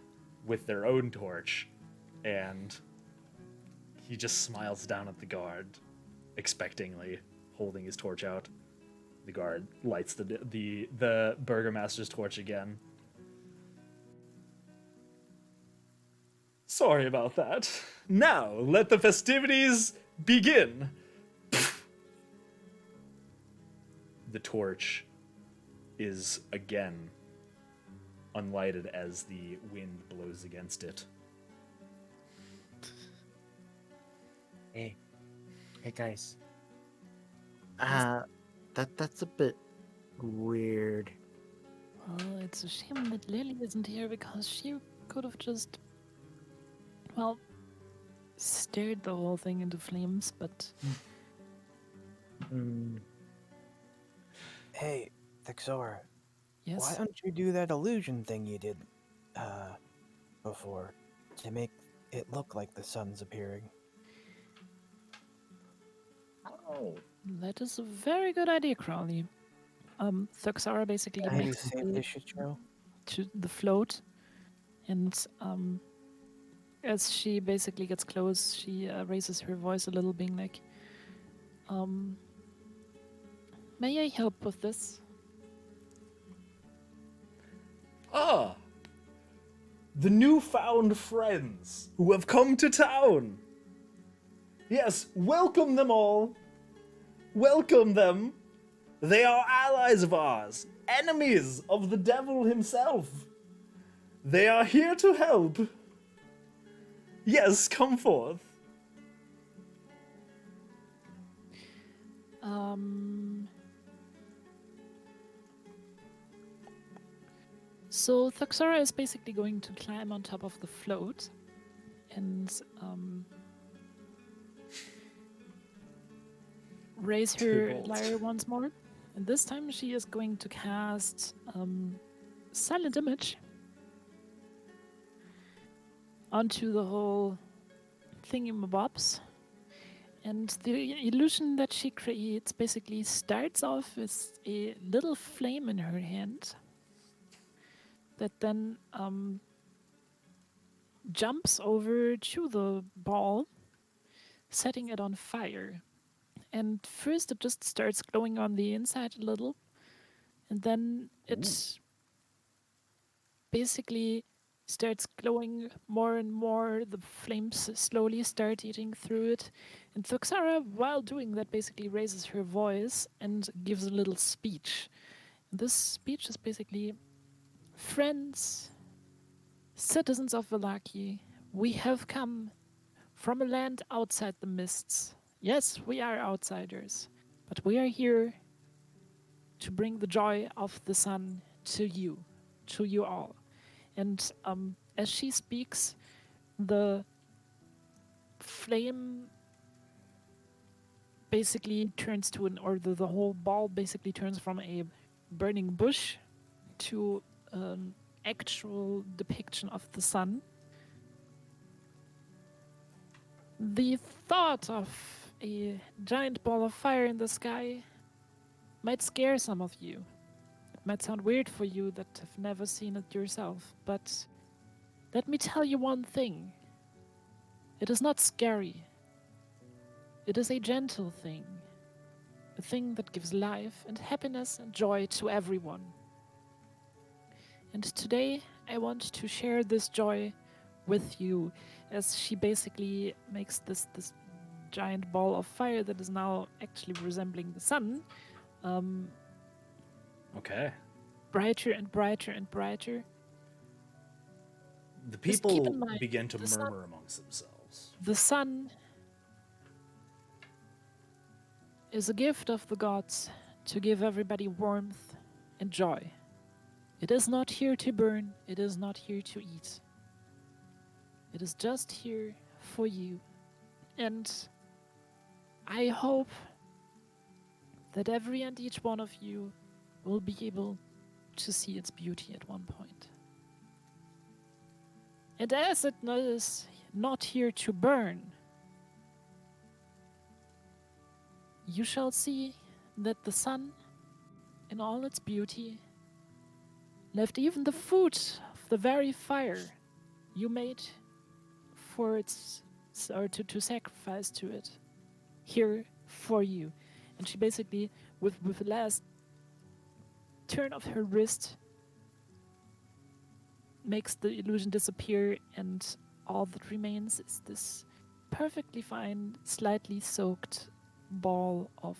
with their own torch, and he just smiles down at the guard, expectingly, holding his torch out. The guard lights the burgomaster's torch again. Sorry about that. Now, let the festivities begin. The torch is again unlighted as the wind blows against it. Hey guys. That's a bit weird. Well, it's a shame that Lily isn't here because she could have just, well, stirred the whole thing into flames, but... Hey, Thixora, Yes? why don't you do that illusion thing you did before to make it look like the sun's appearing? Oh. That is a very good idea, Crowley. Thuxara basically Maybe makes save the, this shit show? to the float, and as she basically gets close, she raises her voice a little, being like, may I help with this? Ah! The newfound friends who have come to town! Yes, welcome them all! Welcome them! They are allies of ours, enemies of the devil himself! They are here to help! Yes, come forth! So Thuxora is basically going to climb on top of the float and raise her Bolt. lyre once more. And this time she is going to cast Silent Image onto the whole thingamabobs. And the illusion that she creates basically starts off with a little flame in her hand that then jumps over to the ball, setting it on fire. And first it just starts glowing on the inside a little, and then it basically starts glowing more and more. The flames slowly start eating through it. And Thuxara, while doing that, basically raises her voice and gives a little speech. And this speech is basically, friends, citizens of Vallaki, we have come from a land outside the mists. Yes, we are outsiders, but we are here to bring the joy of the sun to you all. And as she speaks, the flame basically turns to the whole ball basically turns from a burning bush to an actual depiction of the sun. The thought of a giant ball of fire in the sky might scare some of you. It might sound weird for you that have never seen it yourself, but let me tell you one thing. It is not scary. It is a gentle thing. A thing that gives life and happiness and joy to everyone. And today I want to share this joy with you, as she basically makes this giant ball of fire that is now actually resembling the sun, Okay. brighter and brighter and brighter. The Just keep people in mind, begin to the sun- murmur amongst themselves. The sun is a gift of the gods to give everybody warmth and joy. It is not here to burn, it is not here to eat. It is just here for you. And I hope that every and each one of you will be able to see its beauty at one point. And as it is not here to burn, you shall see that the sun, in all its beauty, left even the foot of the very fire you made for its or to sacrifice to it here for you. And she basically, with the last turn of her wrist, makes the illusion disappear, and all that remains is this perfectly fine, slightly soaked ball of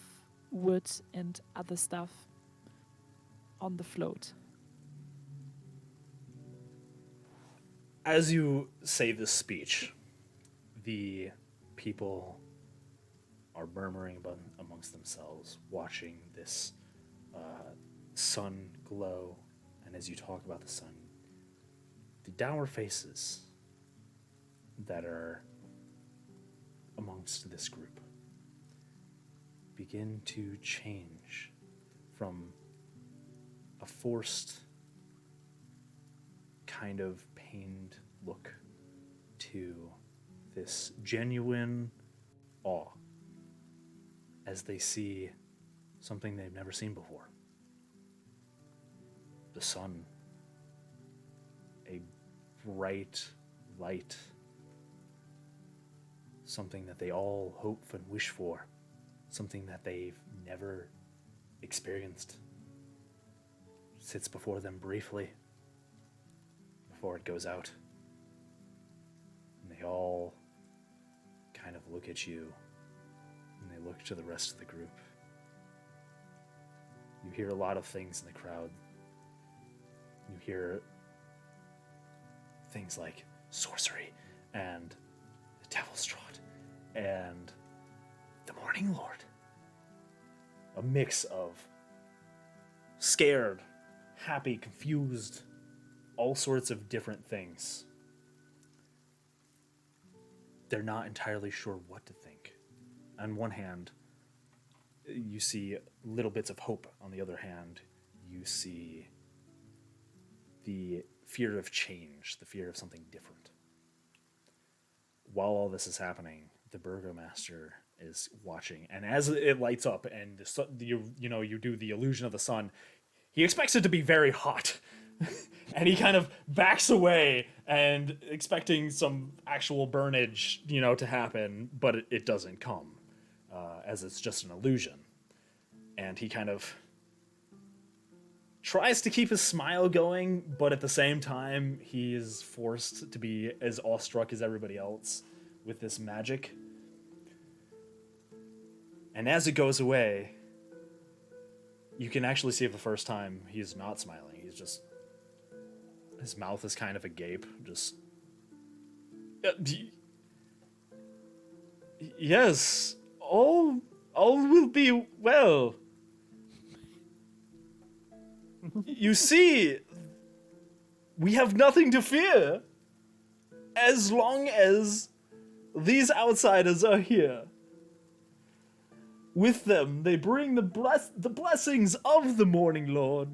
wood and other stuff on the float. As you say this speech, the people are murmuring amongst themselves, watching this sun glow. And as you talk about the sun, the downward faces that are amongst this group begin to change from a forced kind of pained look to this genuine awe as they see something they've never seen before. The sun, a bright light, something that they all hope and wish for, something that they've never experienced, sits before them briefly before it goes out. And they all kind of look at you, and they look to the rest of the group. You hear a lot of things in the crowd. You hear things like sorcery and the Devil's Strahd and the Morning Lord. A mix of scared, happy, confused, all sorts of different things. They're not entirely sure what to think. On one hand, you see little bits of hope. On the other hand, you see the fear of change, the fear of something different. While all this is happening, the burgomaster is watching, and as it lights up and you do the illusion of the sun, he expects it to be very hot, And he kind of backs away and expecting some actual burnage, to happen, but it doesn't come, as it's just an illusion. And he kind of tries to keep his smile going, but at the same time, he is forced to be as awestruck as everybody else with this magic. And as it goes away, you can actually see for the first time he's not smiling. He's just... his mouth is kind of agape, just... Yes, all will be well. You see, we have nothing to fear as long as these outsiders are here. With them, they bring the blessings of the Morning Lord.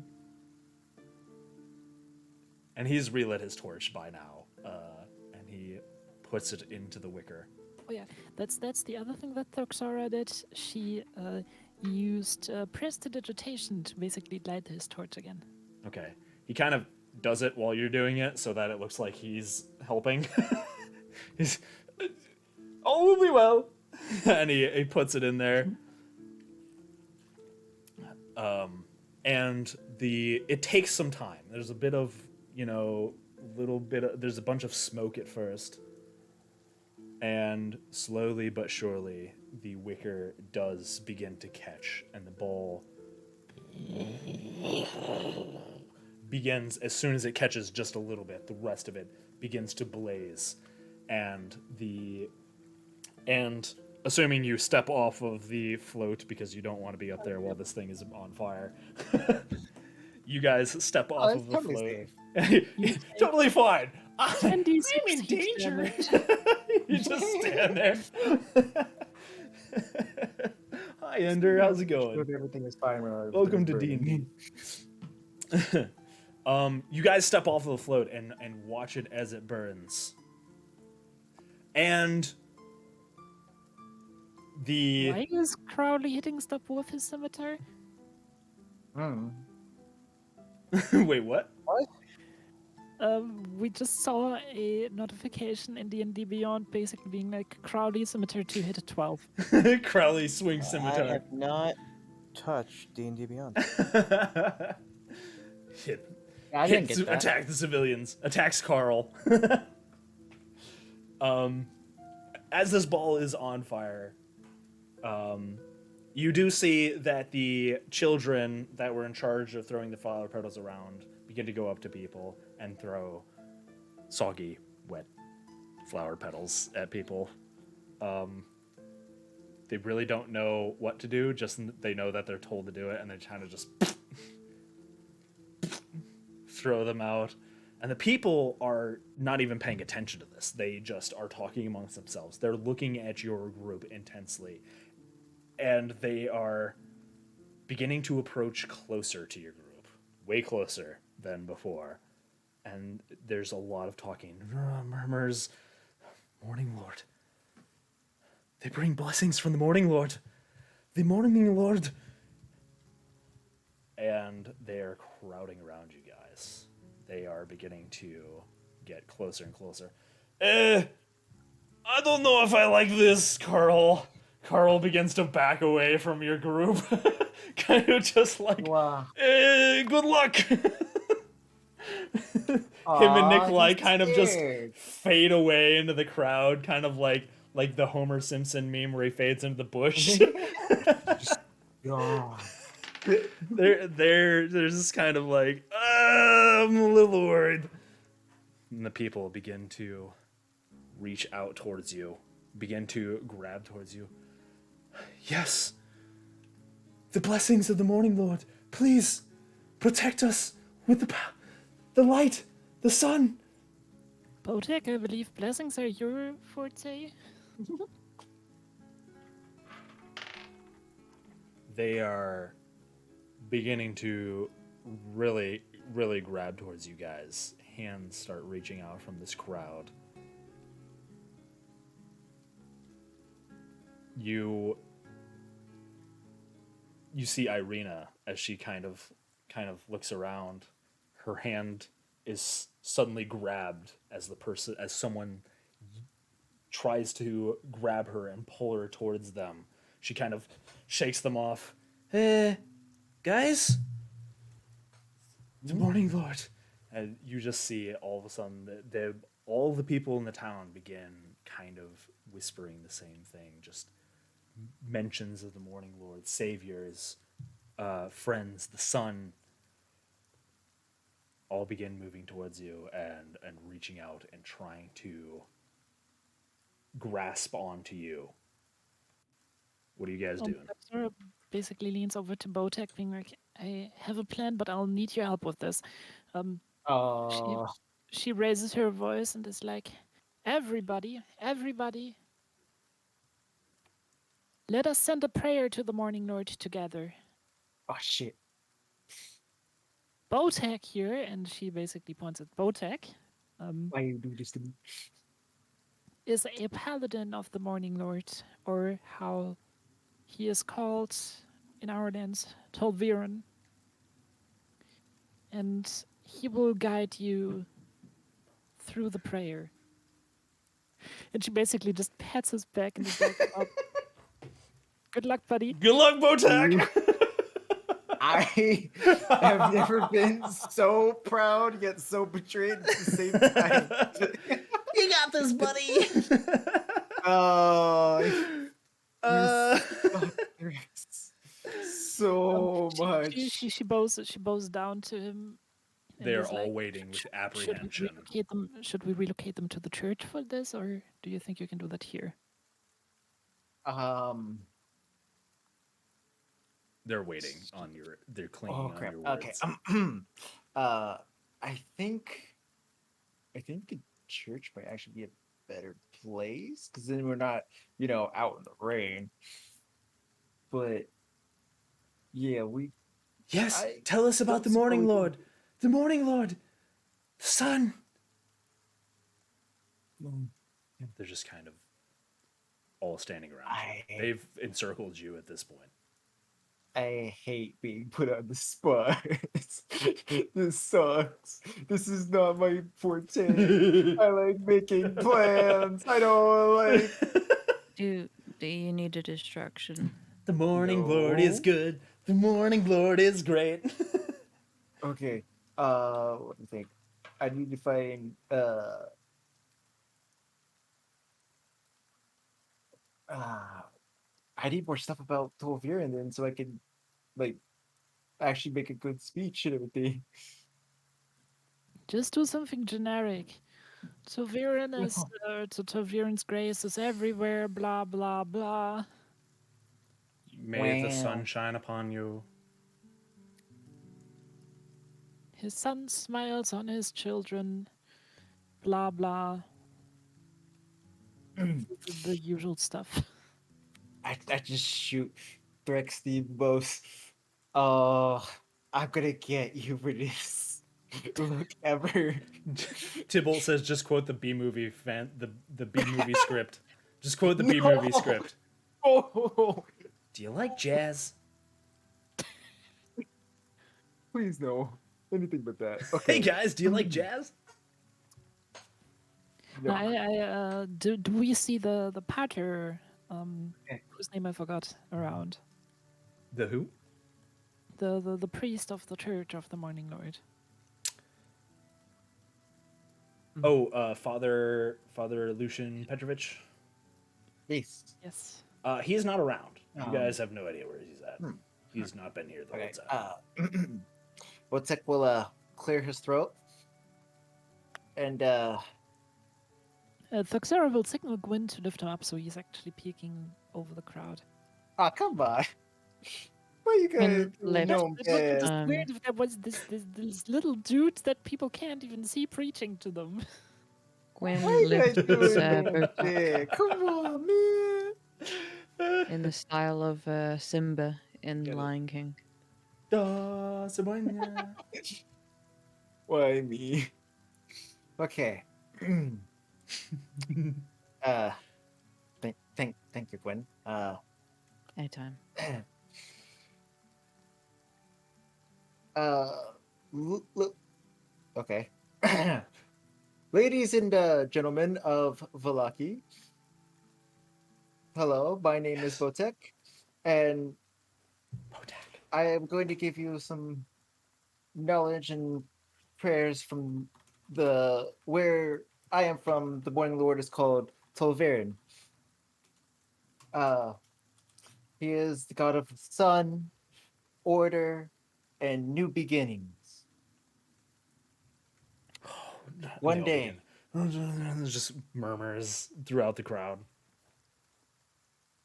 And he's relit his torch by now, and he puts it into the wicker. Oh yeah, that's the other thing that Thoxara did. She used prestidigitation to basically light his torch again. Okay. He kind of does it while you're doing it so that it looks like he's helping. He's... all will be well. And he puts it in there. And it takes some time. There's a bit of, there's a bunch of smoke at first. And slowly but surely, the wicker does begin to catch, and the ball begins, as soon as it catches just a little bit, the rest of it begins to blaze. And assuming you step off of the float because you don't want to be up there while this thing is on fire, you guys step off of the totally float. Totally fine. And these I'm in danger. You just stand there. Hi, Ender. How's it going? Everything is fine. Welcome to D&D. You guys step off of the float and watch it as it burns. And why is Crowley hitting stuff with his scimitar? Wait, what? What? We just saw a notification in D&D Beyond basically being like, Crowley scimitar to hit a 12. Crowley swings I scimitar. have not touched D&D Beyond. Hit. I didn't get that. Attack the civilians. Attacks Carl. As this ball is on fire, you do see that the children that were in charge of throwing the flower petals around begin to go up to people and throw soggy, wet flower petals at people. They really don't know what to do, just they know that they're told to do it, and they kind of just throw them out. And the people are not even paying attention to this. They just are talking amongst themselves. They're looking at your group intensely. And they are beginning to approach closer to your group. Way closer than before. And there's a lot of talking. Murmurs. Morning Lord. They bring blessings from the Morning Lord. The Morning Lord. And they're crowding around you guys. They are beginning to get closer and closer. I don't know if I like this, Carl. Carl begins to back away from your group. Kind of just like, Wow. Good luck. Him and Nikolai kind of just fade away into the crowd, kind of like the Homer Simpson meme where he fades into the bush. God. They're just kind of like, I'm a little worried. And the people begin to reach out towards you, begin to grab towards you. Yes, the blessings of the Morning Lord. Please protect us with the light, the sun. Botek, I believe blessings are your forte. They are beginning to really, really grab towards you guys. Hands start reaching out from this crowd. You see Irina as she kind of looks around. her hand is suddenly grabbed as someone tries to grab her and pull her towards them. She kind of shakes them off. Hey, guys. Good morning, Lord. And you just see all of a sudden all the people in the town begin kind of whispering the same thing, just mentions of the morning Lord, saviors, friends, the sun, all begin moving towards you and reaching out and trying to grasp onto you. What are you guys doing? Zora basically leans over to Botek, being like, I have a plan, but I'll need your help with this. She, Oh, she raises her voice and is like, everybody, let us send a prayer to the Morning Lord together. oh shit. Botek here, and she basically points at Botek, Why you do this to me? is a paladin of the Morning Lord, or how he is called in our lands, Tolviran. And he will guide you through the prayer. And she basically just pats his back and is like, oh, good luck, buddy. Good luck, Botak! I have never been so proud yet so betrayed at the same time. You got this, buddy! Oh, Uh, so much. She bows down to him. and They're is all like, waiting with Should apprehension. we relocate them to the church for this, or do you think you can do that here? They're waiting on your. They're clinging Oh on crap. your words. Okay. I think the church might actually be a better place because then we're not, out in the rain. But yeah, Yes, I tell us about don't the morning suppose- lord. The morning lord. The sun. They're just kind of all standing around you. They've encircled you at this point. I hate being put on the spot. This sucks. This is not my forte. I like making plans. I don't like. Do you need a distraction? The morning lord is No. good. The morning lord is great. Okay. Let me think. I need to find. I need more stuff about Tolvir, and then so I can, like, actually make a good speech and everything. Just do something generic. Tolviran's grace is everywhere, blah, blah, blah. May the Wow. sun shine upon you. His son smiles on his children, blah, blah. the usual stuff. I just shoot Threx the most. Oh, I'm gonna get you for this. Look ever. Tybalt says, "Just quote the B movie the B movie script. Just quote the B No! movie script." Oh, Do you like jazz? please no. Anything but that. Okay. Hey guys, do you like jazz? No. Do we see the pater, Eh. whose name I forgot, around? The who? The priest of the Church of the Morning Lord. Oh, Father Lucian Petrovich. Yes. Yes. He is not around. You Um, guys have no idea where he's at. He's not been here the Okay. whole time. Wozek will clear his throat. And Thuxera will signal Gwyn to lift him up, so he's actually peeking over the crowd. come on. Why you guys And left, no It would be just Um, weird if there was this little dude that people can't even see preaching to them. Gwyn Why you guys lifts his doing bow that? Come on, man. in the style of Simba in Get it. Lion King. Da, Sabrina. Why me? Okay. Thank you, Gwen. Anytime. Look, Okay. Ladies and gentlemen of Valaki, hello, my name is Botek, and Botak. I am going to give you some knowledge and prayers from the where I am from. The Morning Lord is called Tolverin. Uh, he is the god of sun, order, and new beginnings. They One all day, begin. There's just murmurs throughout the crowd.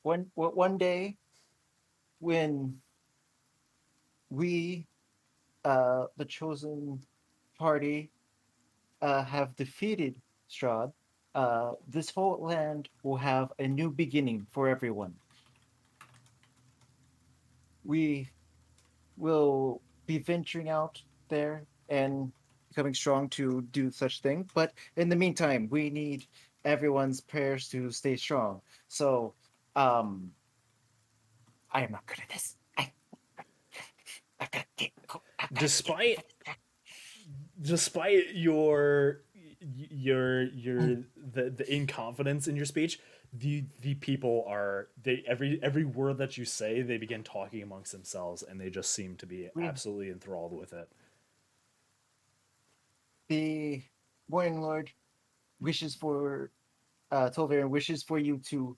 one day, when we, the chosen party, have defeated Strahd, this whole land will have a new beginning for everyone. We will be venturing out there and becoming strong to do such thing. But in the meantime, we need everyone's prayers to stay strong. So, um, I am not good at this. Despite despite your the inconfidence in your speech, the people are they every word that you say, they begin talking amongst themselves, and they just seem to be we absolutely enthralled with it. the Morning Lord wishes for Tolvarin wishes for you to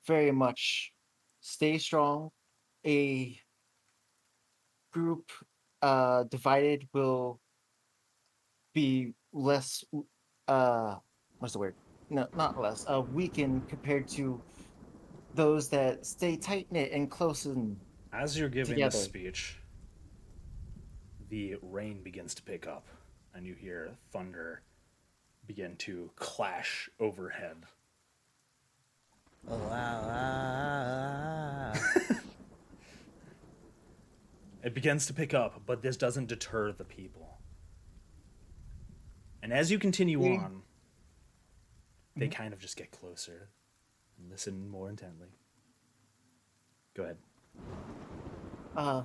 very much stay strong. A group divided will be less what's the word? No, not less. Weakened compared to those that stay tight knit and close and As you're giving this together. speech, the rain begins to pick up, and you hear thunder begin to clash overhead. It begins to pick up, but this doesn't deter the people. And as you continue We, on, they kind of just get closer and listen more intently. Go ahead. uh,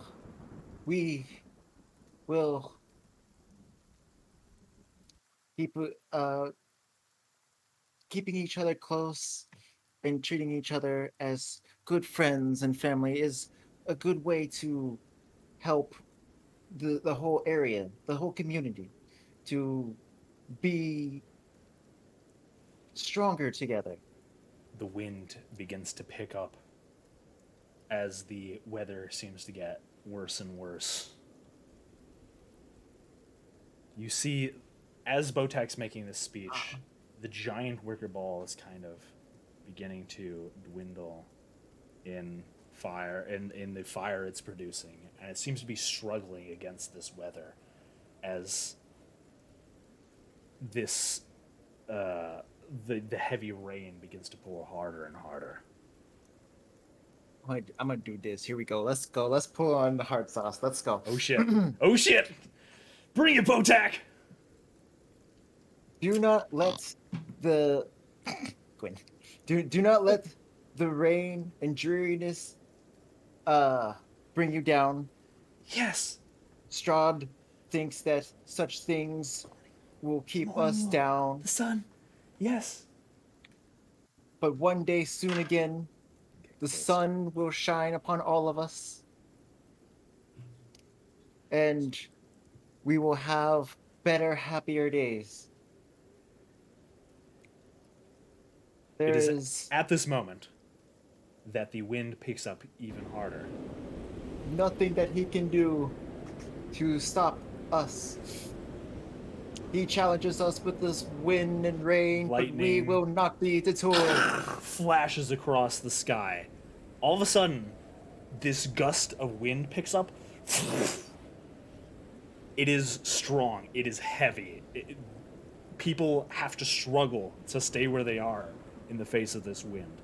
we will keep keeping each other close and treating each other as good friends and family is a good way to help the whole area, the whole community, to be stronger together. The wind begins to pick up as the weather seems to get worse and worse. You see, as Botek's making this speech, the giant wicker ball is kind of beginning to dwindle in fire, in the fire it's producing, and it seems to be struggling against this weather as this the heavy rain begins to pour harder and harder. I'm gonna do this. Here we go. Let's go. Let's pull on the hard sauce. Let's go. Oh shit! Oh shit! Bring it, Botek! Do not let the Gwen. Do not let the rain and dreariness bring you down. Yes. Strahd thinks that such things will keep us Morning, down, the sun. Yes. but one day soon again, the Closer. sun will shine upon all of us, and we will have better, happier days. There It is is at this moment that the wind picks up even harder. nothing that he can do to stop us. He challenges us with this wind and rain, but we Lightning. will not be deterred. Flashes across the sky. All of a sudden, this gust of wind picks up. It is strong. It is heavy. People have to struggle to stay where they are in the face of this wind.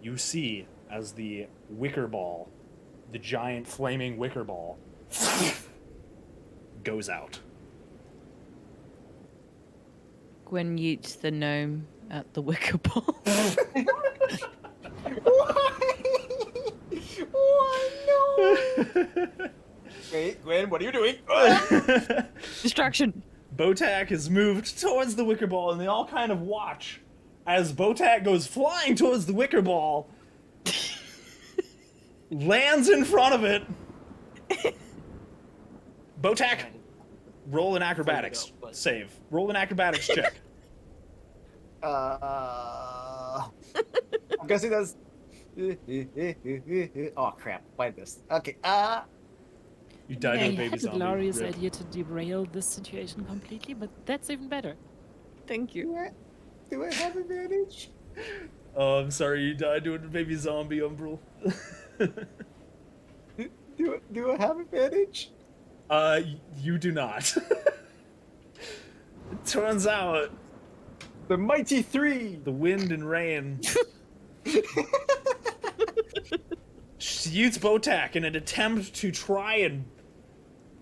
You see as the wicker ball, the giant flaming wicker ball, goes out. Gwen yeets the gnome at the wicker ball. Why no? Wait, Gwen, what are you doing? Distraction. Botak has moved towards the wicker ball, and they all kind of watch as Botak goes flying towards the wicker ball, lands in front of it. Botak, roll an acrobatics Freak it out, but- save. Roll an acrobatics check. I'm guessing that's. Oh crap! Why this? Okay. You died Yeah, to a you baby had the zombie. glorious Rip. idea to derail this situation completely, but that's even better. Thank you. Do I have advantage? Oh, I'm sorry, you died to a baby zombie, Umbral. Do I have advantage? You do not. It turns out The mighty three. the wind and rain shoots Botak in an attempt to try and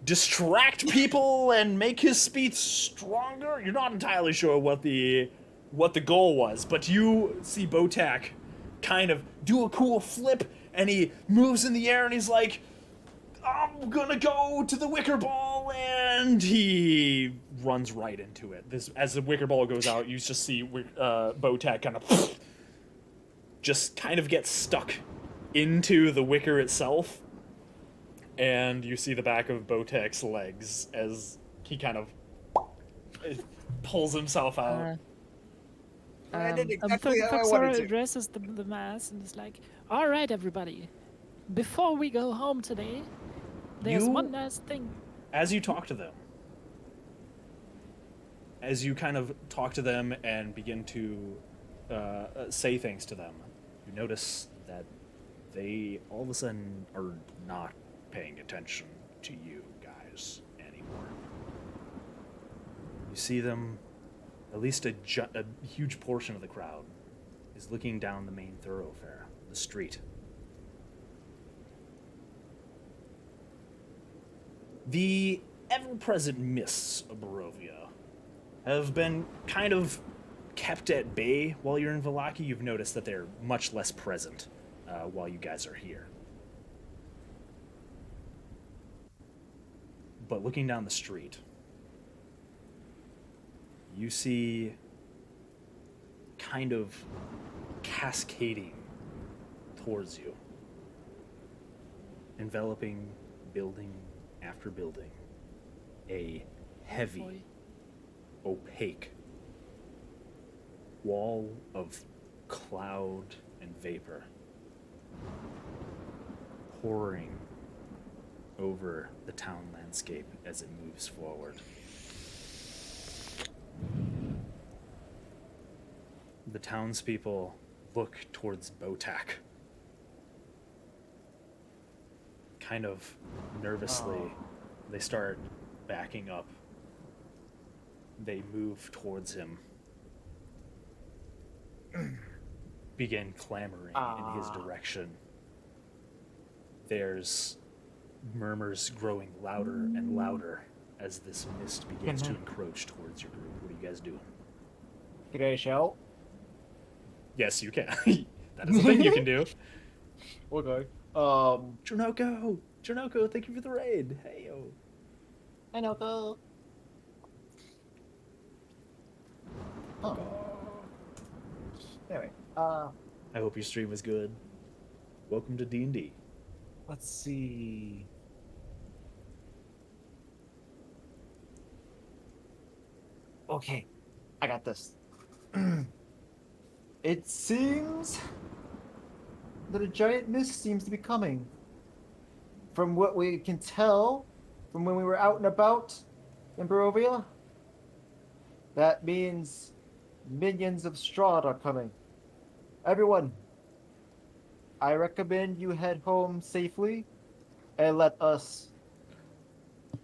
distract people and make his speech stronger. You're not entirely sure what the goal was, but you see Botak kind of do a cool flip, and he moves in the air, and he's like, I'm gonna go to the wicker ball, and he runs right into it. As the wicker ball goes out, you just see Botak kind of just kind of get stuck into the wicker itself, and you see the back of Botak's legs as he kind of pulls himself out. I did The exactly how I Foxora wanted to. addresses the mass and is like, all right, everybody, before we go home today, there's You- one last thing. As you talk to them, as you kind of talk to them and begin to say things to them, you notice that they all of a sudden are not paying attention to you guys anymore. You see them, at least a huge portion of the crowd is looking down the main thoroughfare, the street. The ever-present mists of Barovia have been kind of kept at bay while you're in Vallaki. You've noticed that they're much less present while you guys are here. But looking down the street, you see kind of cascading towards you, enveloping building after building, a heavy, opaque wall of cloud and vapor pouring over the town landscape as it moves forward. The townspeople look towards Botak, kind of nervously. They start backing up. They move towards him, begin clamoring in his direction. There's murmurs growing louder and louder as this mist begins to encroach towards your group. What are you guys doing? Can I shout? Yes, you can. That is a thing you can do. Okay. Jonoko, thank you for the raid. Hey, yo. I know go. Oh. Anyway, I hope your stream was good. Welcome to D&D. let's see. Okay, I got this. It seems that a giant mist seems to be coming. From what we can tell, from when we were out and about in Barovia, that means minions of Strahd are coming. Everyone, I recommend you head home safely and let us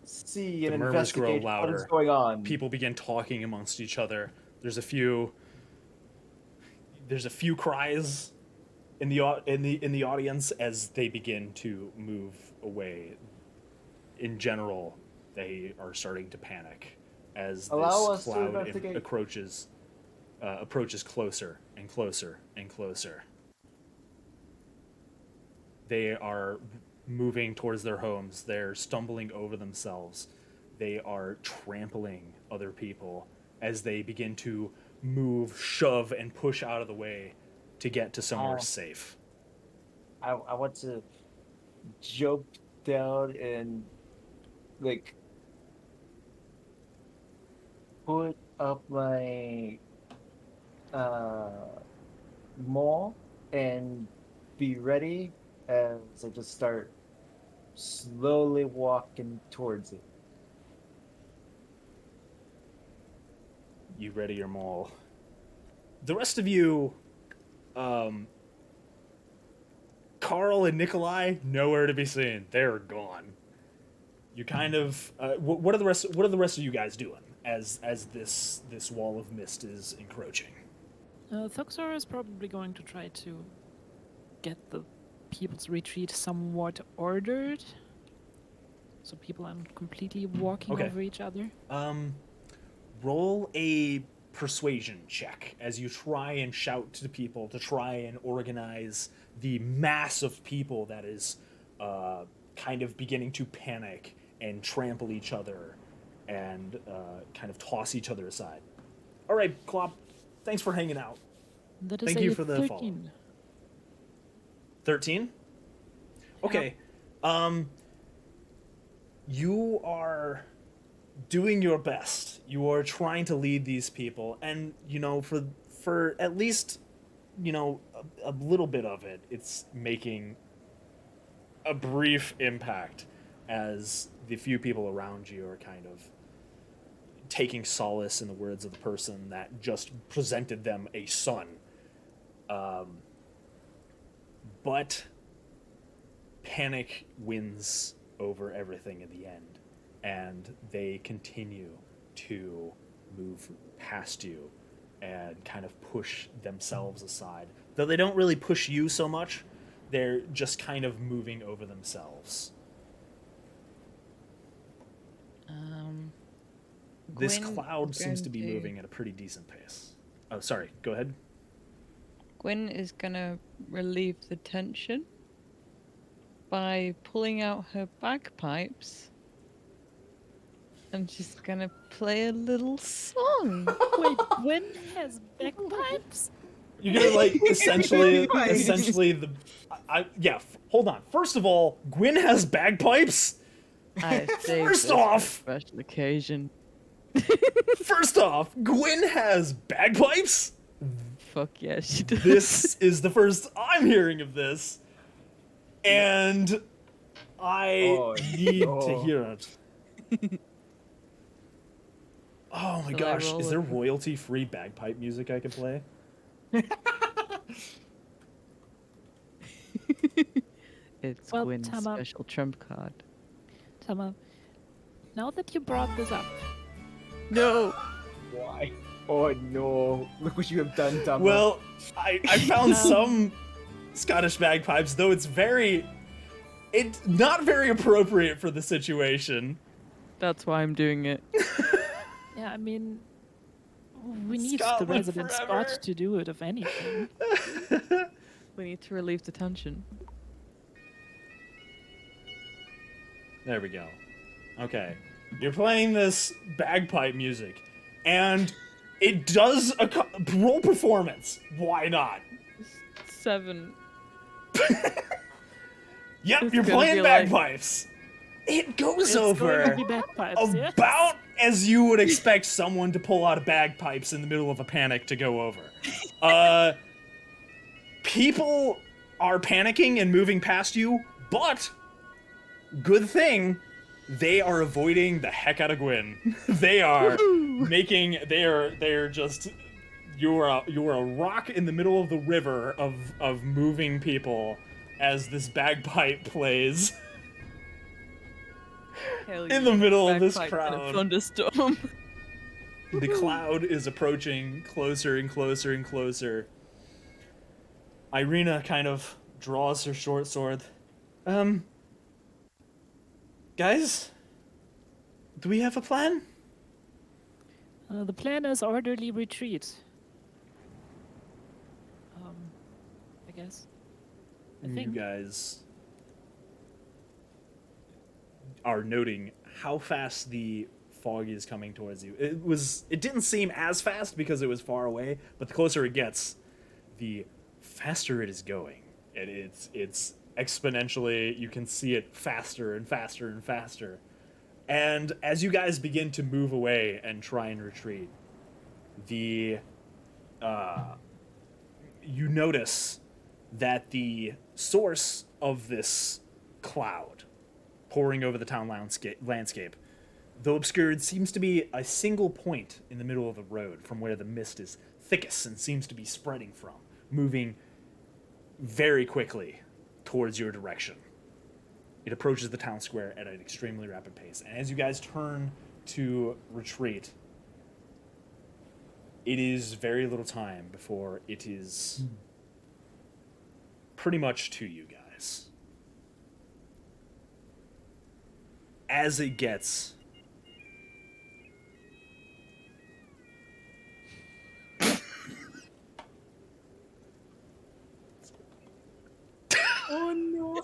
see and The murmurs grow investigate what is louder. going on. People begin talking amongst each other. There's a few cries in the audience as they begin to move away. In general, they are starting to panic as Allow this us to cloud investigate. approaches closer and closer and closer. They are moving towards their homes. They're stumbling over themselves. they are trampling other people as they begin to move, shove, and push out of the way to get to somewhere safe. I want to jump down and like put up my uh maul and be ready as I just start slowly walking towards it. You ready your maul. The rest of you, Carl and Nikolai, nowhere to be seen. They're gone. You kind of what are the rest? What are the rest of you guys doing as this wall of mist is encroaching? Thuxor is probably going to try to get the people's retreat somewhat ordered, so people aren't completely walking Okay. over each other. Roll a persuasion check as you try and shout to people to try and organize the mass of people that is kind of beginning to panic and trample each other and kind of toss each other aside. All right, Klopp, thanks for hanging out. That is Thank a you for the follow. 13. 13? Okay. You are doing your best. You are trying to lead these people, and for at least a little bit of it, it's making a brief impact as the few people around you are kind of taking solace in the words of the person that just presented them a son. But panic wins over everything in the end, and they continue to move past you and kind of push themselves aside. Though they don't really push you so much, they're just kind of moving over themselves. This Gwyn cloud is seems going to be moving at a pretty decent pace. Oh, sorry. Go ahead. Gwyn is gonna relieve the tension by pulling out her bagpipes, and she's gonna play a little song. Wait, Gwyn has bagpipes? You're gonna like essentially Right. hold on. First of all, Gwyn has bagpipes. I saved First this for a off- special occasion. First off, Gwyn has bagpipes. Fuck yeah, she does. This is the first I'm hearing of this, and I Oh, need to no. hear it. Oh my Shall I gosh, roll is a- there royalty-free bagpipe music I can play? It's Well, Gwyn's Tama- special trump card. Tama, now that you brought this up, No! Why? Oh no! Look what you have done, Tama. Well, I found some Scottish bagpipes, though it's not very appropriate for the situation. That's why I'm doing it. yeah, I mean, we need the Scotland resident forever. spot to do it, if anything. We need to relieve the tension. There we go. Okay. You're playing this bagpipe music, and it does a roll performance. Why not? 7. Yep, It's you're gonna playing be like- bagpipes. It goes It's going to over be bagpipes, yes? about as you would expect someone to pull out of bagpipes in the middle of a panic to go over. People are panicking and moving past you, but good thing they are avoiding the heck out of Gwyn. They are they're just you're a rock in the middle of the river of moving people as this bagpipe plays Hell in the middle of this Bagpipe in a crowd. thunderstorm. The cloud is approaching closer and closer and closer. Irina kind of draws her short sword. Guys, do we have a plan? The plan is orderly retreat. I guess. I You think. guys are noting how fast the fog is coming towards you. It didn't seem as fast because it was far away, but the closer it gets, the faster it is going. And it's exponentially, you can see it faster and faster and faster. And as you guys begin to move away and try and retreat, the you notice that the source of this cloud pouring over the town landscape, though obscured, seems to be a single point in the middle of the road from where the mist is thickest and seems to be spreading from, moving very quickly towards your direction. It approaches the town square at an extremely rapid pace. And as you guys turn to retreat, it is very little time before it is pretty much to you guys. As it gets Oh no.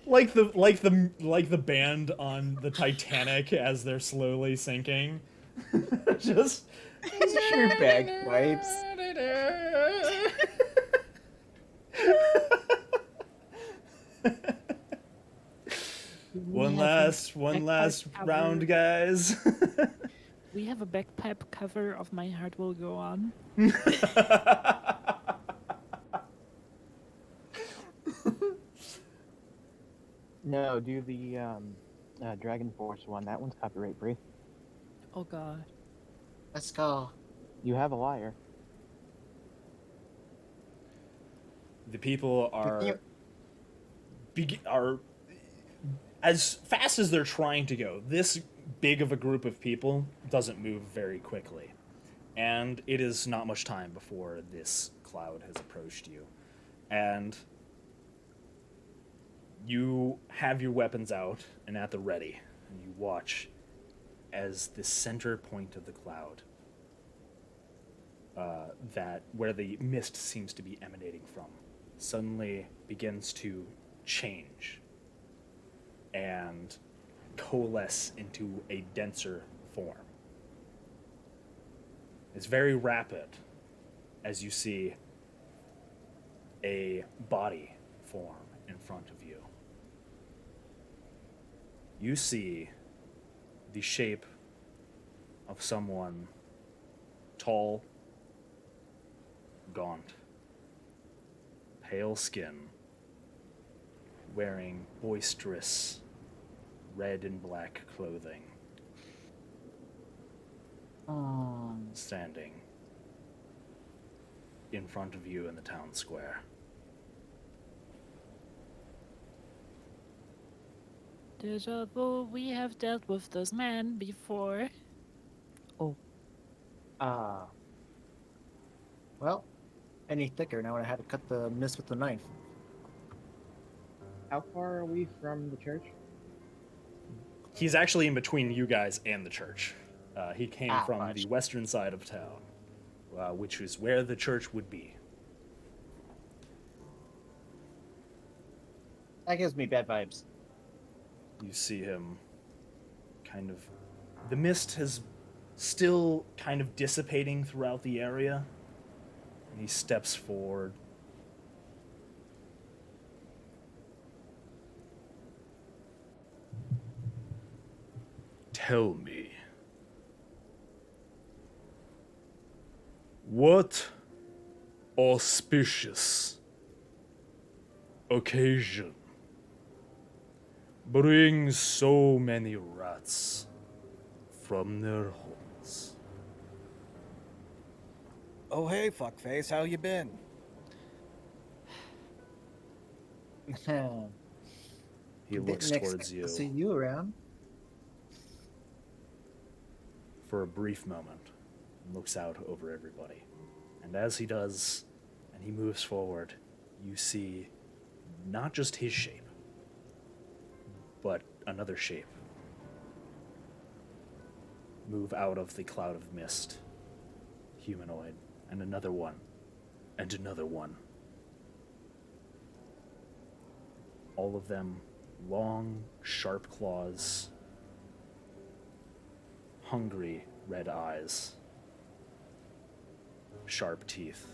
like the band on the Titanic as they're slowly sinking. Just Your bagpipes. one have a last bagpipe cover. round, guys. We have a bagpipe cover of My Heart Will Go On. No, do the Dragon Force one. That one's copyright free. Oh god. Let's go. You have a liar. The people you- are as fast as they're trying to go. This big of a group of people doesn't move very quickly, and it is not much time before this cloud has approached you, and you have your weapons out and at the ready, and you watch as the center point of the cloud, that where the mist seems to be emanating from, suddenly begins to change and coalesce into a denser form. It's very rapid as you see a body form in front of you. You see the shape of someone tall, gaunt, pale skin, wearing boisterous red and black clothing, standing in front of you in the town square. Deja vu, we have dealt with those men before. Well, any thicker now I had to cut the mist with the knife. How far are we from the church? He's actually in between you guys and the church. He came from fudge. the western side of town, which is where the church would be. That gives me bad vibes. You see him kind of... The mist is still kind of dissipating throughout the area. And he steps forward. Tell me, what auspicious occasion brings so many rats from their holes? Oh, hey, fuckface, how you been? He looks Didn't towards expect you to see you around. for a brief moment and looks out over everybody. And as he does, and he moves forward, you see not just his shape, but another shape move out of the cloud of mist, humanoid, and another one, and another one. all of them long, sharp claws, hungry red eyes, sharp teeth.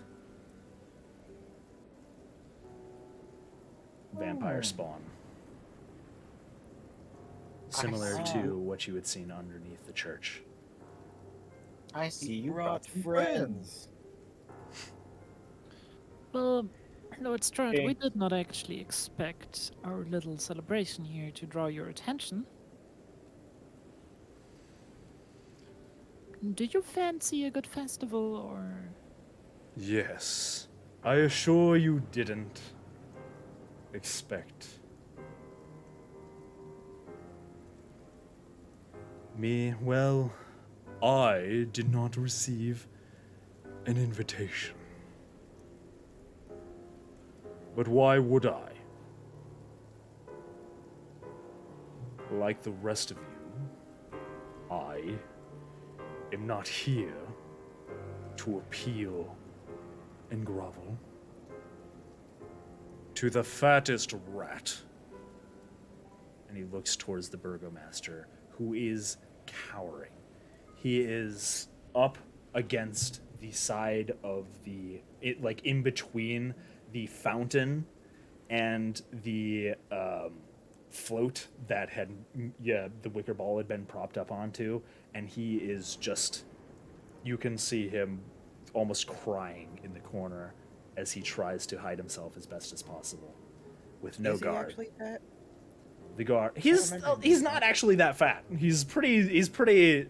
Vampire spawn. Similar see. to what you had seen underneath the church. I see You you brought some friends. Well, Lord Strahd, we Okay. did not actually expect our little celebration here to draw your attention. Do you fancy a good festival, or... Yes, I assure you didn't expect me. Well, I did not receive an invitation. But why would I? Like the rest of you, I am not here to appeal and grovel to the fattest rat. And he looks towards the burgomaster, who is cowering. He is up against the side of like in between the fountain and the float that the wicker ball had been propped up onto, and he is just, you can see him almost crying in the corner as he tries to hide himself as best as possible with no Is he guard. actually fat? The guard, I he's remember him he's being not fat. actually that fat. He's pretty lithe.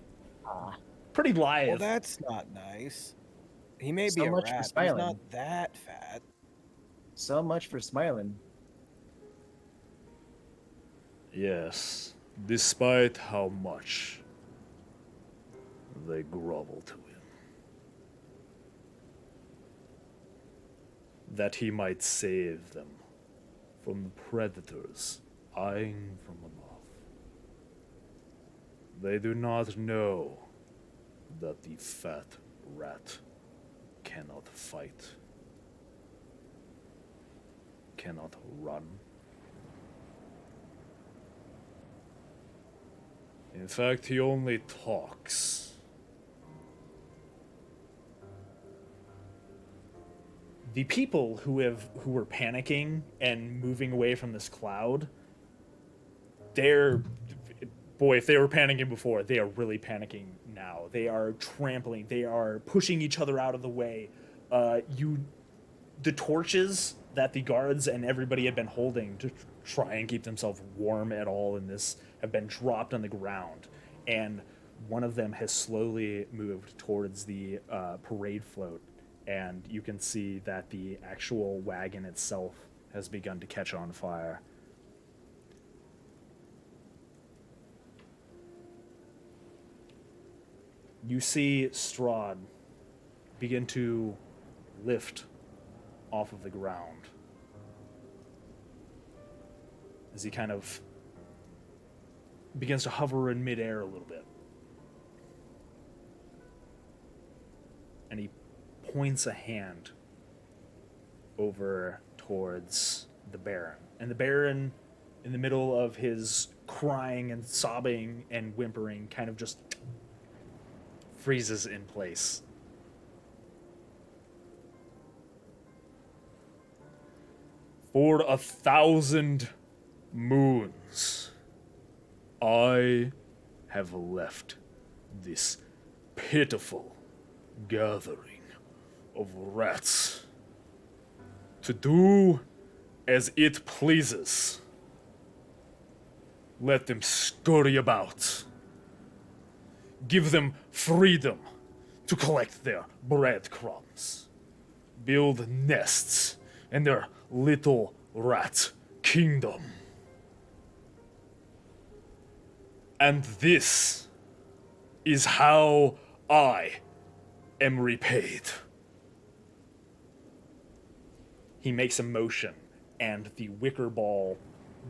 Well, that's not nice. He may be So a much for rat, but he's smiling. not that fat. So much for smiling. Yes, despite how much they grovel to him. That he might save them from the predators eyeing from above. They do not know that the fat rat cannot fight, cannot run. In fact, he only talks. The people who were panicking and moving away from this cloud, if they were panicking before, they are really panicking now. They are trampling, they are pushing each other out of the way. The torches that the guards and everybody had been holding to try and keep themselves warm at all in this have been dropped on the ground, and one of them has slowly moved towards the parade float, and you can see that the actual wagon itself has begun to catch on fire. You see Strahd begin to lift off of the ground as he kind of begins to hover in midair a little bit. And he points a hand over towards the Baron. And the Baron, in the middle of his crying and sobbing and whimpering, kind of just freezes in place. For 1,000 moons, I have left this pitiful gathering of rats to do as it pleases. Let them scurry about. Give them freedom to collect their breadcrumbs, build nests in their little rat kingdom. And this is how I am repaid. He makes a motion, and the wicker ball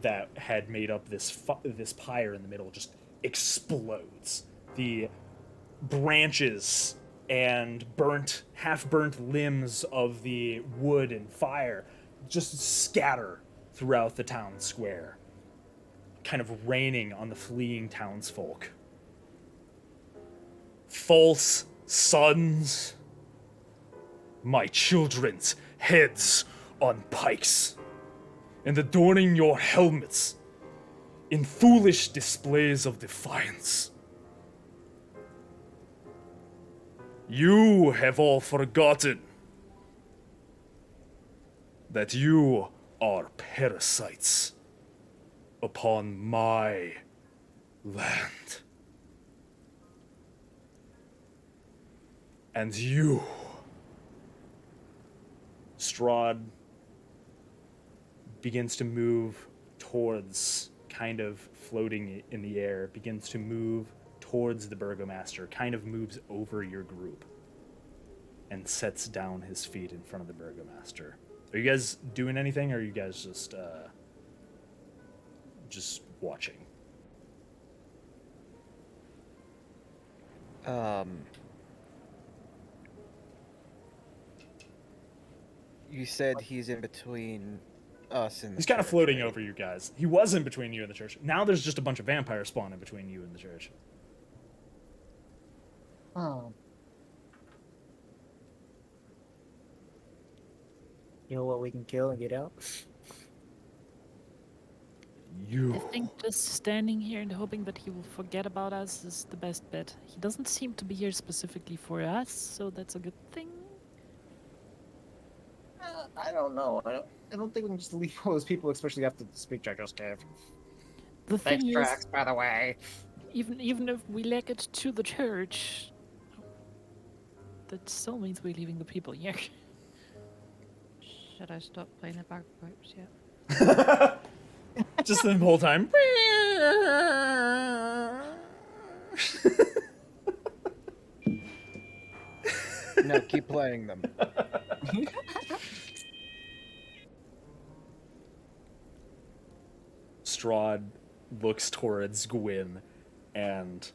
that had made up this pyre in the middle just explodes. The branches and half-burnt limbs of the wood and fire just scatter throughout the town square, kind of raining on the fleeing townsfolk. False sons, my children's heads on pikes, and adorning your helmets in foolish displays of defiance. You have all forgotten that you are parasites upon my land. And you, Strahd begins to move towards, kind of floating in the air, begins to move towards the Burgomaster, kind of moves over your group, and sets down his feet in front of the Burgomaster. Are you guys doing anything, or are you guys just watching? You said he's in between us and the He's kind of church, floating right? over you guys. He was in between you and the church. Now there's just a bunch of vampires spawning between you and the church. Oh. You know what we can kill and get out? You. I think just standing here and hoping that he will forget about us is the best bet. He doesn't seem to be here specifically for us, so that's a good thing. I don't know. I don't think we can just leave all those people, especially after the speech I just gave. The Thanks, thing is, tracks, by the way. even if we leg it to the church, that still means we're leaving the people here. Should I stop playing the bagpipes yet? Just the whole time. No, keep playing them. Strahd looks towards Gwyn, and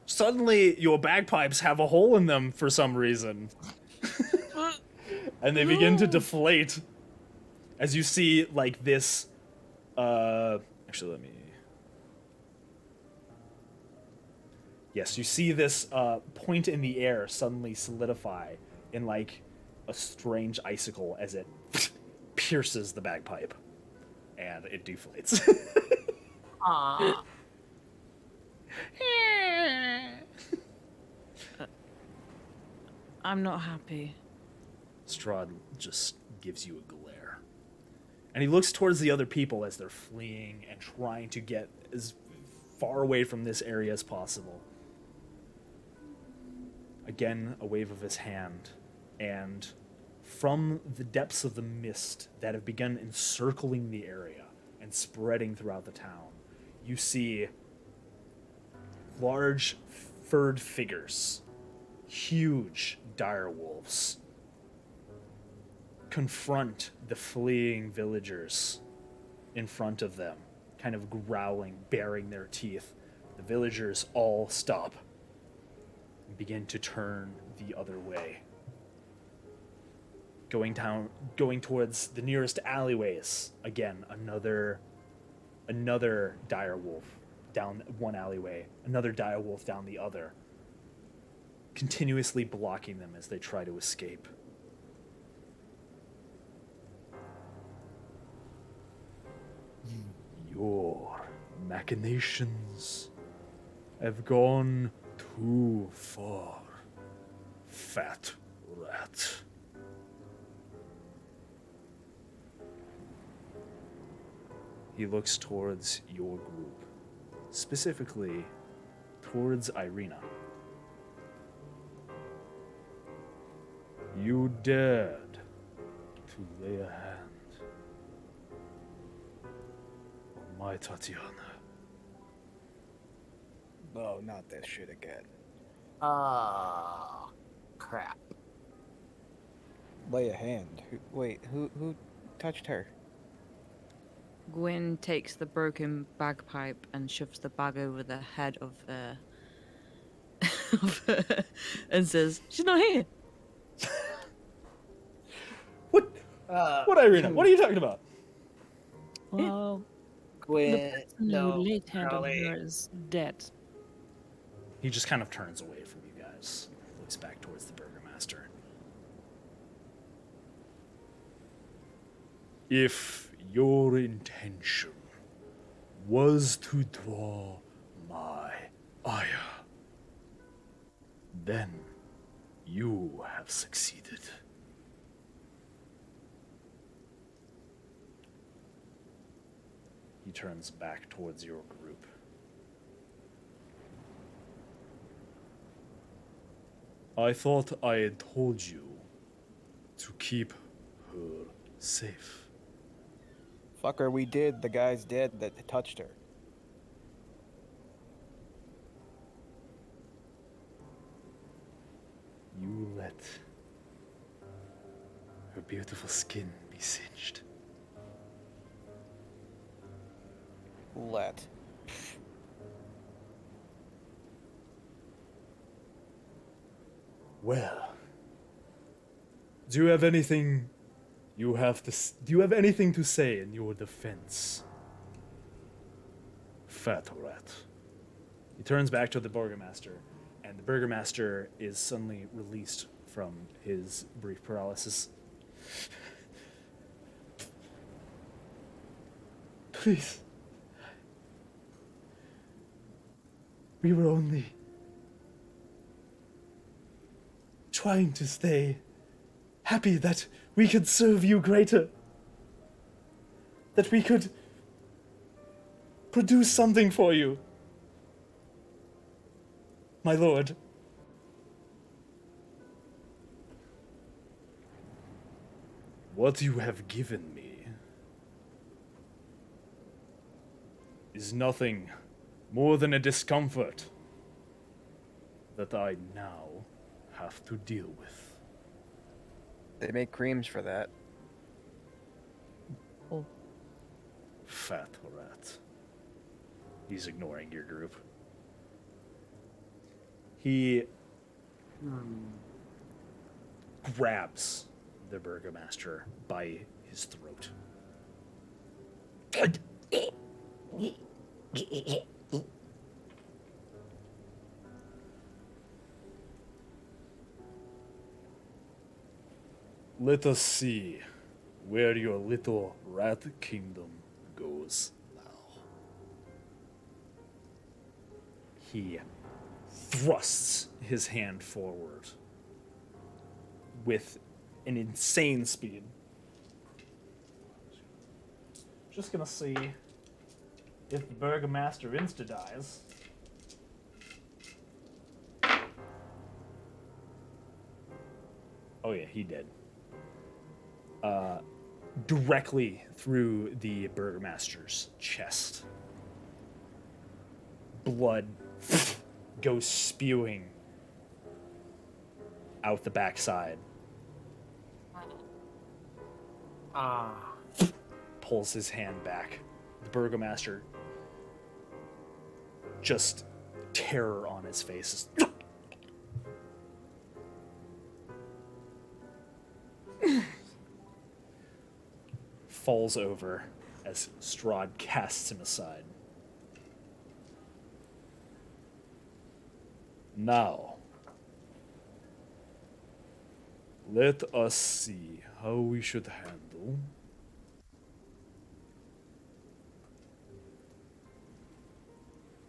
suddenly your bagpipes have a hole in them for some reason. And they begin to deflate as you see, like, this, actually, let me... Yes, you see this point in the air suddenly solidify in, like, a strange icicle as it pierces the bagpipe, and it deflates. Aww. I'm not happy. Strahd just gives you a glare. And he looks towards the other people as they're fleeing and trying to get as far away from this area as possible. Again, a wave of his hand, and from the depths of the mist that have begun encircling the area and spreading throughout the town, you see large furred figures, huge dire wolves, confront the fleeing villagers in front of them, kind of growling, baring their teeth. The villagers all stop and begin to turn the other way, going towards the nearest alleyways. Again, another dire wolf down one alleyway, another dire wolf down the other, continuously blocking them as they try to escape. Your machinations have gone too far, fat rat. He looks towards your group, specifically towards Irina. You dared to lay a hand on my Tatiana. Oh, not this shit again. Crap. Lay a hand. Who touched her? Gwyn takes the broken bagpipe and shoves the bag over the head of and says, "She's not here." What, Irina? What are you talking about? Well, the Gwen, person who no, laid hand on Crowley. her is dead. He just kind of turns away from you guys, looks back towards the burgomaster. If your intention was to draw my ire, then you have succeeded. He turns back towards your group. I thought I had told you to keep her safe. Fucker, we did. The guy's dead that touched her. You let her beautiful skin be singed. Let. Well, do you have anything do you have anything to say in your defense? Fat rat. He turns back to the burgomaster, and the burgomaster is suddenly released from his brief paralysis. Please. We were only trying to stay happy that we could serve you greater. That we could produce something for you. My lord. What you have given me is nothing more than a discomfort that I now have to deal with. They make creams for that. Fat rat. He's ignoring your group. He grabs the burgomaster by his throat. Let us see where your little rat kingdom goes now. He thrusts his hand forward with an insane speed. Just gonna see if the burgomaster insta-dies. Oh yeah, he did. Directly through the burgomaster's chest. Blood goes spewing out the backside. Pulls his hand back. The burgomaster, just terror on his face. Falls over as Strahd casts him aside. Now, let us see how we should handle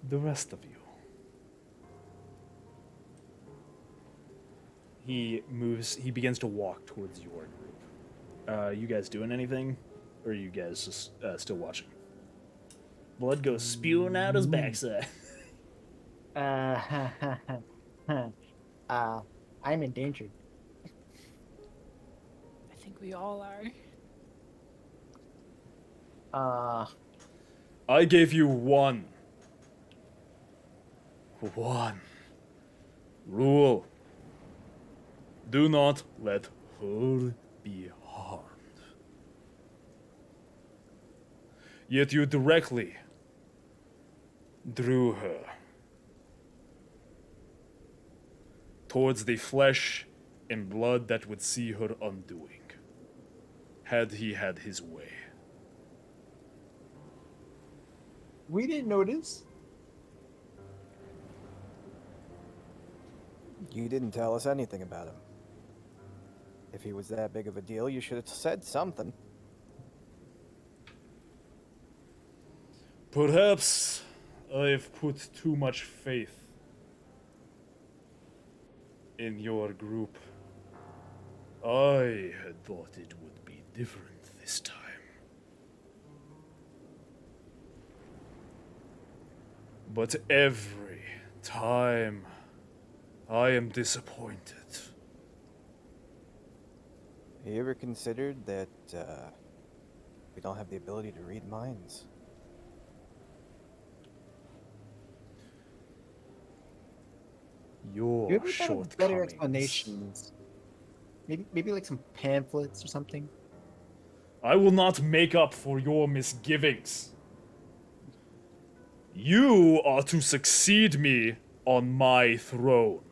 the rest of you. He begins to walk towards your group. You guys doing anything? Or are you guys just still watching? Blood goes spewing out his backside. I'm endangered. I think we all are. I gave you one rule. Do not let her be harmed. Yet you directly drew her towards the flesh and blood that would see her undoing. had he had his way. We didn't notice. You didn't tell us anything about him. If he was that big of a deal, you should have said something. Perhaps I've put too much faith in your group. I had thought it would be different this time. But every time I am disappointed. Have you ever considered that we don't have the ability to read minds? Your You ever thought of better shortcomings. explanations? Maybe like some pamphlets or something. I will not make up for your misgivings. You are to succeed me on my throne.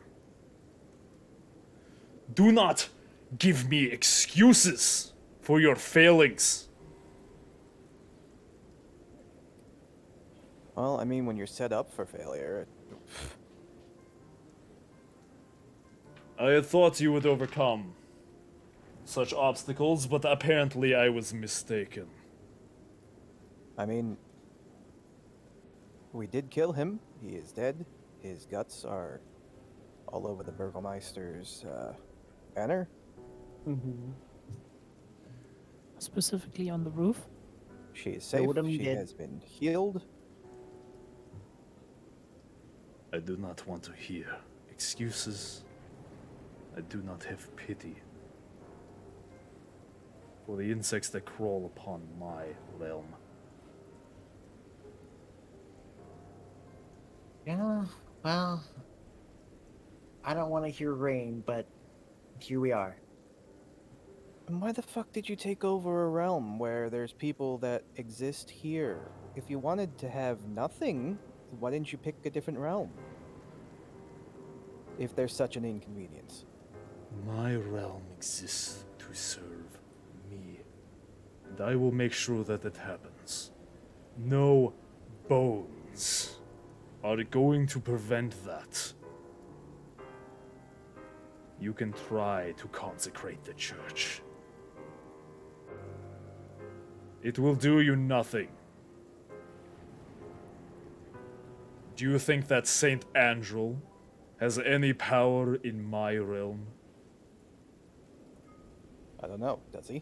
Do not give me excuses for your failings. Well, I mean, when you're set up for failure, I had thought you would overcome such obstacles, but apparently I was mistaken. I mean, we did kill him. He is dead. His guts are all over the Burgomeister's banner. Mm-hmm. Specifically on the roof. She is safe. Totem She dead. has been healed. I do not want to hear excuses. I do not have pity for the insects that crawl upon my realm. Yeah, well, I don't want to hear rain, but here we are. And why the fuck did you take over a realm where there's people that exist here? If you wanted to have nothing, why didn't you pick a different realm? If there's such an inconvenience. My realm exists to serve me, and I will make sure that it happens. No bones are going to prevent that. You can try to consecrate the church. It will do you nothing. Do you think that Saint Andrel has any power in my realm? I don't know, does he?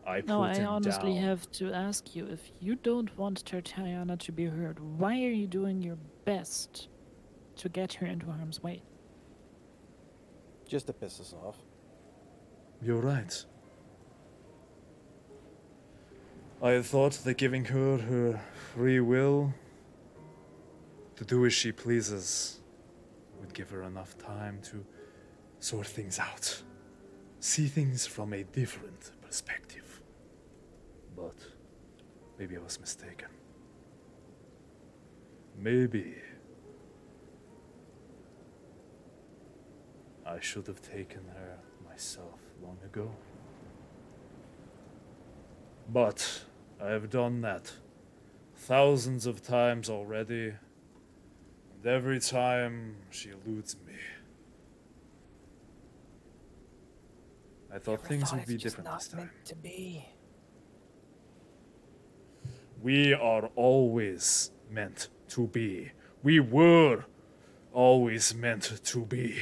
I put No, I him honestly down. have to ask you, if you don't want Tertiana to be heard, why are you doing your best to get her into harm's way? Just to piss us off. You're right. I had thought that giving her her free will to do as she pleases would give her enough time to sort things out, see things from a different perspective. But maybe I was mistaken. Maybe I should have taken her myself long ago. But I have done that thousands of times already, and every time she eludes me. I thought things would be different this time. to be. We are always meant to be. We were always meant to be.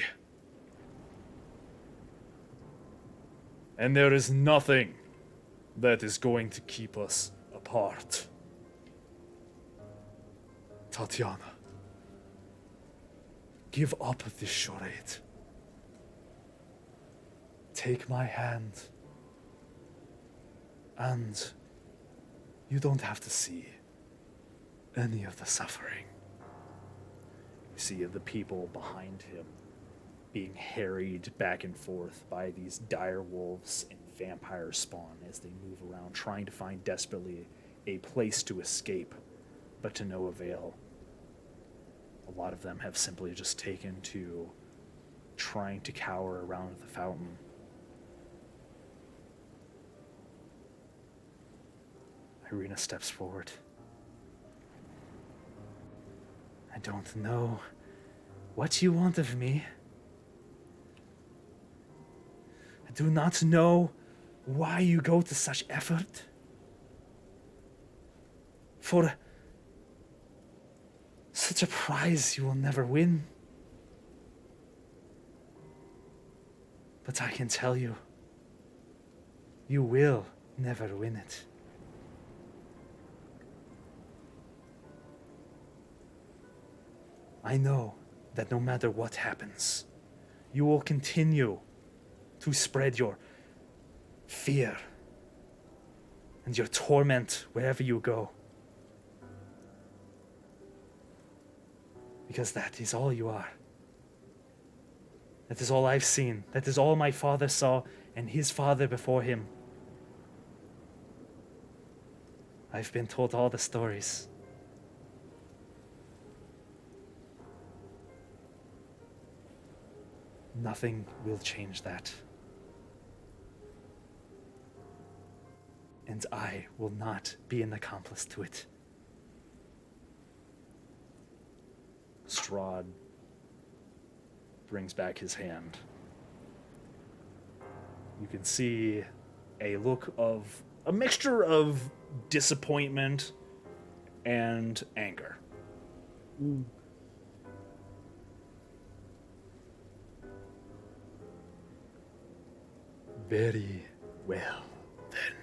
And there is nothing that is going to keep us apart. Tatiana, give up this charade. Take my hand, and you don't have to see any of the suffering. You see the people behind him being harried back and forth by these dire wolves and vampire spawn as they move around, trying to find desperately a place to escape, but to no avail. A lot of them have simply just taken to trying to cower around the fountain. Irina steps forward. I don't know what you want of me. I do not know why you go to such effort. For such a prize you will never win. But I can tell you, you will never win it. I know that no matter what happens, you will continue to spread your fear and your torment wherever you go. Because that is all you are. That is all I've seen. That is all my father saw and his father before him. I've been told all the stories. Nothing will change that. And I will not be an accomplice to it. Strahd brings back his hand. You can see a look of a mixture of disappointment and anger. Very well, then.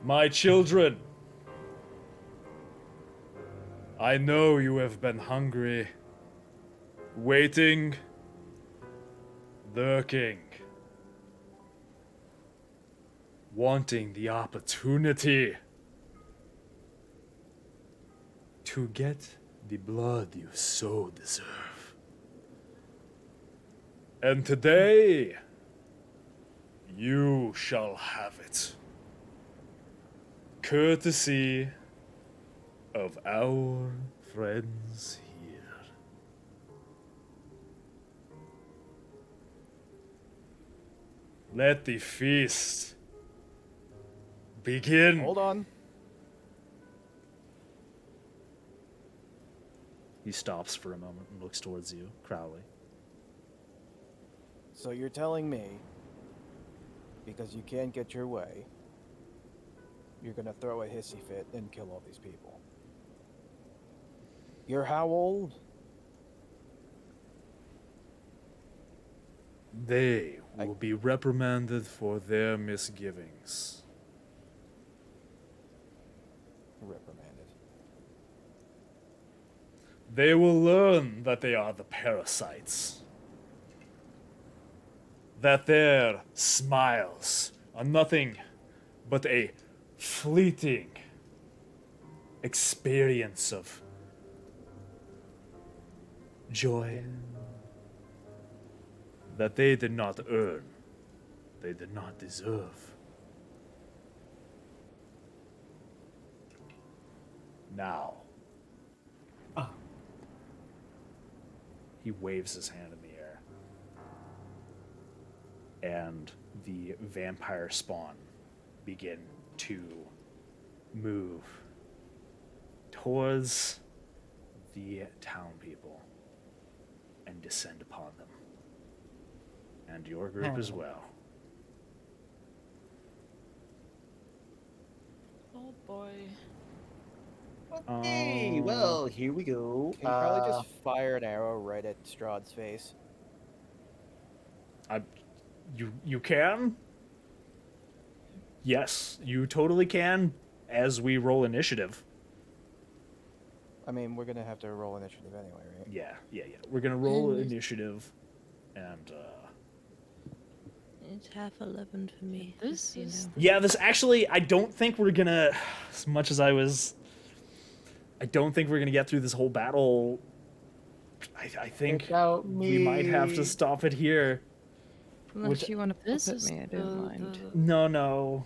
My children, I know you have been hungry, waiting, lurking, wanting the opportunity to get the blood you so deserve. And today, you shall have it. Courtesy of our friends here. Let the feast begin. Hold on. He stops for a moment and looks towards you, Crowley. So you're telling me, because you can't get your way, you're gonna throw a hissy fit and kill all these people? You're how old? They will be reprimanded for their misgivings. Reprimanded. They will learn that they are the parasites. That their smiles are nothing but a fleeting experience of joy that they did not earn, they did not deserve. Now, he waves his hand in the air, and the vampire spawn begin to move towards the town people and descend upon them. And your group as well. Oh boy. Okay, well, here we go. Can you probably just fire an arrow right at Strahd's face? You can? Yes, you totally can, as we roll initiative. I mean, we're gonna have to roll initiative anyway, right? Yeah. We're gonna roll initiative, and It's half 11 for me. This you is know. yeah, this actually, I don't think we're gonna, as much as I don't think we're gonna get through this whole battle. I think Without we might have to me. stop it here. Unless Which- you want to this puppet is me, I don't mind. No.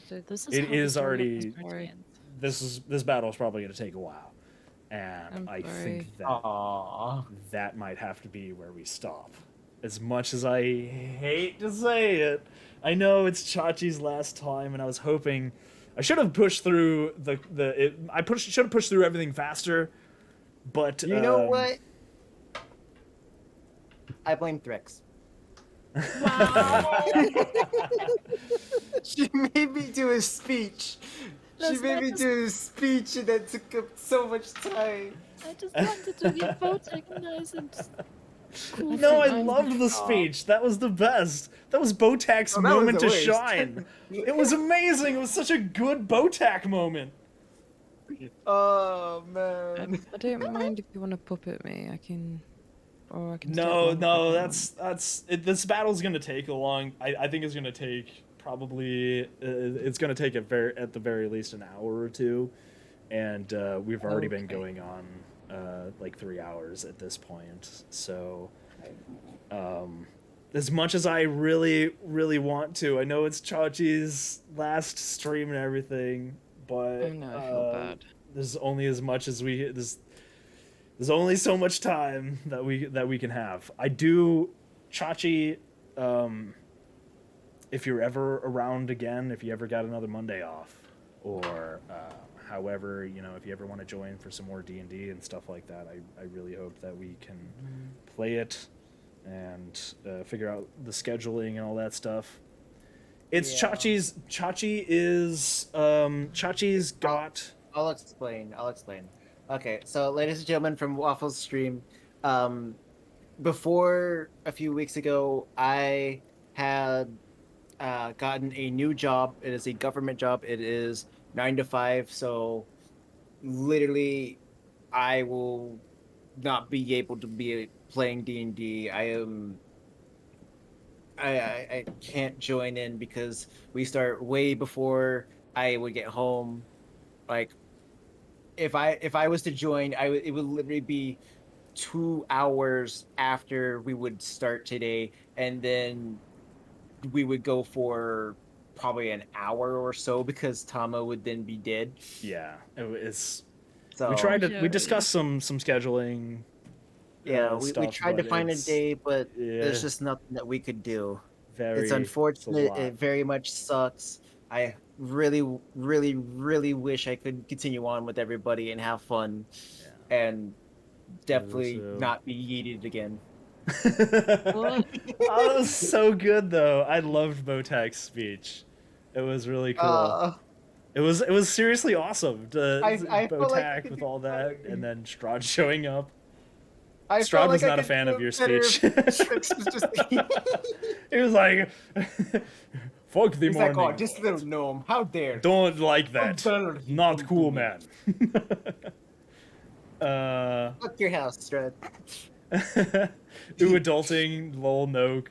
So This is It how the is story already- was going to Sorry. end. This battle is probably gonna take a while, and I'm I sorry. think that Aww. that might have to be where we stop. as much as I hate to say it, I know it's Chachi's last time, and I was hoping I should have pushed through should have pushed through everything faster, but You know what? I blame Thrix. Wow. She made me do a speech. She Listen, made I me just- do a speech, and that took up so much time. I just wanted to be Botek nice and cool. No, I I'm loved the shocked. speech. That was the best. That was Botak's Oh, that was moment the to worst. shine. It was amazing. It was such a good Botak moment. Oh man. I don't mind if you want to puppet me. I can, or I can. step No, longer no, if you that's it, this battle's gonna take a long. I think it's gonna take probably it's gonna take at the very least an hour or two, and we've already been Okay. going on like 3 hours at this point. So, as much as I really want to, I know it's Chachi's last stream and everything, but I know, I feel bad. there's only as much as there's only so much time that we can have. I do, Chachi, if you're ever around again, if you ever got another Monday off, or however, if you ever want to join for some more D&D and stuff like that, I really hope that we can play it and figure out the scheduling and all that stuff. It's Yeah. Chachi's got. I'll explain. Okay, so ladies and gentlemen from Waffles stream, before a few weeks ago, I had gotten a new job. It is a government job. It is 9 to 5. So literally, I will not be able to be playing D&D. I can't join in because we start way before I would get home. Like, if I was to join, it would literally be 2 hours after we would start today, and then we would go for probably an hour or so because Tama would then be dead. Yeah, it's. So We discussed some scheduling. yeah, we stuff, tried to but find a it's- day, but there's yeah. just nothing that we could do. Very. It's unfortunate. lot. It very much sucks. I really, really, really wish I could continue on with everybody and have fun, and definitely too. not be yeeted again. What? Oh, that was so good though. I loved Botak's speech. It was really cool. It was seriously awesome to I feel like I Botak could with do all that, better. and then Strahd showing up. I Strahd felt was like I not a could fan do of your better if speech. Trix was just He was like, "Fuck the He's like, morning. oh, just little gnome. How dare? Don't like that. dare you Not come cool, to me." man." Fuck your house, Strahd. Ooh, adulting, lol, no.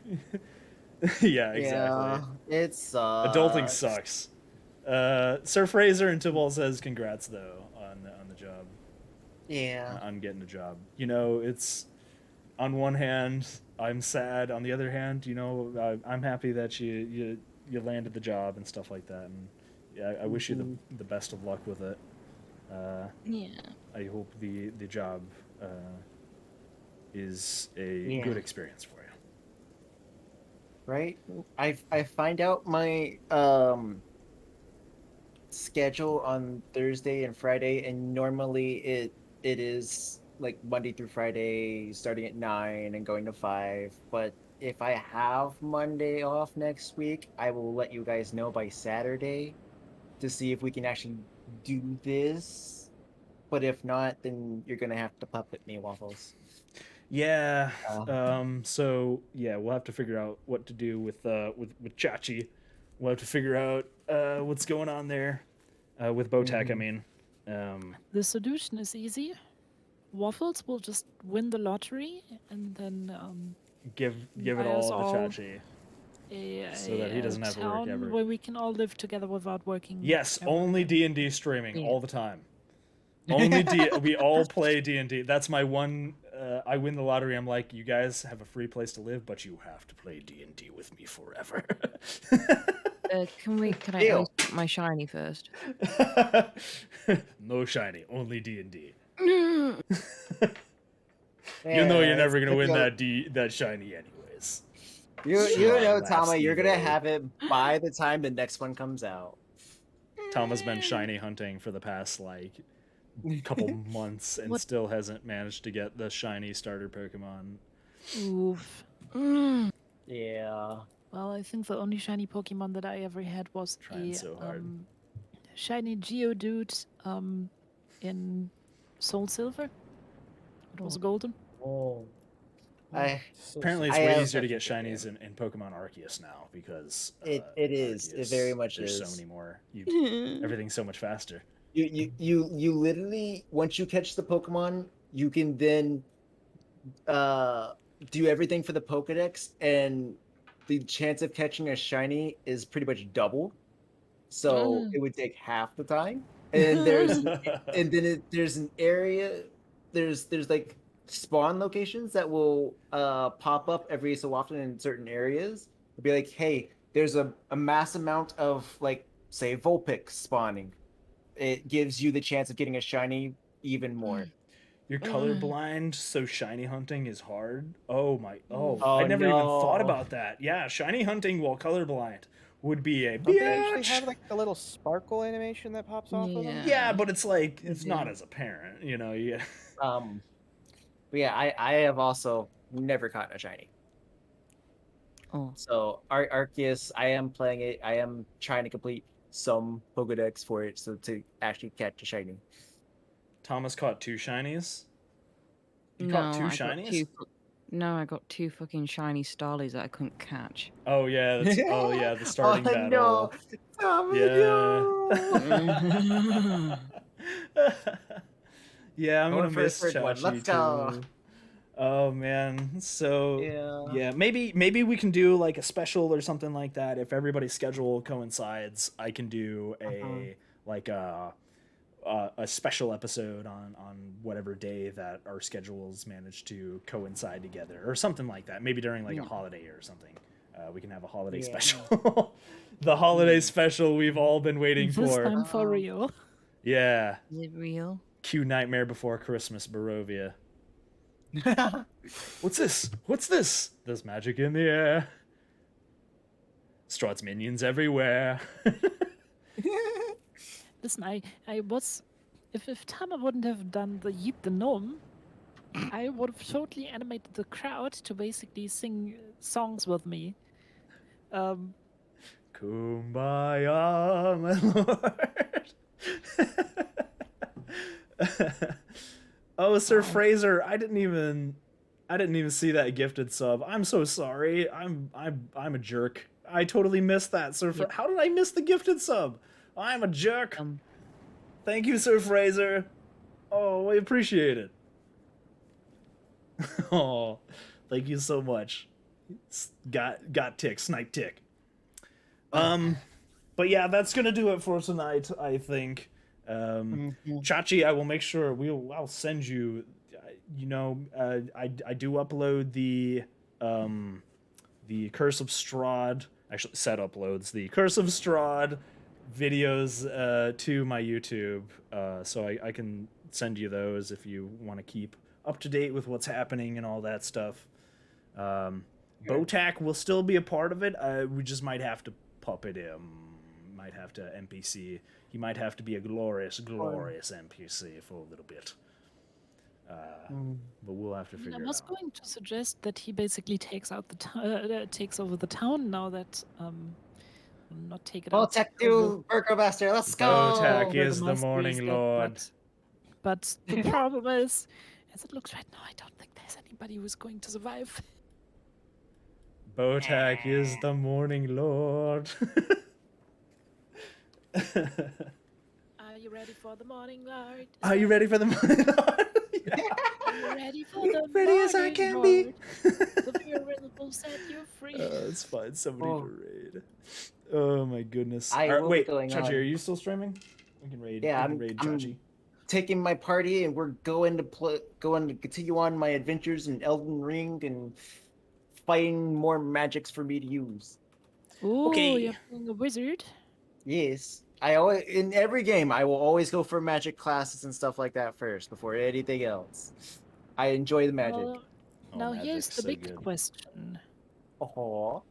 Yeah, exactly. Yeah, it sucks. Adulting sucks. Sir Fraser and Tybalt says congrats though on the job, Yeah. on getting a job. It's on one hand I'm sad, on the other hand, I'm happy that you landed the job and stuff like that, and yeah, I wish you the best of luck with it. Yeah. I hope the job is a Yeah. good experience for you. Right? I find out my schedule on Thursday and Friday, and normally it is like Monday through Friday, starting at 9 and going to 5. But if I have Monday off next week, I will let you guys know by Saturday to see if we can actually do this. But if not, then you're gonna have to puppet me, Waffles. Yeah. So yeah, we'll have to figure out what to do with Chachi. We'll have to figure out what's going on there with Botak. I mean, The solution is easy. Waffles will just win the lottery and then give it buy us all to all Chachi. a, So that he doesn't have to work town ever. where we can all live together without working. Yes, ever. only D&D streaming Yeah. all the time. Only we all play D&D. That's my one. I win the lottery. I'm like, you guys have a free place to live, but you have to play D&D with me forever. Can I Deal. always get my shiny first? No shiny, only D&D. Yeah, You know you're never it's gonna win like that shiny anyways. You Strahd know, laughs Tama, you're gonna evilly. have it by the time the next one comes out. Tama's been shiny hunting for the past like couple months and What- still hasn't managed to get the shiny starter Pokemon. Oof. Yeah. Well, I think the only shiny Pokemon that I ever had was Trying a so hard. shiny Geodude in Soul Silver. It was golden. Oh. So Apparently, it's I way have easier to such get a good shinies in Pokemon Arceus now because It is. It Arceus, very much there's is. so many more. Everything's so much faster. You literally, once you catch the Pokemon, you can then do everything for the Pokedex, and the chance of catching a shiny is pretty much double. So it would take half the time. And there's there's an area, there's like spawn locations that will pop up every so often in certain areas. It'll be like, hey, there's a mass amount of, like, say, Vulpix spawning. It gives you the chance of getting a shiny even more. You're colorblind, so shiny hunting is hard. Oh my! Oh, Oh, I never even thought no. about that. Yeah, shiny hunting while colorblind would be a Don't they actually bitch. have like a little sparkle animation that pops off of them? Yeah, but it's like it's not Mhm. as apparent, you know. Yeah. But yeah, I have also never caught a shiny. Oh. So Arceus, I am playing it. I am trying to complete some Pokedex for it, so to actually catch a shiny. Thomas caught 2 shinies. You No, caught 2 I got shinies? two. No, I got 2 fucking shiny Starlies that I couldn't catch. Oh yeah, that's the starting Oh, no. battle. Tommy, Yeah. no. Yeah, I'm Going gonna for a miss third one. Chachi Let's go. too. Oh man, so Yeah. maybe we can do like a special or something like that if everybody's schedule coincides. I can do a like a special episode on whatever day that our schedules manage to coincide together or something like that. Maybe during like a holiday or something. We can have a holiday Yeah. special. The holiday special we've all been waiting This for. time for real. Yeah. Is it real? Cue Nightmare Before Christmas, Barovia. What's this? What's this? There's magic in the air. Strahd's minions everywhere. Listen, I was, if Tama wouldn't have done the Yeet the Gnome, I would have totally animated the crowd to basically sing songs with me. Kumbaya, my lord. Oh, Sir Fraser, I didn't even see that gifted sub. I'm so sorry. I'm a jerk. I totally missed that, Sir. How did I miss the gifted sub? I'm a jerk. Thank you, Sir Fraser. Oh, I appreciate it. Oh, thank you so much. Got tick, snipe tick. But yeah, that's gonna do it for tonight, I think. Chachi, I will make sure I'll send you. I do upload the Curse of Strahd. Actually, set uploads the Curse of Strahd videos to my YouTube, so I can send you those if you want to keep up to date with what's happening and all that stuff. Botac will still be a part of it. We just might have to puppet him. Might have to NPC. He might have to be a glorious NPC for a little bit. But we'll have to figure I it was out. going to suggest that he basically takes over the town now that not take it out. Tech you, Burgomaster. Let's go. Botac is the Burgomaster Morning dead, Lord. But the problem is, as it looks right now, I don't think there's anybody who's going to survive. Botac is the Morning Lord. Are you ready for the morning, Lord? Are you ready for the Morning Lord? Are you ready for the Ready as I morning, can Lord? be. The fear will set you free. Let's find somebody to raid. Oh my goodness. I All right, will wait, be going Chachi, on. are you still streaming? We can raid. Yeah, we can raid Chachi. Taking my party, and we're going to continue on my adventures in Elden Ring and fighting more magics for me to use. Ooh, Okay. you're being a wizard. Yes, I always, in every game, I will always go for magic classes and stuff like that first before anything else. I enjoy the magic. Well, now here's magic's the so big good. question. Oh.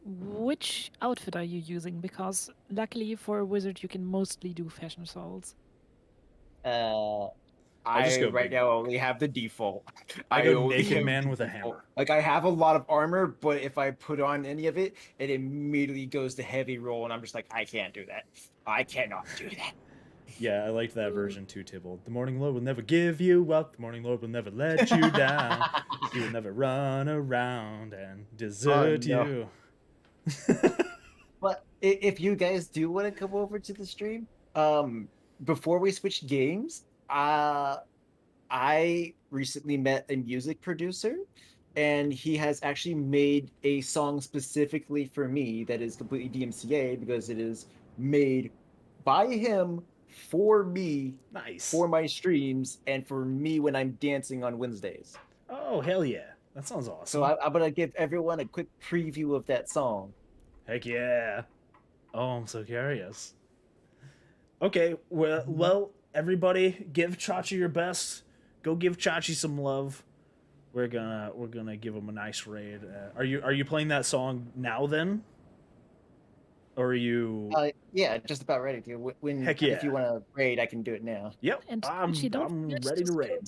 Which outfit are you using? Because luckily for a wizard, you can mostly do fashion souls. I'll just I go right big now bag. only have the default. I I go only naked have man the with a default. hammer. Like I have a lot of armor, but if I put on any of it, it immediately goes to heavy roll, and I'm just like, I can't do that. I cannot do that. Yeah, I liked that version too, Tibble. The morning Lord will never give you up. The morning Lord will never let you down. He will never run around and desert no. you. But if you guys do want to come over to the stream, before we switch games, I recently met a music producer, and he has actually made a song specifically for me that is completely DMCA because it is made by him for me Nice. for my streams and for me when I'm dancing on Wednesdays. Oh, hell yeah. That sounds So awesome. I'm gonna give everyone a quick preview of that song. Heck yeah. Oh, I'm so curious. Okay, well, everybody, give Chachi your best. Go give Chachi some love. We're gonna give him a nice raid. Are you playing that song now then, or are you? Yeah, just about ready to. When Heck if yeah. you want to raid, I can do it now. Yep, And I'm Archie, don't I'm forget ready to to skill raid.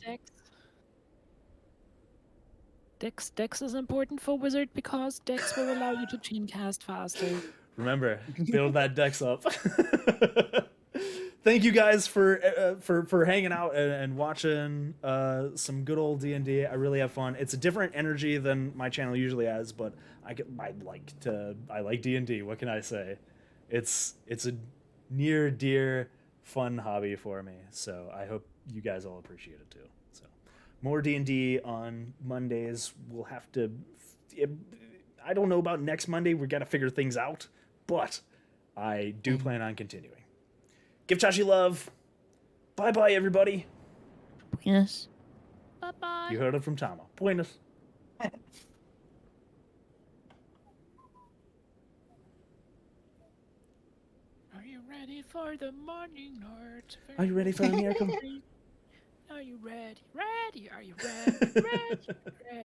Dex. Dex is important for wizard because Dex will allow you to chain cast faster. Remember, build that dex up. Thank you guys for hanging out and watching some good old D&D. I really have fun. It's a different energy than my channel usually has, but I like D&D. What can I say? It's a near dear fun hobby for me. So I hope you guys all appreciate it too. So more D&D on Mondays. We'll have to. I don't know about next Monday. We got to figure things out, but I do plan on continuing. Give Chachi love. Bye bye, everybody. Yes. Bye bye. You heard it from Tama. Buenas. Are you ready for the morning lord? Are you ready for the miracle? Are you ready? Ready? Are you ready? Ready? Ready?